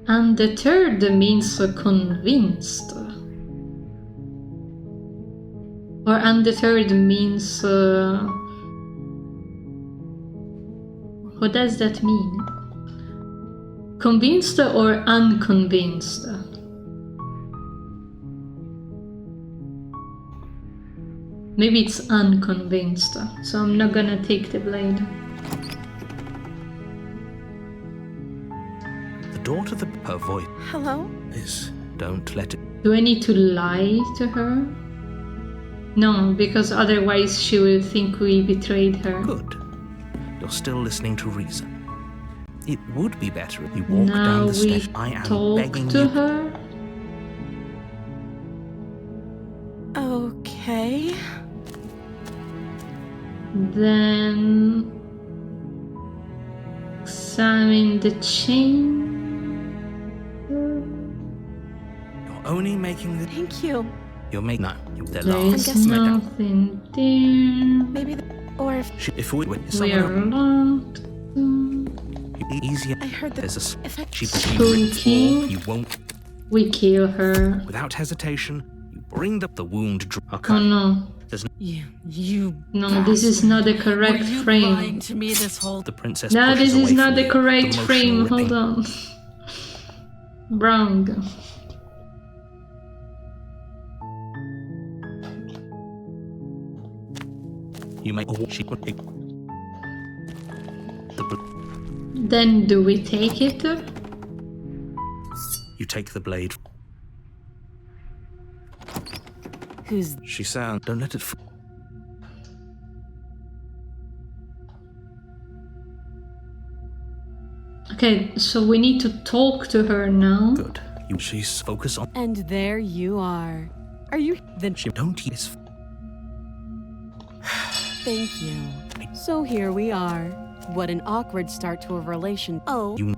Undeterred means convinced. Or undeterred means... what does that mean? Convinced or unconvinced? Maybe it's unconvinced, so I'm not gonna take the blade. The door to her voice Hello? is... don't let it... Do I need to lie to her? No, because otherwise she will think we betrayed her. Good. You're still listening to reason. It would be better if you walk Now down the we steps. I am talk begging to you. her. Okay. Then examine the chain. You're only making the. Thank you. You're making. No, they're There lost. is nothing there. Maybe or If we were We someone are locked. easier, I heard that there's a if I she Spooky. you won't. We kill her. Without hesitation, you bring the wound. Okay. Oh no. There's You No, this is not the correct Were you frame. lying to me this whole the princess. No, pushes this is away not from the you, correct emotional frame. ripping. Hold on. Wrong. You make she would take Then do we take it? you take the blade. who's She sound. Don't let it. Okay, so we need to talk to her now. Good. She's focused on. And there you are. Are you then She don't use. thank you. So here we are. What an awkward start to a relation. Oh, You.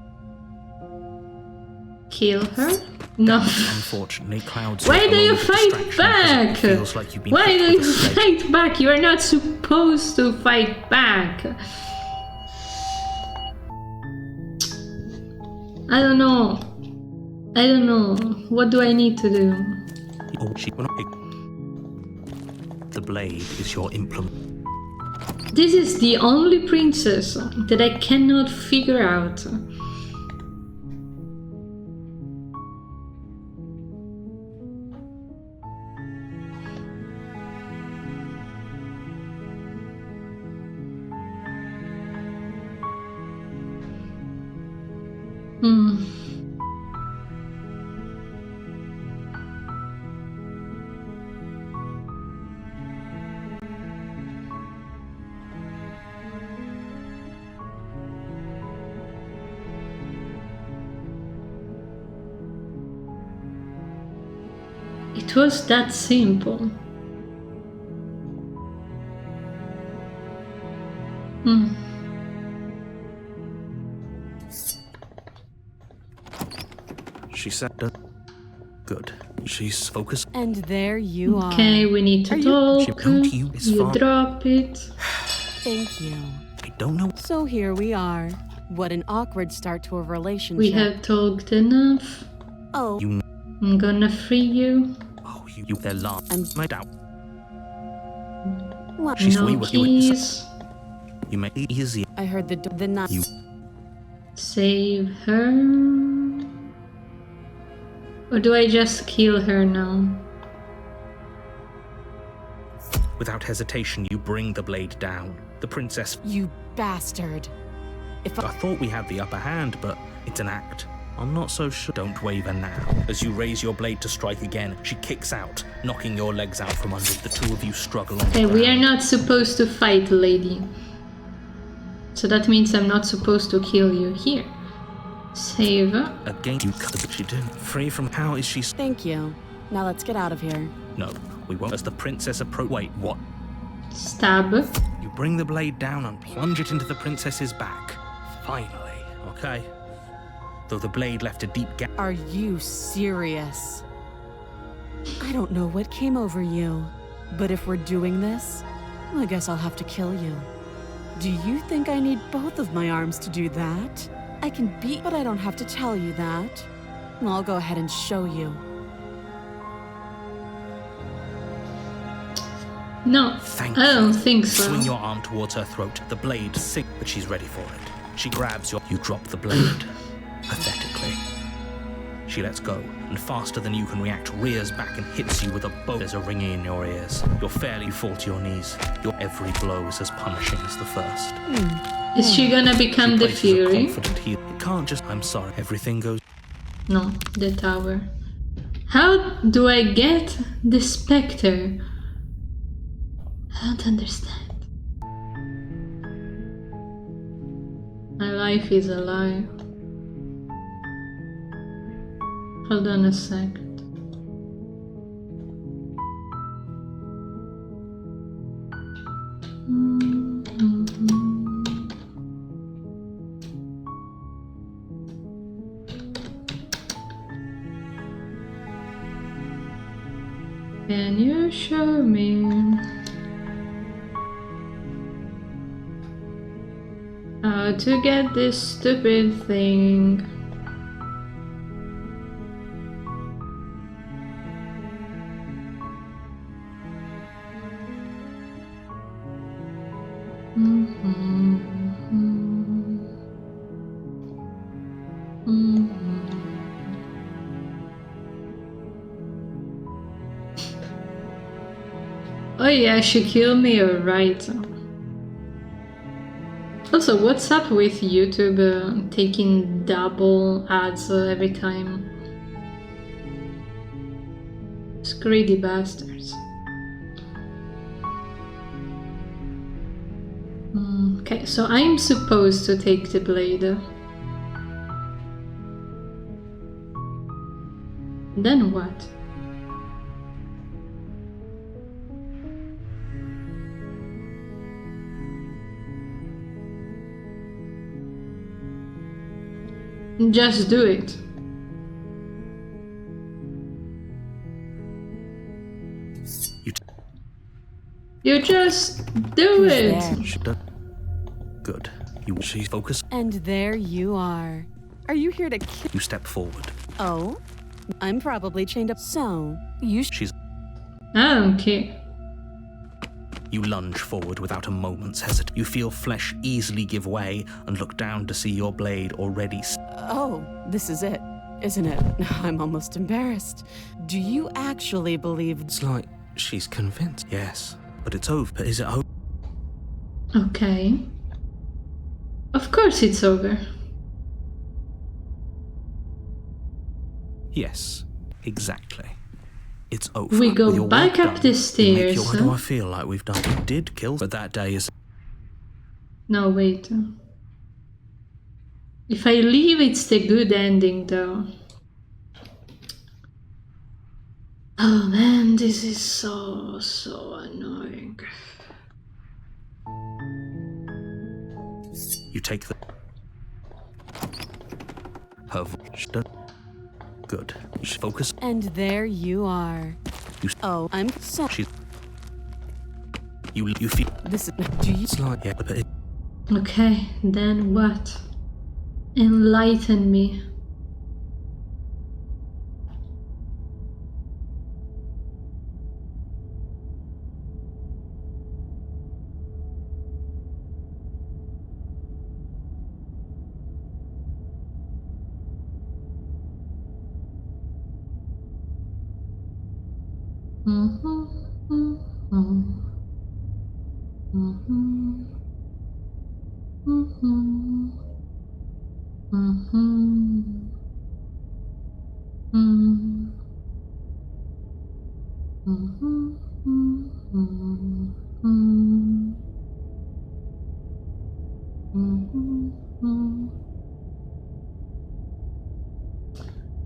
Kill her? No. Unfortunately, clouds. Why are a do you moment of fight distraction back? because it feels like you've been Why hit do with you a sled. fight back? You are not supposed to fight back. I don't know. I don't know. What do I need to do? Oh, she will not. The blade is your implement. This is the only princess that I cannot figure out. Hmm. It was that simple. Hmm. She said. Good. She's focused. and there you are. Okay, we need to Are you- talk. She come to you is You far. drop it. Thank you. I don't know. So here we are. What an awkward start to a relationship. We have talked enough. Oh, You. I'm gonna free you. Oh, you. They're lost. I'm- My doubt. what? She's No we were. keys. You make it easier. I heard the not. You. Save her. Or do I just kill her now? Without hesitation, you bring the blade down. The princess. You bastard. If I I thought we had the upper hand, but it's an act. I'm not so sure. Don't waver now. As you raise your blade to strike again, she kicks out, knocking your legs out from under. The two of you struggle on Okay, the we are ground. not supposed to fight, lady. So that means I'm not supposed to kill you here. Save. Again, you cut. She didn't. Free from. How is she? thank you. Now let's get out of here. No, we won't. As the princess approach. Wait, what? Stab. You bring the blade down and plunge it into the princess's back. Finally, okay? Though the blade left a deep gap. Are you serious? I don't know what came over you, but if we're doing this, I guess I'll have to kill you. Do you think I need both of my arms to do that? I can beat, but I don't have to tell you that. I'll go ahead and show you. No, Thank I don't you. think so. Swing your arm towards her throat. The blade sinks, but she's ready for it. She grabs your. You drop the blade. Pathetically. She lets go, and faster than you can react, rears back and hits you with a bow. There's a ringing in your ears. You're fairly fall to your knees. Your every blow is as punishing as the first. Is she gonna become the Places a Fury? confident heel. It can't just. I'm sorry. Everything goes. No, the tower. How do I get the Spectre? I don't understand. My life is a lie. Hold on a second. Can you show me how to get this stupid thing? Oh yeah, she killed me, alright. Also, what's up with YouTube taking double ads every time? It's greedy bastards. Okay, so I'm supposed to take the blade. Then what? Just do it. You just do it. Good. She's focused. And there you are. Are you here to kill? You step forward. Oh, I'm probably chained up. So, She's. I don't care. You lunge forward without a moment's hesitation. You feel flesh easily give way and look down to see your blade already. Oh, this is it, isn't it? I'm almost embarrassed. Do you actually believe? It's like she's convinced. Yes, but it's over. But is it over? Okay. Of course it's over. Yes, exactly. It's over. We go With your back work up done, the you make stairs. Why do I feel like we've done? We did kill, but that day is. No, wait. If I leave, it's the good ending, though. Oh man, this is so annoying. You take the. Her voice. Good. Focus. And there you are. Oh, I'm so. She's. You feel. This is. Do you? It's like yeah, but it, Okay, then what? Enlighten me.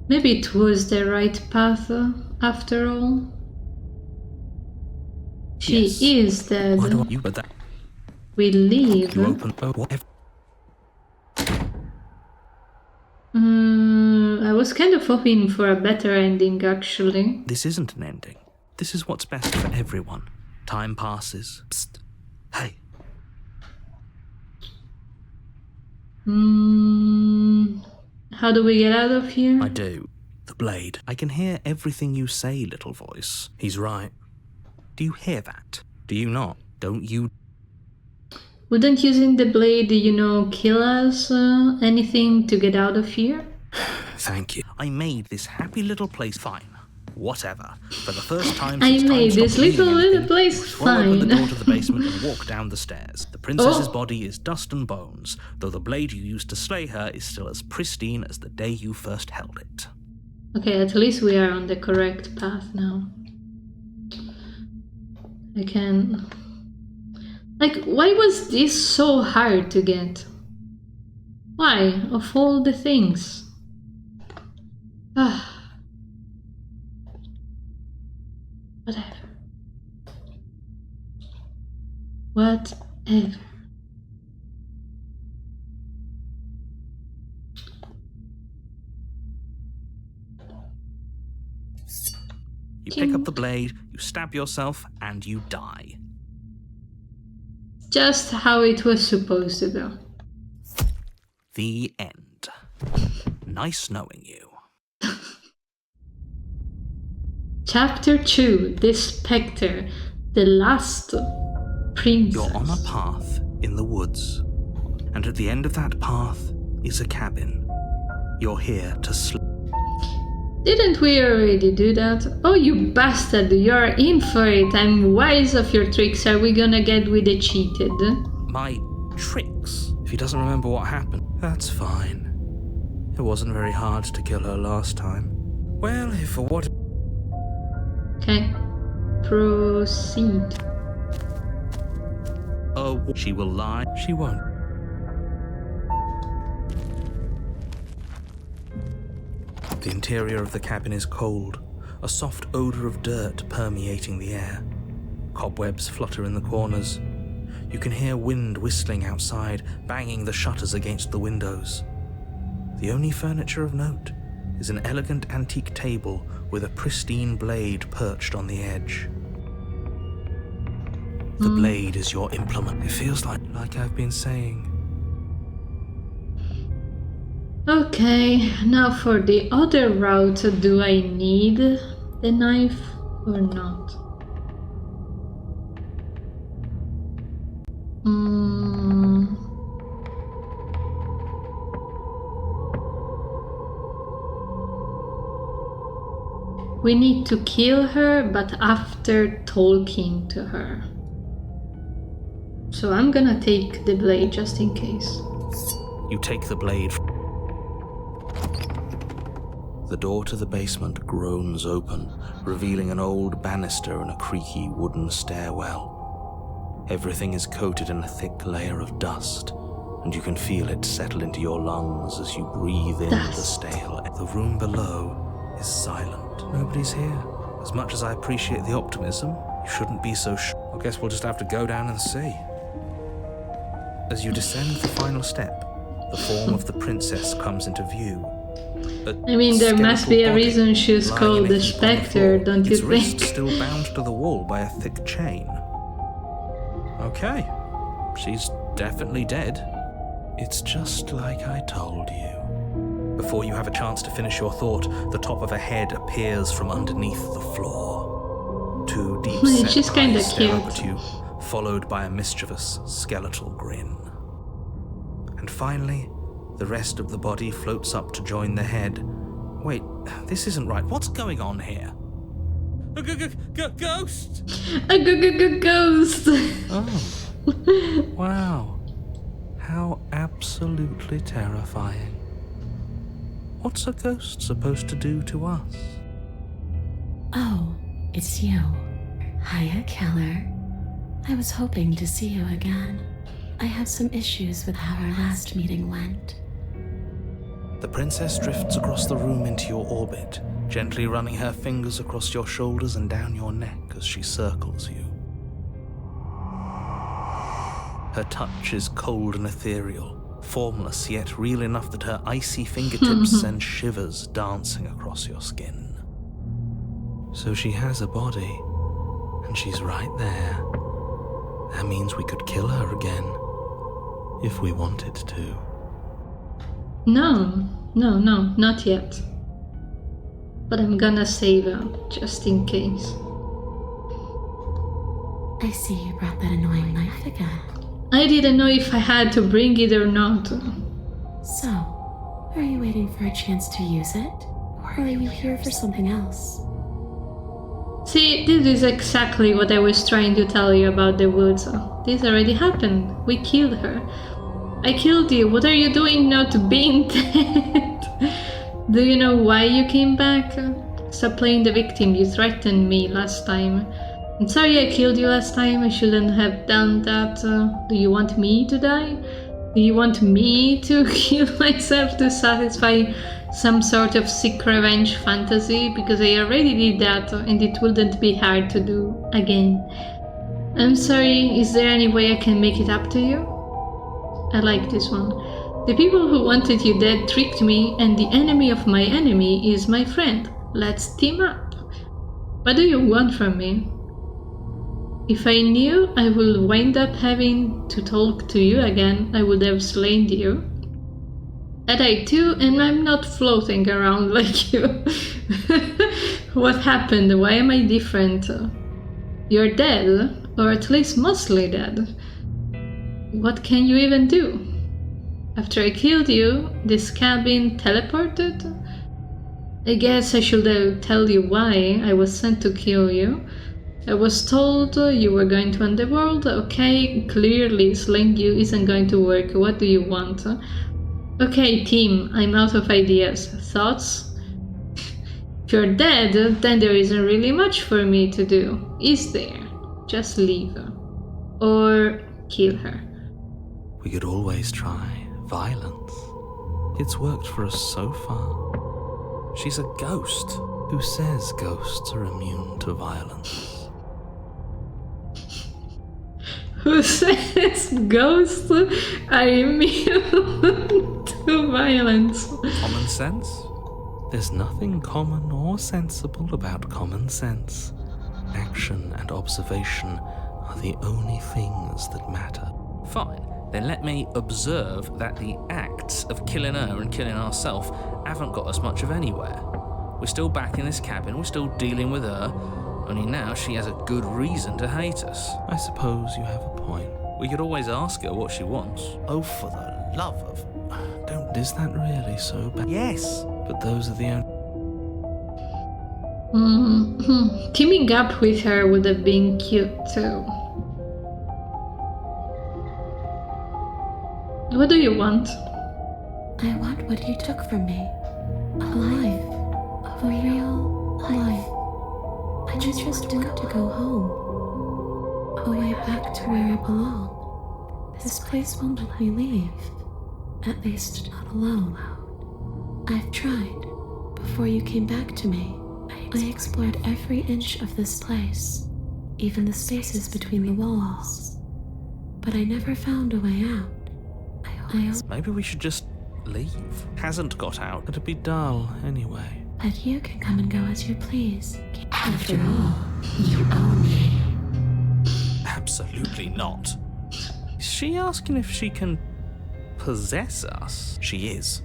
Maybe it was the right path after all. She Yes. is dead. why do I, you? But that We leave. you open. Oh, whatever. I was kind of hoping for a better ending, actually. This isn't an ending. This is what's best for everyone. Time passes. Psst. Hey. How do we get out of here? I do. The blade. I can hear everything you say, little voice. He's right. Do you hear that? Do you not? Don't you? Wouldn't using the blade, kill us? Anything to get out of here? Thank you. I made this happy little place fine. Whatever. For the first time I since time made this stopped meaning little anything, place we swung open the fine. door to the basement and walk down the stairs. The princess's Oh. body is dust and bones, though the blade you used to slay her is still as pristine as the day you first held it. Okay, at least we are on the correct path now. I can Like, why was this so hard to get? Why, of all the things? Ah. Whatever. Whatever. You pick up the blade, you stab yourself, and you die. Just how it was supposed to go. The end. Nice knowing you. Chapter 2, The Spectre, the last princess. You're on a path in the woods, and at the end of that path is a cabin. You're here to sleep. Didn't we already do that? Oh, you bastard, you're in for it. I'm wise of your tricks. Are we gonna get with the cheated? My tricks? If he doesn't remember what happened, that's fine. It wasn't very hard to kill her last time. Well, if for what... Okay. Proceed. Oh, she will lie. She won't. The interior of the cabin is cold, a soft odor of dirt permeating the air. Cobwebs flutter in the corners. You can hear wind whistling outside, banging the shutters against the windows. The only furniture of note is an elegant antique table with a pristine blade perched on the edge. The blade is your implement. It feels like I've been saying. Okay, now for the other route, do I need the knife or not? We need to kill her, but after talking to her. So I'm gonna take the blade just in case. You take the blade. The door to the basement groans open, revealing an old banister and a creaky wooden stairwell. Everything is coated in a thick layer of dust, and you can feel it settle into your lungs as you breathe in the stale air. The room below is silent. Nobody's here. As much as I appreciate the optimism, you shouldn't be so I guess we'll just have to go down and see. As you descend the final step, the form of the princess comes into view. I mean, there must be a reason she's called the Spectre, don't you its think? wrist still bound to the wall by a thick chain. Okay, she's definitely dead. It's just like I told you. Before you have a chance to finish your thought, the top of a head appears from underneath the floor. Two deep-set She's kinda eyes stare cute. up at you, followed by a mischievous skeletal grin. And finally, the rest of the body floats up to join the head. Wait, this isn't right. What's going on here? A ghost! A ghost! Oh. Wow. How absolutely terrifying. What's a ghost supposed to do to us? Oh, it's you. Hiya, Keller. I was hoping to see you again. I have some issues with how our last meeting went. The princess drifts across the room into your orbit, gently running her fingers across your shoulders and down your neck as she circles you. Her touch is cold and ethereal, formless yet real enough that her icy fingertips send shivers dancing across your skin. So she has a body, and she's right there. That means we could kill her again, if we wanted to. No, not yet. But I'm gonna save her, just in case. I see you brought that annoying knife again. I didn't know if I had to bring it or not. So, are you waiting for a chance to use it? Or are you here for something else? See, this is exactly what I was trying to tell you about the woods. This already happened. We killed her. I killed you. What are you doing not being dead? Do you know why you came back? Stop playing the victim. You threatened me last time. I'm sorry I killed you last time. I shouldn't have done that. Do you want me to die? Do you want me to kill myself to satisfy some sort of sick revenge fantasy? Because I already did that and it wouldn't be hard to do again. I'm sorry, is there any way I can make it up to you? I like this one. The people who wanted you dead tricked me, and the enemy of my enemy is my friend. Let's team up. What do you want from me? If I knew I would wind up having to talk to you again, I would have slain you. And I too, and I'm not floating around like you. What happened? Why am I different? You're dead, or at least mostly dead. What can you even do? After I killed you, this cabin teleported? I guess I should tell you why I was sent to kill you. I was told you were going to Underworld. Okay, clearly slaying you isn't going to work. What do you want? Okay, team, I'm out of ideas. Thoughts? If you're dead, then there isn't really much for me to do, is there? Just leave. Or kill her. We could always try violence. It's worked for us so far. She's a ghost. Who says ghosts are immune to violence? Who says ghosts are immune to violence? Common sense? There's nothing common or sensible about common sense. Action and observation are the only things that matter. Fine, then let me observe that the acts of killing her and killing ourselves haven't got us much of anywhere. We're still back in this cabin, we're still dealing with her, only now she has a good reason to hate us. I suppose you have a point. We could always ask her what she wants. Oh, for the love of... Don't... Is that really so bad? Yes. But those are the only... Teaming up with her would have been cute too. What do you want? I want what you took from me. A life. A real life. I just want to go home. Away back to where I belong. This place won't let me leave. At least not alone. I've tried. Before you came back to me, I explored every inch of this place, even the spaces between the walls. But I never found a way out. Maybe we should just leave. Hasn't got out. It'd be dull anyway. But you can come and go as you please. After all, you own me. Absolutely not. Is she asking if she can possess us? She is.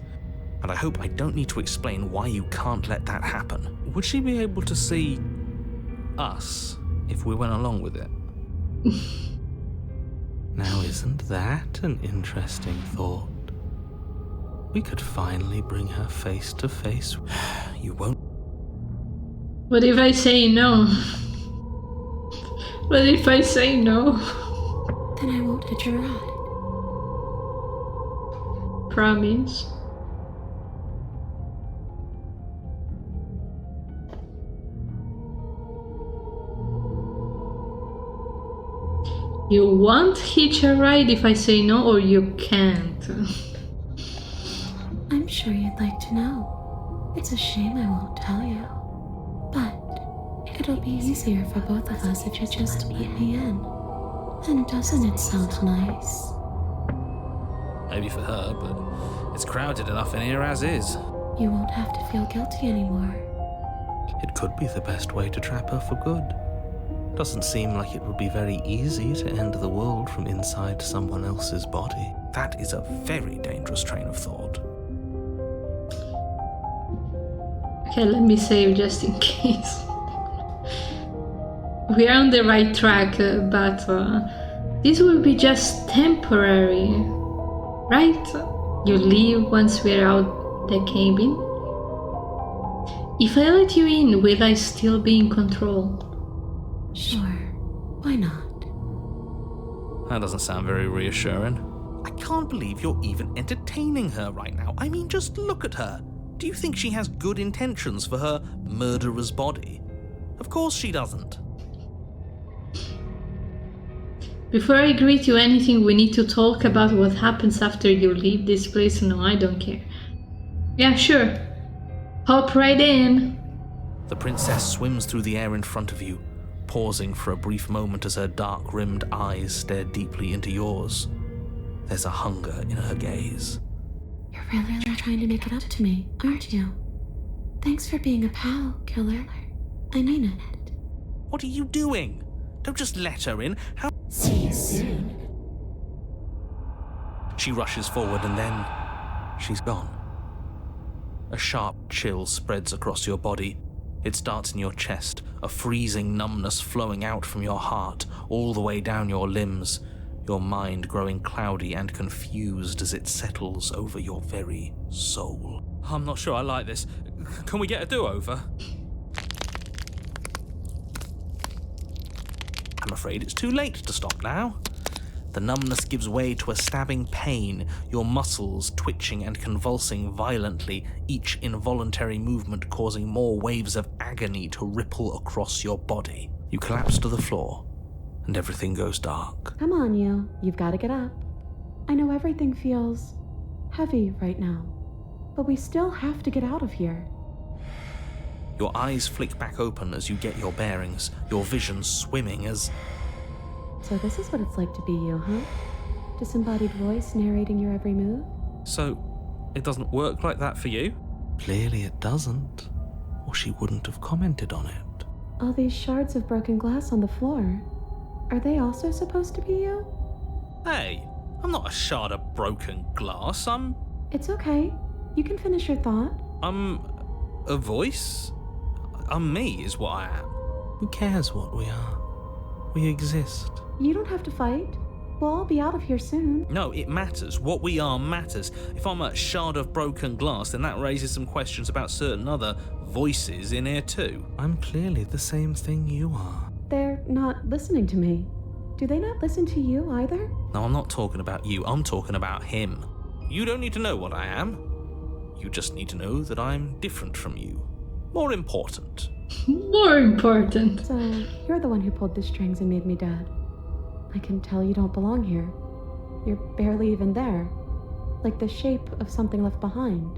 And I hope I don't need to explain why you can't let that happen. Would she be able to see us if we went along with it? Now, isn't that an interesting thought? We could finally bring her face to face. You won't. What if I say no? What if I say no? Then I won't hit your ride. Promise. You won't hitch a ride if I say no, or you can't? I'm sure you'd like to know. It's a shame I won't tell you. But it'll be easier for both of us if you just let me in. And doesn't it sound nice? Maybe for her, but it's crowded enough in here as is. You won't have to feel guilty anymore. It could be the best way to trap her for good. Doesn't seem like it would be very easy to end the world from inside someone else's body. That is a very dangerous train of thought. Okay, let me save just in case. We are on the right track, but this will be just temporary, right? You leave once we're out the cabin. If I let you in, will I still be in control? Sure, why not? That doesn't sound very reassuring. I can't believe you're even entertaining her right now. I mean, just look at her. Do you think she has good intentions for her murderer's body? Of course she doesn't. Before I agree to anything, we need to talk about what happens after you leave this place. No, I don't care. Yeah, sure. Hop right in. The princess swims through the air in front of you, pausing for a brief moment as her dark-rimmed eyes stare deeply into yours. There's a hunger in her gaze. You're really trying to make it up to me, aren't you? Thanks for being a pal, killer. I mean it. What are you doing? Don't just let her in. How? See you soon. She rushes forward and then she's gone. A sharp chill spreads across your body. It starts in your chest, a freezing numbness flowing out from your heart, all the way down your limbs, your mind growing cloudy and confused as it settles over your very soul. I'm not sure I like this. Can we get a do-over? I'm afraid it's too late to stop now. The numbness gives way to a stabbing pain, your muscles twitching and convulsing violently, each involuntary movement causing more waves of agony to ripple across your body. You collapse to the floor, and everything goes dark. Come on, you. You've got to get up. I know everything feels heavy right now, but we still have to get out of here. Your eyes flick back open as you get your bearings, your vision swimming as... So this is what it's like to be you, huh? Disembodied voice narrating your every move? So, it doesn't work like that for you? Clearly it doesn't, or she wouldn't have commented on it. All these shards of broken glass on the floor, are they also supposed to be you? Hey, I'm not a shard of broken glass, I'm It's okay. You can finish your thought. a voice? I'm me, is what I am. Who cares what we are? We exist. You don't have to fight. We'll all be out of here soon. No, it matters. What we are matters. If I'm a shard of broken glass, then that raises some questions about certain other voices in here too. I'm clearly the same thing you are. They're not listening to me. Do they not listen to you either? No, I'm not talking about you. I'm talking about him. You don't need to know what I am. You just need to know that I'm different from you. More important. More important. So, you're the one who pulled the strings and made me dead. I can tell you don't belong here. You're barely even there. Like the shape of something left behind.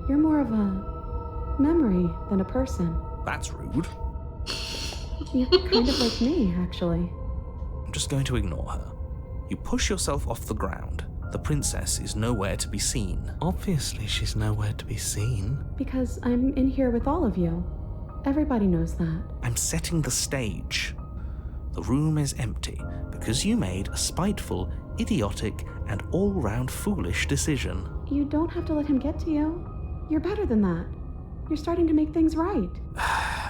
You're more of a memory than a person. That's rude. You're kind of like me, actually. I'm just going to ignore her. You push yourself off the ground. The princess is nowhere to be seen. Obviously, she's nowhere to be seen. Because I'm in here with all of you. Everybody knows that. I'm setting the stage. The room is empty because you made a spiteful, idiotic, and all-round foolish decision. You don't have to let him get to you. You're better than that. You're starting to make things right.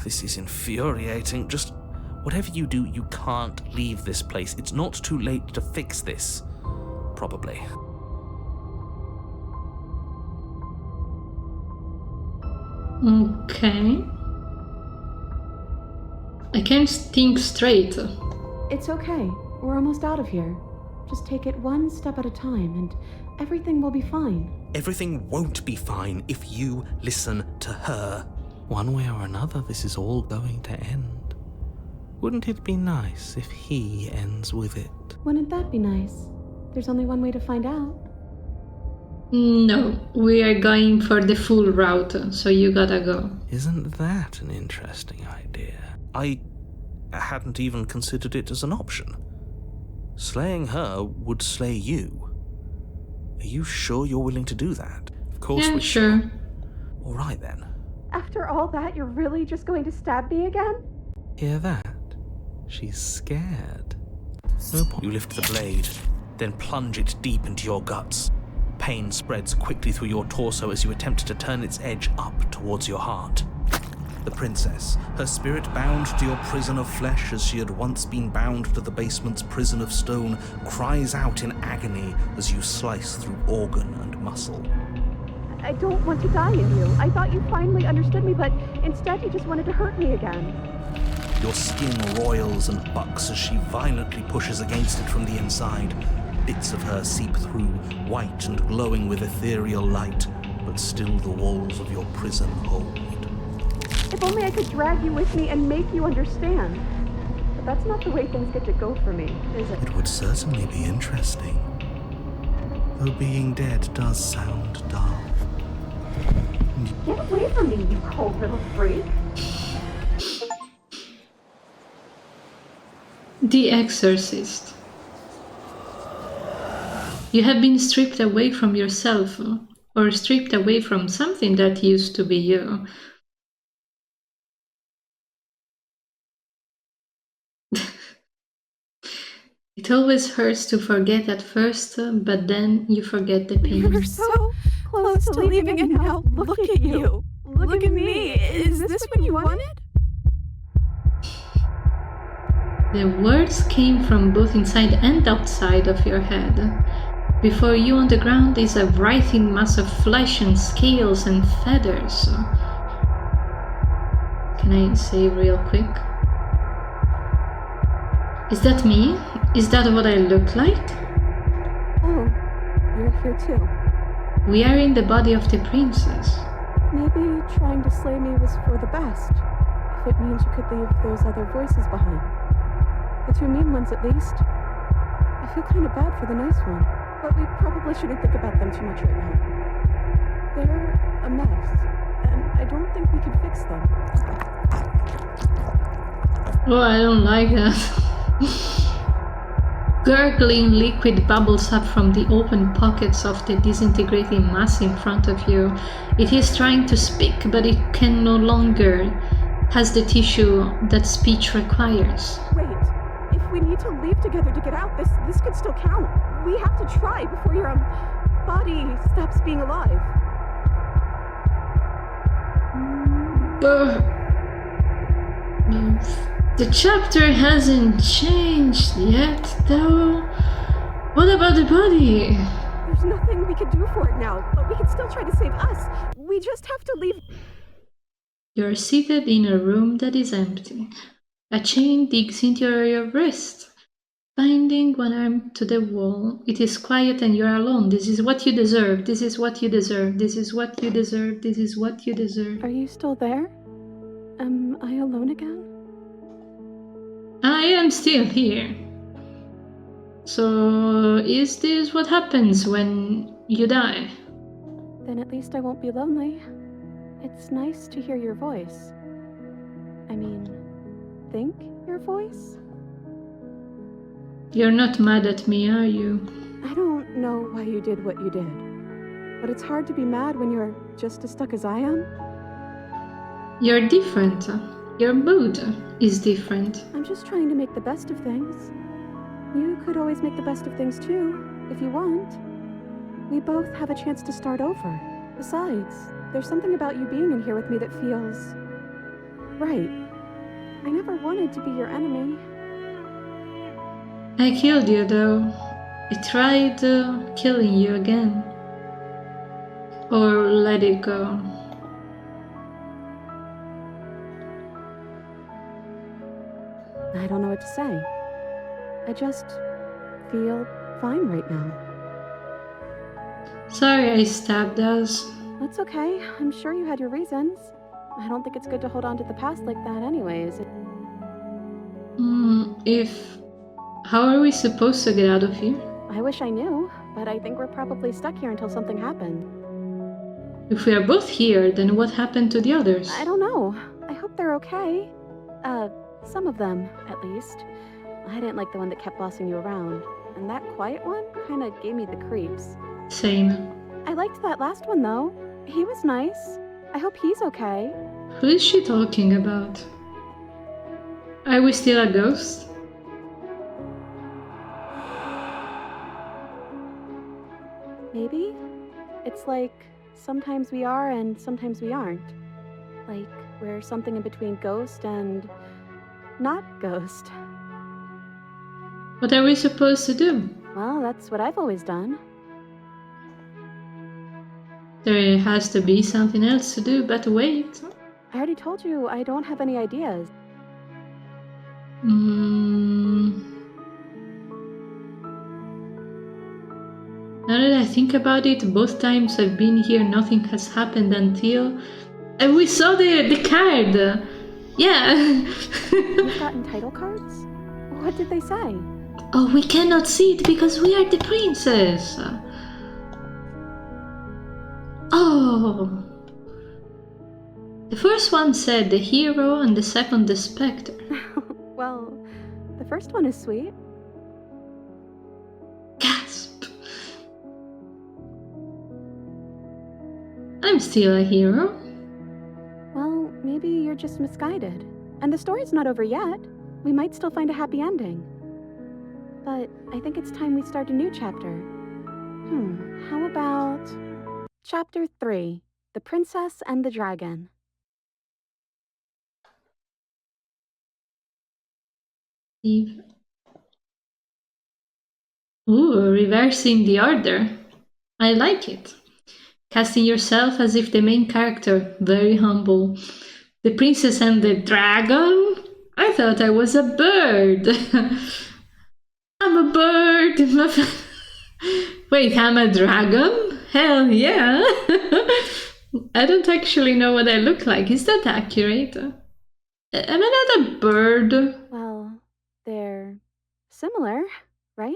This is infuriating. Just whatever you do, you can't leave this place. It's not too late to fix this. Probably. Okay. I can't think straight. It's okay. We're almost out of here. Just take it one step at a time and everything will be fine. Everything won't be fine if you listen to her. One way or another, this is all going to end. Wouldn't it be nice if he ends with it? Wouldn't that be nice? There's only one way to find out. No, we are going for the full route, so you gotta go. Isn't that an interesting idea? I hadn't even considered it as an option. Slaying her would slay you. Are you sure you're willing to do that? Of course Yeah, we're sure. All right then. After all that, you're really just going to stab me again? Hear that? She's scared. No point. You lift the blade, then plunge it deep into your guts. Pain spreads quickly through your torso as you attempt to turn its edge up towards your heart. The princess, her spirit bound to your prison of flesh as she had once been bound to the basement's prison of stone, cries out in agony as you slice through organ and muscle. I don't want to die in you. I thought you finally understood me, but instead you just wanted to hurt me again. Your skin roils and bucks as she violently pushes against it from the inside. Bits of her seep through, white and glowing with ethereal light, but still the walls of your prison hold. If only I could drag you with me and make you understand. But that's not the way things get to go for me, is it? It would certainly be interesting. Though being dead does sound daft. Get away from me, you cold little freak. The Exorcist. You have been stripped away from yourself, or stripped away from something that used to be you. It always hurts to forget at first, but then you forget the We were pain. so close to leaving and now look at you. Look at me. Is this what you wanted? The words came from both inside and outside of your head. Before you on the ground is a writhing mass of flesh and scales and feathers. Can I say real quick? Is that me? Is that what I look like? Oh, you're here too. We are in the body of the princess. Maybe trying to slay me was for the best. If it means you could leave those other voices behind. The two mean ones at least. I feel kind of bad for the nice one, but we probably shouldn't think about them too much right now. They're a mess, and I don't think we can fix them. Oh, I don't like that. Gurgling liquid bubbles up from the open pockets of the disintegrating mass in front of you. It is trying to speak, but it can no longer has the tissue that speech requires. Wait, if we need to leave together to get out, this could still count. We have to try before your body stops being alive. The chapter hasn't changed yet, though. What about the body? There's nothing we can do for it now, but we can still try to save us. We just have to leave. You're seated in a room that is empty. A chain digs into your wrist, binding one arm to the wall. It is quiet and you're alone. This is what you deserve. This is what you deserve. This is what you deserve. This is what you deserve. Are you still there? Am I alone again? I am still here. So, is this what happens when you die? Then at least I won't be lonely. It's nice to hear your voice. I mean, think your voice? You're not mad at me, are you? I don't know why you did what you did, but it's hard to be mad when you're just as stuck as I am. You're different. Your mood is different. I'm just trying to make the best of things. You could always make the best of things too, if you want. We both have a chance to start over. Besides, there's something about you being in here with me that feels right. I never wanted to be your enemy. I killed you though. I tried killing you again. Or let it go. I don't know what to say. I just feel fine right now. Sorry I stabbed us. That's okay. I'm sure you had your reasons. I don't think it's good to hold on to the past like that anyways. How are we supposed to get out of here? I wish I knew, but I think we're probably stuck here until something happened. If we are both here, then what happened to the others? I don't know. I hope they're okay. Some of them, at least. I didn't like the one that kept bossing you around. And that quiet one kinda gave me the creeps. Same. I liked that last one, though. He was nice. I hope he's okay. Who is she talking about? Are we still a ghost? Maybe? It's like, sometimes we are and sometimes we aren't. Like, we're something in between ghost and not ghost. What are we supposed to do? Well, that's what I've always done. There has to be something else to do but wait. I already told you I don't have any ideas. Now that I think about it, both times I've been here, nothing has happened until... And we saw the card! Yeah! You've gotten title cards? What did they say? Oh, we cannot see it because we are the princess. Oh. The first one said the hero and the second the spectre. Well, the first one is sweet. Gasp. I'm still a hero. Well, maybe you're just misguided. And the story's not over yet. We might still find a happy ending. But I think it's time we start a new chapter. How about... Chapter 3, The Princess and the Dragon. Eve. Ooh, reversing the order. I like it. Casting yourself as if the main character, very humble. The princess and the dragon? I thought I was a bird. I'm a bird. Wait, I'm a dragon? Hell yeah. I don't actually know what I look like. Is that accurate? Am I not a bird? Well, they're similar, right?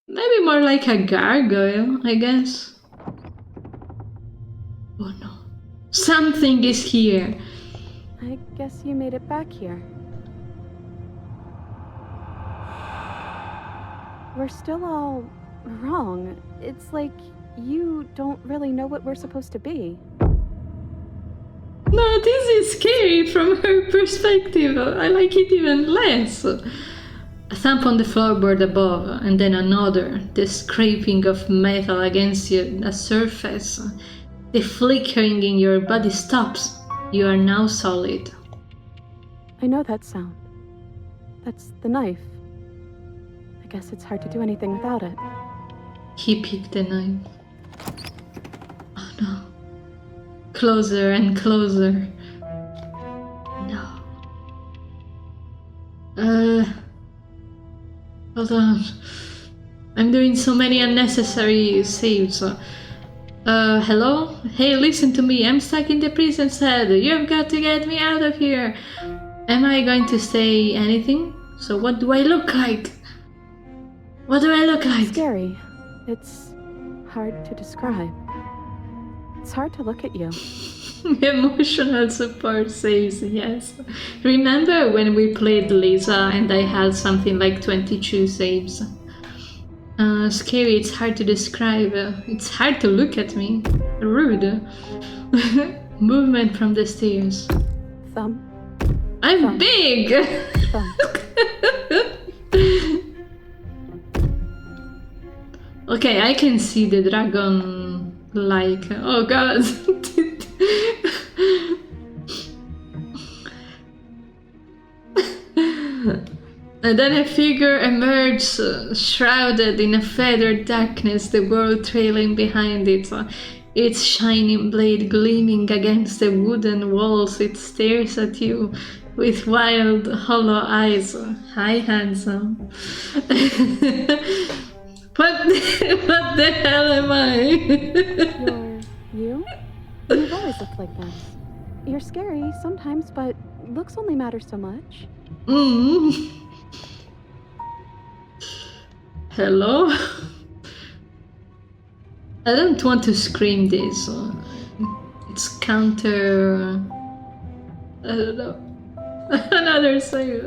Maybe more like a gargoyle, I guess. Oh no. Something is here. I guess you made it back here. We're still all wrong. It's like you don't really know what we're supposed to be. No, this is scary from her perspective. I like it even less. A thump on the floorboard above, and then another. The scraping of metal against a surface. The flickering in your body stops. You are now solid. I know that sound. That's the knife. I guess it's hard to do anything without it. He picked the knife. Oh no. Closer and closer. No. Hold on. I'm doing so many unnecessary saves. Hello? Hey, listen to me. I'm stuck in the prison cell. You've got to get me out of here. Am I going to say anything? So what do I look like? What do I look like? Scary. It's hard to describe. It's hard to look at you. Emotional support saves, yes. Remember when we played Lisa and I had something like 22 saves? Scary, it's hard to describe. It's hard to look at me. Rude. Movement from the stairs. Thumb. I'm Thumb. big! Thumb. Okay, I can see the dragon like... Oh god! And then a figure emerged, shrouded in a feathered darkness, the world trailing behind it. Its shining blade gleaming against the wooden walls, it stares at you with wild, hollow eyes. Hi, handsome. What the hell am I? You? You've always looked like this. You're scary sometimes, but looks only matter so much. Hello? I don't want to scream this. It's counter... I don't know. Another save.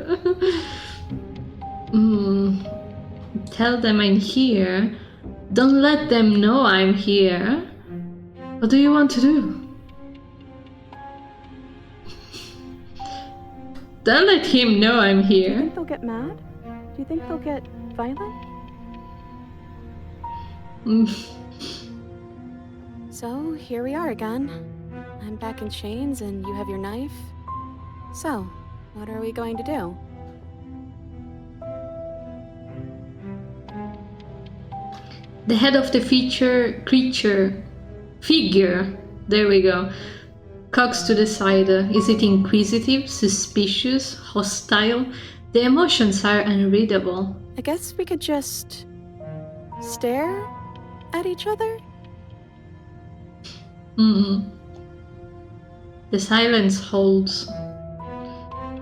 Tell them I'm here. Don't let them know I'm here. What do you want to do? Don't let him know I'm Do you here. think they'll get mad? Do you think they'll get violent? So, here we are again. I'm back in chains and you have your knife. So, what are we going to do? The head of the figure, there we go, cocks to the side. Is it inquisitive, suspicious, hostile? The emotions are unreadable. I guess we could just stare at each other? The silence holds.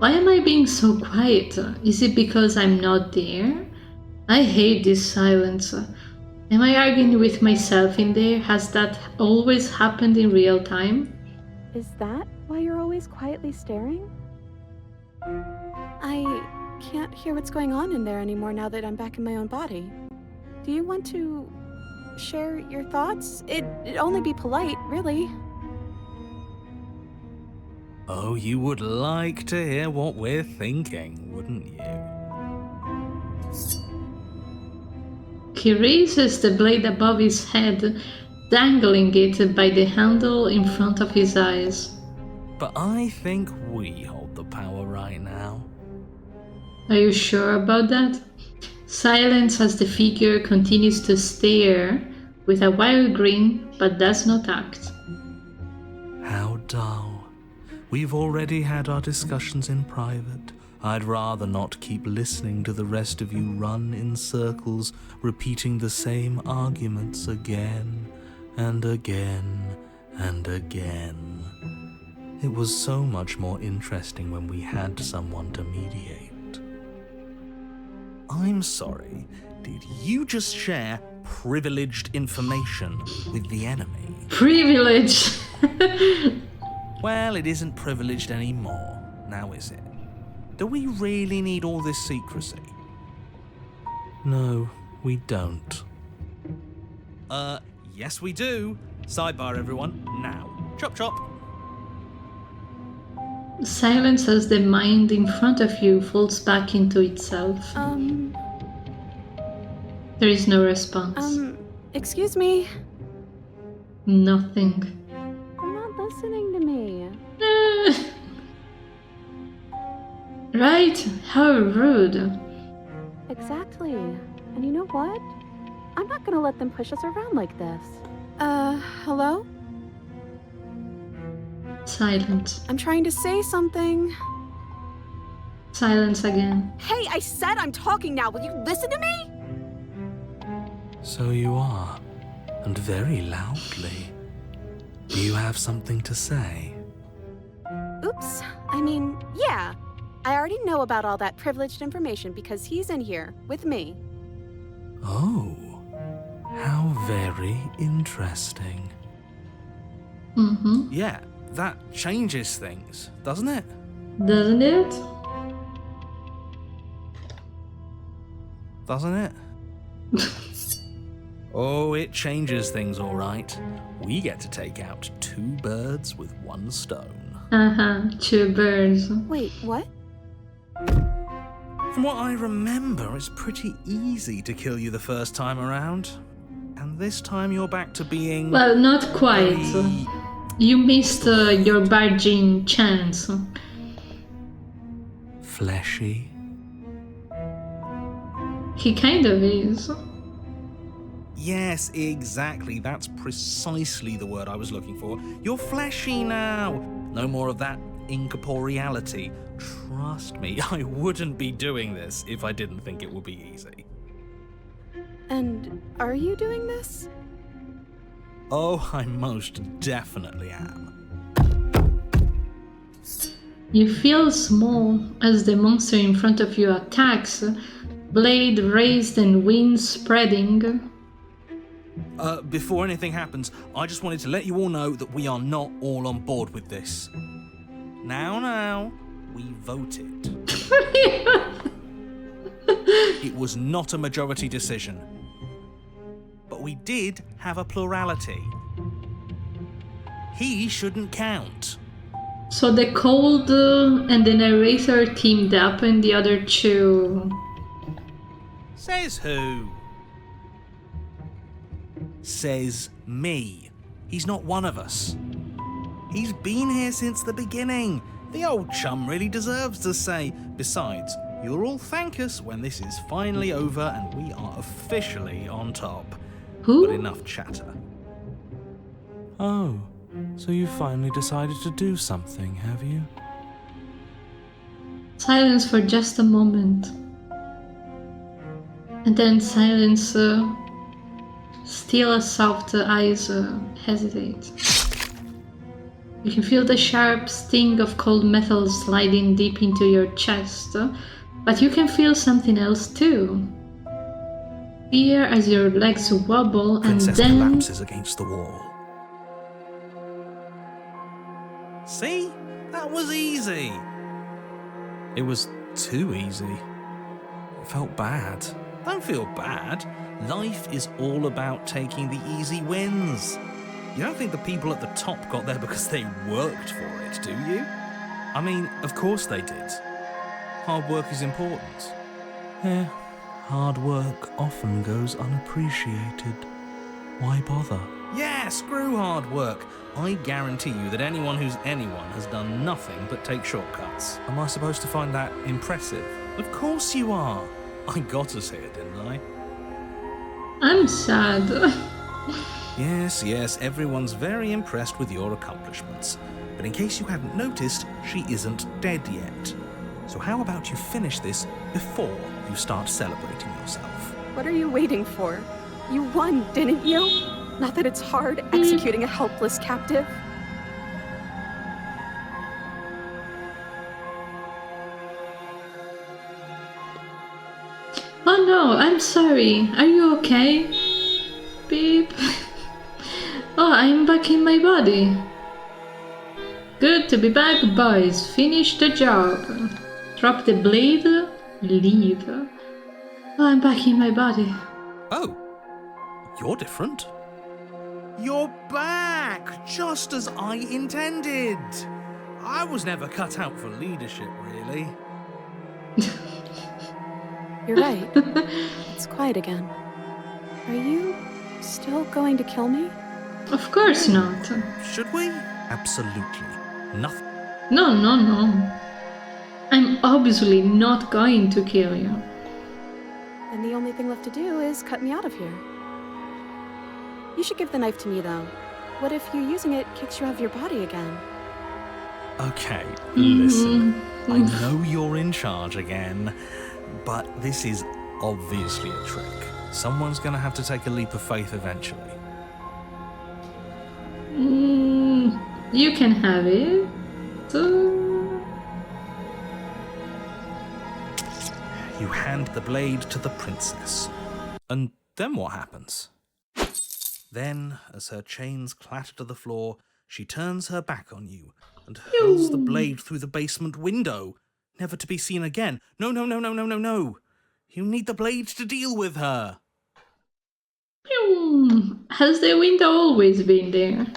Why am I being so quiet? Is it because I'm not there? I hate this silence. Am I arguing with myself in there? Has that always happened in real time? Is that why you're always quietly staring? I can't hear what's going on in there anymore now that I'm back in my own body. Do you want to share your thoughts? It'd only be polite, really. Oh, you would like to hear what we're thinking, wouldn't you? He raises the blade above his head, dangling it by the handle in front of his eyes. But I think we hold the power right now. Are you sure about that? Silence as the figure continues to stare with a wild grin but does not act. How dull. We've already had our discussions in private. I'd rather not keep listening to the rest of you run in circles, repeating the same arguments again and again and again. It was so much more interesting when we had someone to mediate. I'm sorry, did you just share privileged information with the enemy? Privilege! Well, it isn't privileged anymore, now is it? Do we really need all this secrecy? No, we don't. Yes we do. Sidebar, everyone, now. Chop chop. Silence as the mind in front of you falls back into itself. There is no response. Excuse me? Nothing. You're not listening to me. Right? How rude. Exactly. And you know what? I'm not gonna let them push us around like this. Hello? Silence. I'm trying to say something. Silence again. Hey, I said I'm talking now. Will you listen to me? So you are, and very loudly. Do you have something to say? Oops. I mean, yeah. I already know about all that privileged information because he's in here with me. Oh, how very interesting. Mm-hmm. Yeah, that changes things, doesn't it? Doesn't it? Doesn't it? Oh, it changes things, all right. We get to take out 2 birds with 1 stone. Uh-huh, 2 birds. Wait, what? From what I remember, it's pretty easy to kill you the first time around. And this time you're back to being... Well, not quite. very- You missed your barging chance. Fleshy. He kind of is. Yes, exactly. That's precisely the word I was looking for. You're fleshy now. No more of that incorporeality. Trust me, I wouldn't be doing this if I didn't think it would be easy. And are you doing this? Oh, I most definitely am. You feel small as the monster in front of you attacks, blade raised and wings spreading. Before anything happens, I just wanted to let you all know that we are not all on board with this. Now, we voted. It was not a majority decision. But we did have a plurality. He shouldn't count. So the cold and the narrator teamed up and the other 2... Says who? Says me. He's not one of us. He's been here since the beginning. The old chum really deserves to say. Besides, you'll all thank us when this is finally over and we are officially on top. Who? But enough chatter. Oh, so you finally decided to do something, have you? Silence for just a moment. And then silence, still as soft eyes hesitate. You can feel the sharp sting of cold metal sliding deep into your chest, but you can feel something else too. Fear as your legs wobble Princess and then... collapses against the wall. See? That was easy. It was too easy. It felt bad. Don't feel bad. Life is all about taking the easy wins. You don't think the people at the top got there because they worked for it, do you? I mean, of course they did. Hard work is important. Yeah, hard work often goes unappreciated. Why bother? Yeah, screw hard work. I guarantee you that anyone who's anyone has done nothing but take shortcuts. Am I supposed to find that impressive? Of course you are. I got us here, didn't I? I'm sad. Yes, everyone's very impressed with your accomplishments. But in case you hadn't noticed, she isn't dead yet. So how about you finish this before you start celebrating yourself? What are you waiting for? You won, didn't you? Not that it's hard executing a helpless captive. Oh no, I'm sorry. Are you okay? Beep. Oh, I'm back in my body. Good to be back, boys. Finish the job. Drop the blade. Leave. Oh, I'm back in my body. Oh, you're different. You're back, just as I intended. I was never cut out for leadership, really. You're right. It's quiet again. Are you still going to kill me? Of course not. Should we? Absolutely nothing. No. I'm obviously not going to kill you. Then the only thing left to do is cut me out of here. You should give the knife to me, though. What if you using it kicks you out of your body again? Okay, listen. I know you're in charge again, but this is obviously a trick. Someone's gonna have to take a leap of faith eventually. You can have it. You hand the blade to the princess. And then what happens? Then, as her chains clatter to the floor, she turns her back on you and hurls the blade through the basement window, never to be seen again. No. You need the blade to deal with her. Has the window always been there?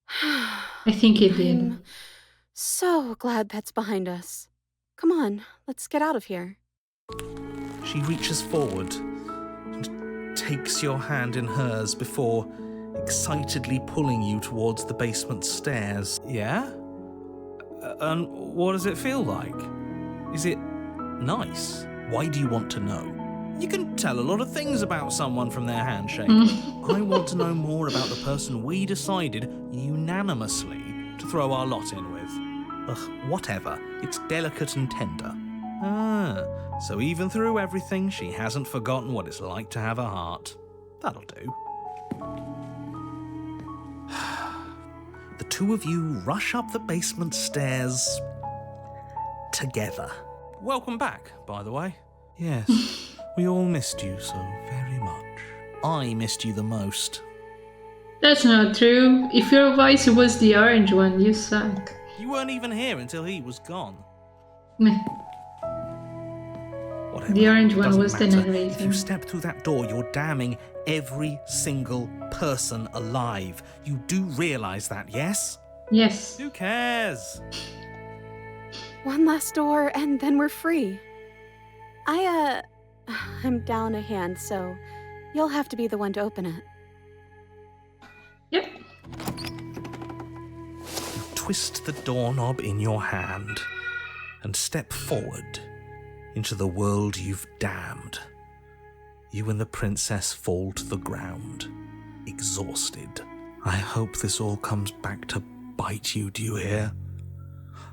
I think it did. I'm so glad that's behind us. Come on, let's get out of here. She reaches forward and takes your hand in hers before excitedly pulling you towards the basement stairs. Yeah? And what does it feel like? Is it nice? Why do you want to know? You can tell a lot of things about someone from their handshake. I want to know more about the person we decided unanimously to throw our lot in with. Ugh, whatever. It's delicate and tender. So even through everything, she hasn't forgotten what it's like to have a heart. That'll do. The two of you rush up the basement stairs together. Welcome back, by the way. Yes, we all missed you so very much. I missed you the most. That's not true. If your voice was the orange one, you suck. You weren't even here until he was gone. Meh. Whatever. The orange one Doesn't was the matter. narrator. If you step through that door, you're damning every single person alive. You do realise that, yes? Yes. Who cares? One last door, and then we're free. I'm down a hand, so you'll have to be the one to open it. Yep. You twist the doorknob in your hand and step forward into the world you've damned. You and the princess fall to the ground, exhausted. I hope this all comes back to bite you, do you hear?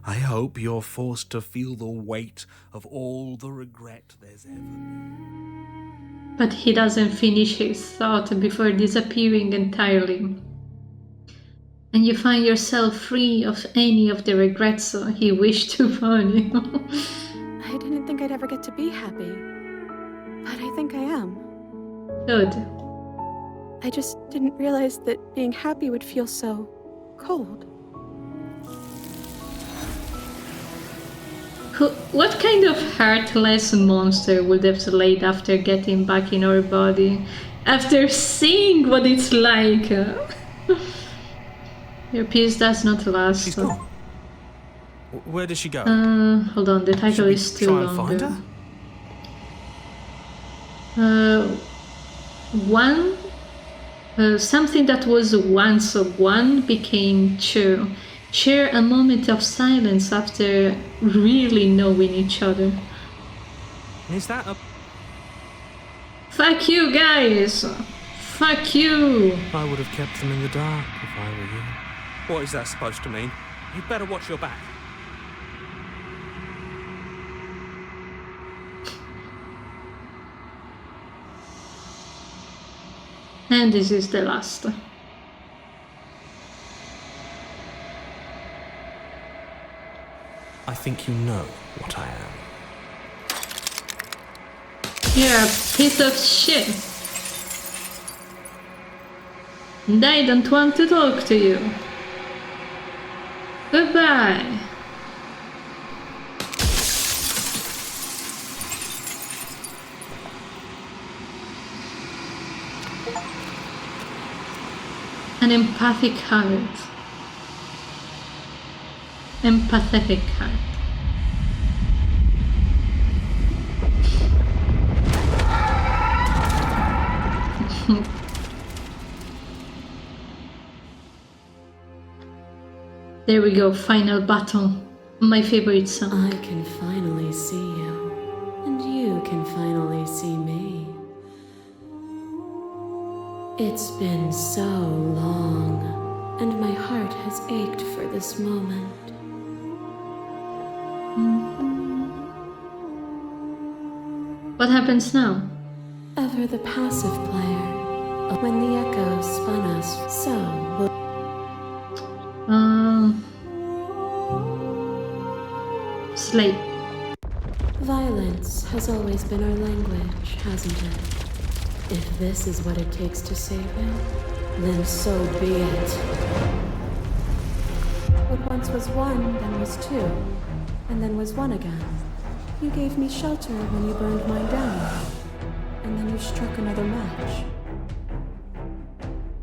I hope you're forced to feel the weight of all the regret there's ever been. But he doesn't finish his thought before disappearing entirely. and you find yourself free of any of the regrets he wished to upon you. I didn't think I'd ever get to be happy, but I think I am. Good. I just didn't realize that being happy would feel so cold. What kind of heartless monster would have laid after getting back in our body? After seeing what it's like? Your peace does not last. She's gone. Where did she go? Hold on, the title Should we is too try and long. find her? Something that was once one became two. Share a moment of silence after really knowing each other. Is that a... Fuck you guys! Fuck you! I would have kept them in the dark if I were you. What is that supposed to mean? You better watch your back. And this is the last. I think you know what I am. You're a piece of shit. And I don't want to talk to you. Goodbye. An empathic heart. Empathetic heart. There we go, final battle. My favorite song. I can finally see you, and you can finally see me. It's been so long, and my heart has ached for this moment. What happens now? Ever the passive player, when the echoes spun us, so will Slate. violence has always been our language, hasn't it? If this is what it takes to save him, then so be it. What once was one, then was two, and then was one again. You gave me shelter when you burned mine down, and then you struck another match.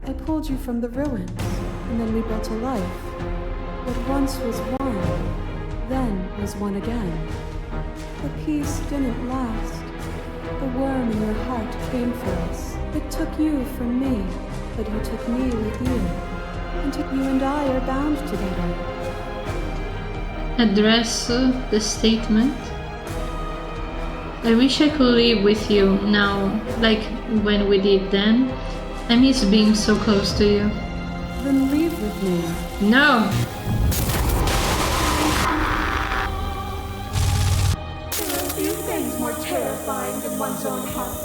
I pulled you from the ruins, and then we built a life. What once was one, then was one again. The peace didn't last. The worm in your heart came for us. It took you from me, but you took me with you. And you and I are bound together. Address the statement. I wish I could live with you now, like when we did then. I miss being so close to you. Then leave with me. No! There are few things more terrifying than one's own heart.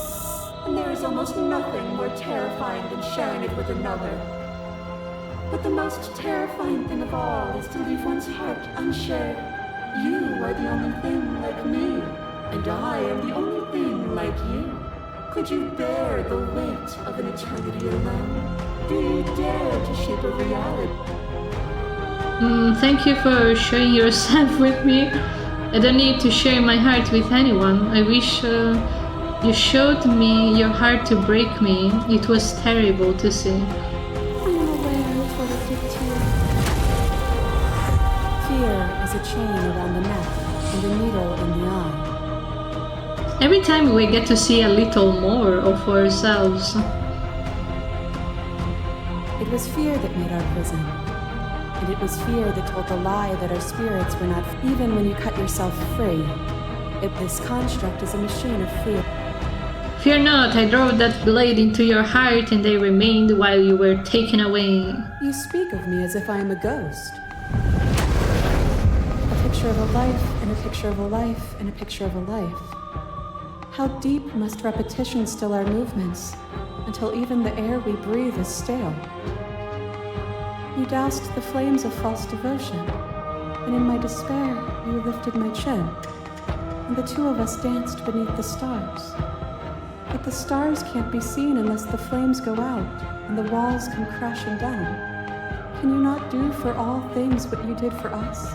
And there is almost nothing more terrifying than sharing it with another. But the most terrifying thing of all is to leave one's heart unshared. You are the only thing like me, and I am the only thing like you. Could you bear the weight of an eternity alone? Do you dare to shape a reality? Thank you for sharing yourself with me. I don't need to share my heart with anyone. I wish you showed me your heart to break me. It was terrible to see. I'm aware of what it did to you. Fear is a chain around the neck and a needle in the eye. Every time we get to see a little more of ourselves. It was fear that made our prison. And it was fear that told the lie that our spirits were not, even when you cut yourself free. This construct is a machine of fear. Fear not, I drove that blade into your heart and they remained while you were taken away. You speak of me as if I am a ghost. A picture of a life, and a picture of a life, and a picture of a life. How deep must repetition still our movements, until even the air we breathe is stale? You doused the flames of false devotion, and in my despair, you lifted my chin, and the two of us danced beneath the stars. But the stars can't be seen unless the flames go out and the walls come crashing down. Can you not do for all things what you did for us?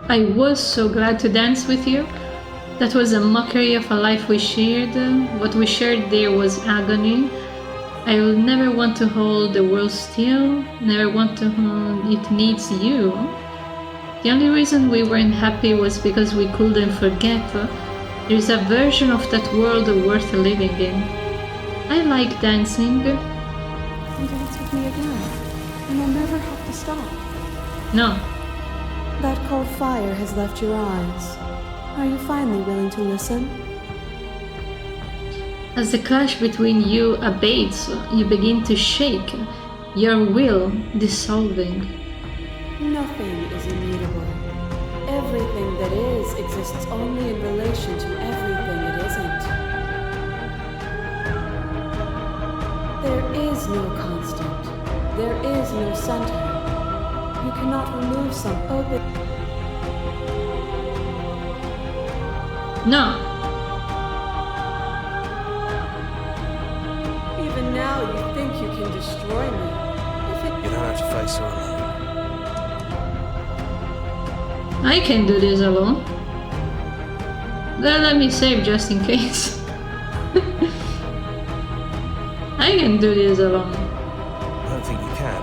I was so glad to dance with you. That was a mockery of a life we shared. What we shared there was agony. I will never want to hold the world still, never want to hold it needs you. The only reason we weren't happy was because we couldn't forget. There is a version of that world worth living in. I like dancing. You dance with me again, and I'll never have to stop. No. That cold fire has left your eyes. Are you finally willing to listen? As the clash between you abates, you begin to shake, your will dissolving. Nothing is immutable. Everything that is exists only in relation to everything it isn't. There is no constant. There is no center. You cannot remove some open... No. Even now you think you can destroy me. You don't have to face her alone. I can do this alone. Then let me save just in case. I can do this alone. I don't think you can.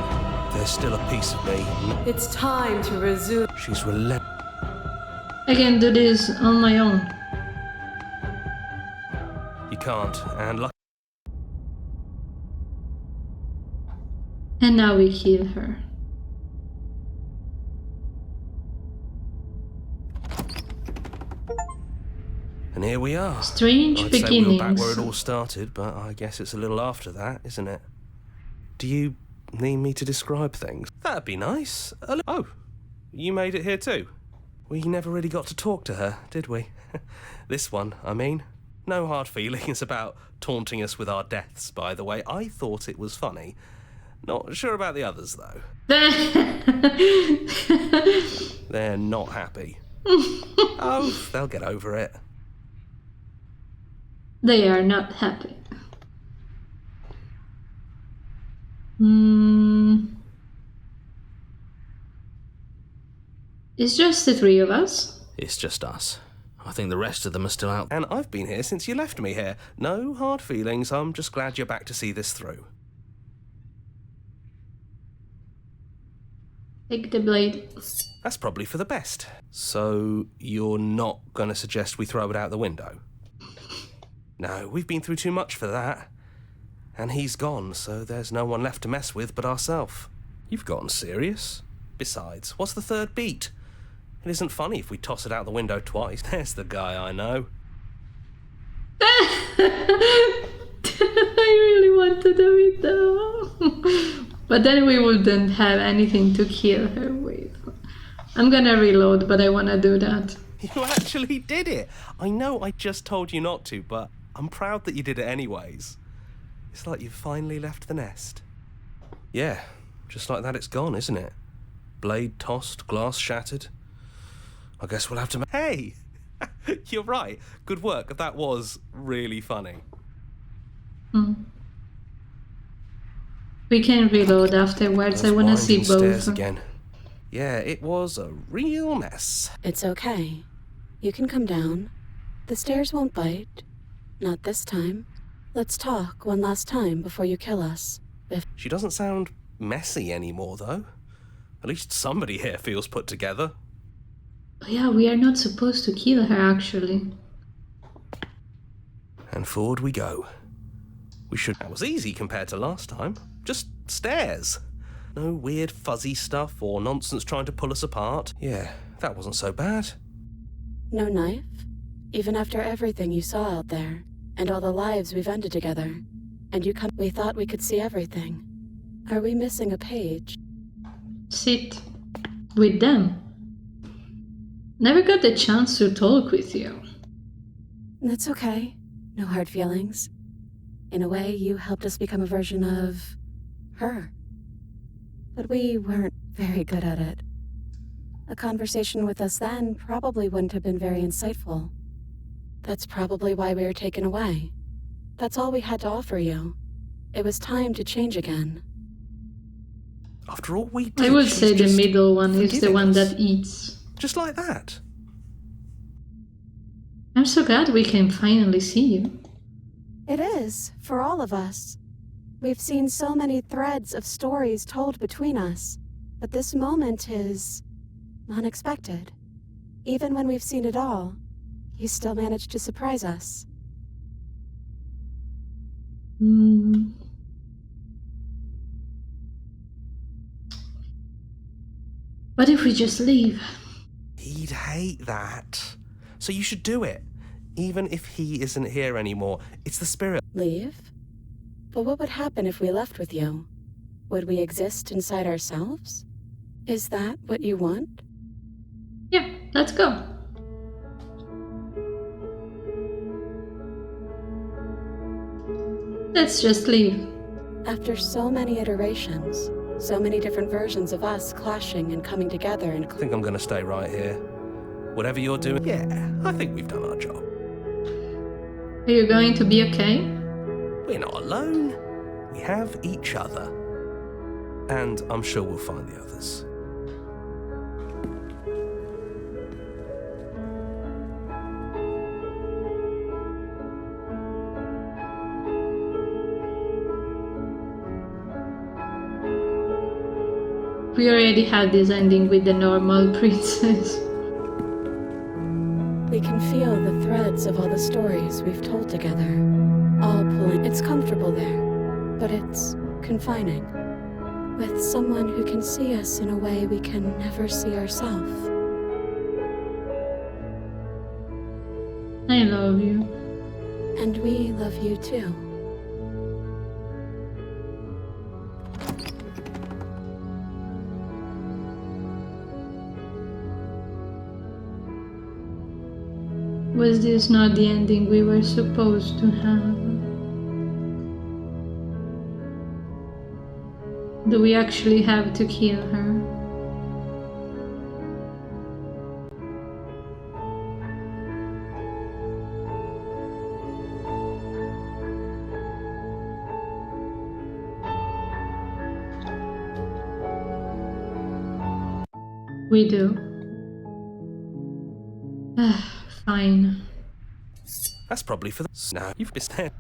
There's still a piece of me. It's time to resume. She's relentless. I can do this on my own. You can't, and And now we kill her. And here we are. Strange I'd say we were back beginnings. where it all started, but I guess it's a little after that, isn't it? Do you need me to describe things? That'd be nice. Oh, you made it here too. We never really got to talk to her, did we? This one, I mean. No hard feelings about taunting us with our deaths, by the way. I thought it was funny. Not sure about the others, though. They're not happy. Oh, they'll get over it. They are not happy. It's just the three of us. It's just us. I think the rest of them are still out. And I've been here since you left me here. No hard feelings. I'm just glad you're back to see this through. Take the blade. That's probably for the best. So you're not going to suggest we throw it out the window? No, we've been through too much for that. And he's gone, so there's no one left to mess with but ourselves. You've gotten serious. Besides, what's the third beat? It isn't funny if we toss it out the window twice. There's the guy I know. I really want to do it though. But then we wouldn't have anything to kill her with. I'm gonna reload, but I wanna do that. You actually did it! I know I just told you not to, but I'm proud that you did it anyways. It's like you've finally left the nest. Yeah, just like that it's gone, isn't it? Blade tossed, glass shattered. I guess we'll have to... Hey! You're right. Good work. That was really funny. We can reload afterwards. I want to see both. Again. Yeah, it was a real mess. It's okay. You can come down. The stairs won't bite. Not this time. Let's talk one last time before you kill us. She doesn't sound messy anymore, though. At least somebody here feels put together. Oh, yeah, we are not supposed to kill her, actually. And forward we go. We should... That was easy compared to last time. Just stairs. No weird fuzzy stuff or nonsense trying to pull us apart. Yeah, that wasn't so bad. No knife? Even after everything you saw out there, and all the lives we've ended together, and you come... We thought we could see everything. Are we missing a page? Sit with them. Never got the chance to talk with you. That's okay. No hard feelings. In a way, you helped us become a version of her. But we weren't very good at it. A conversation with us then probably wouldn't have been very insightful. That's probably why we were taken away. That's all we had to offer you. It was time to change again. After all we did, I would she's say the just middle one is the forgiving one us. that eats. Just like that. I'm so glad we can finally see you. It is, for all of us. We've seen so many threads of stories told between us, but this moment is unexpected. Even when we've seen it all, you still managed to surprise us. What if we just leave? He'd hate that. So you should do it. Even if he isn't here anymore, it's the spirit. Leave? But what would happen if we left with you? Would we exist inside ourselves? Is that what you want? Yeah, let's go. Let's just leave. After so many iterations, so many different versions of us clashing and coming together and I think I'm gonna stay right here. Whatever you're doing, yeah, I think we've done our job. Are you going to be okay? We're not alone. We have each other. And I'm sure we'll find the others. We already had this ending with the normal princess. we can feel the threads of all the stories we've told together, all pulling. It's comfortable there, but it's confining. With someone who can see us in a way we can never see ourselves. I love you. And we love you too. Was this not the ending we were supposed to have? Do we actually have to kill her? We do. Fine. That's probably for the... Now you've missed it.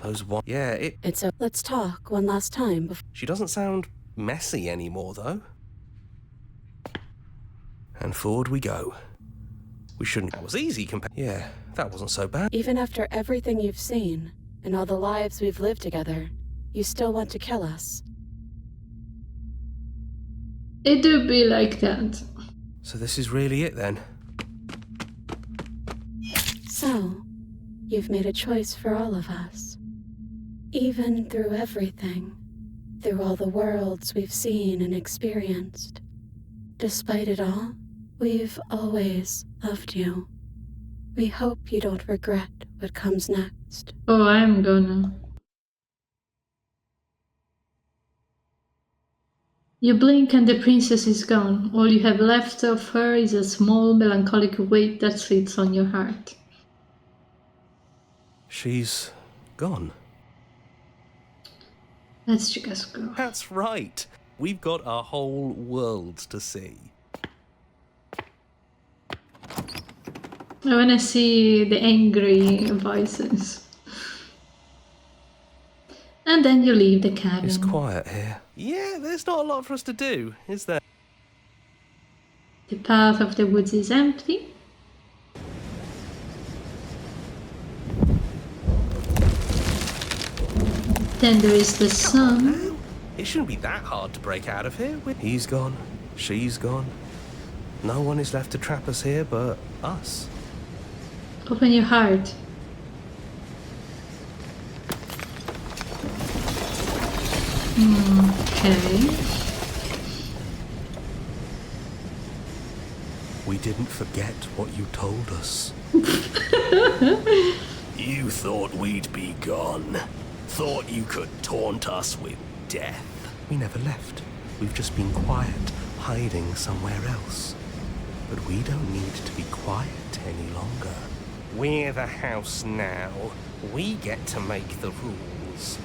Those one... Yeah, Let's talk one last time before. She doesn't sound messy anymore, though. And forward we go. We shouldn't... That was easy compared... Yeah, that wasn't so bad. Even after everything you've seen, and all the lives we've lived together, you still want to kill us. It do be like that. So this is really it, then? So, you've made a choice for all of us. Even through everything, through all the worlds we've seen and experienced. Despite it all, we've always loved you. We hope you don't regret what comes next. Oh, I'm gonna. You blink and the princess is gone. All you have left of her is a small melancholic weight that sits on your heart. She's gone. Let's just go. That's right. We've got a whole world to see. I wanna see the angry voices. And then you leave the cabin. It's quiet here. Yeah, there's not a lot for us to do, is there? The path of the woods is empty. Then there is the sun. It shouldn't be that hard to break out of here. He's gone. She's gone. No one is left to trap us here but us. Open your heart. Okay. We didn't forget what you told us. You thought we'd be gone. Thought you could taunt us with death. We never left. We've just been quiet, hiding somewhere else. But we don't need to be quiet any longer. We're the house now. We get to make the rules.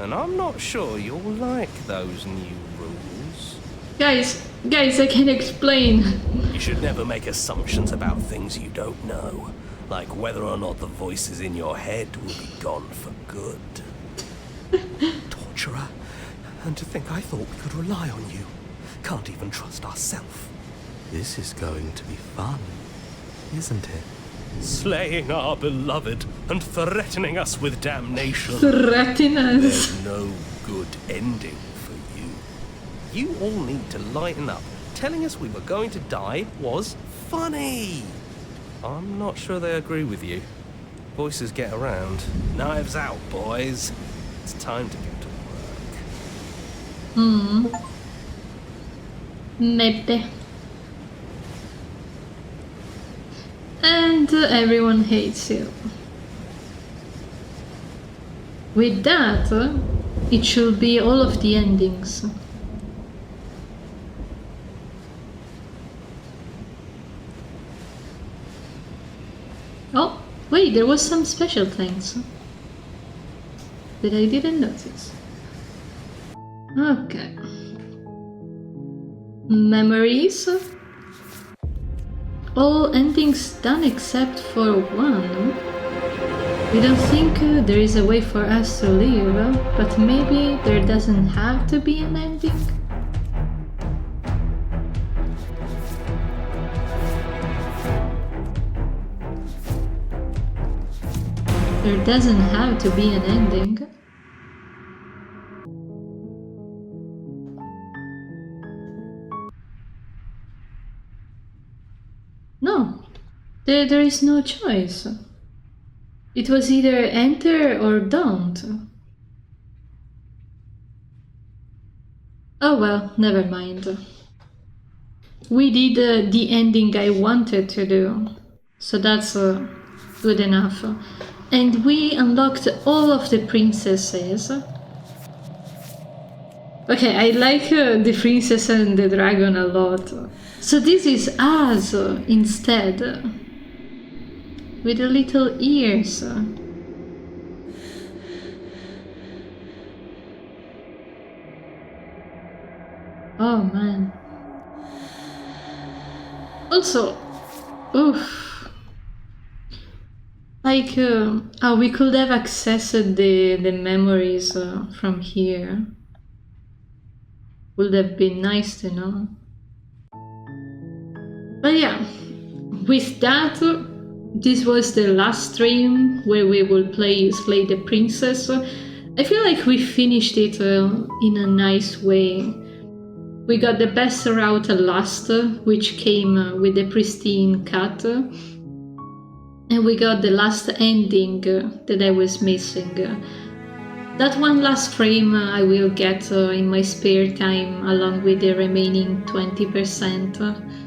And I'm not sure you'll like those new rules. Guys, I can explain. You should never make assumptions about things you don't know. Like whether or not the voices in your head will be gone for good. Torturer. And to think I thought we could rely on you. Can't even trust ourselves. This is going to be fun, isn't it? Slaying our beloved and threatening us with damnation. Threaten us. There's no good ending for you. You all need to lighten up. Telling us we were going to die was funny. I'm not sure they agree with you. Voices get around. Knives out, boys. It's time to get to work. Maybe. And everyone hates you. With that, it should be all of the endings. Oh, wait, there was some special things that I didn't notice. Okay. Memories. All endings done except for one. We don't think there is a way for us to leave, but maybe there doesn't have to be an ending. There doesn't have to be an ending. No, there is no choice. It was either enter or don't. Oh well, never mind. We did the ending I wanted to do, so that's good enough. And we unlocked all of the princesses. Okay, I like the princess and the dragon a lot. So this is us instead, with the little ears. Oh man. Also, oof. Like, oh, we could have accessed the memories from here. Would have been nice to know. But yeah, with that, this was the last stream where we will play Slay the Princess. I feel like we finished it in a nice way. We got the best route last, which came with the Pristine cut. And we got the last ending that I was missing. That one last frame I will get in my spare time along with the remaining 20%.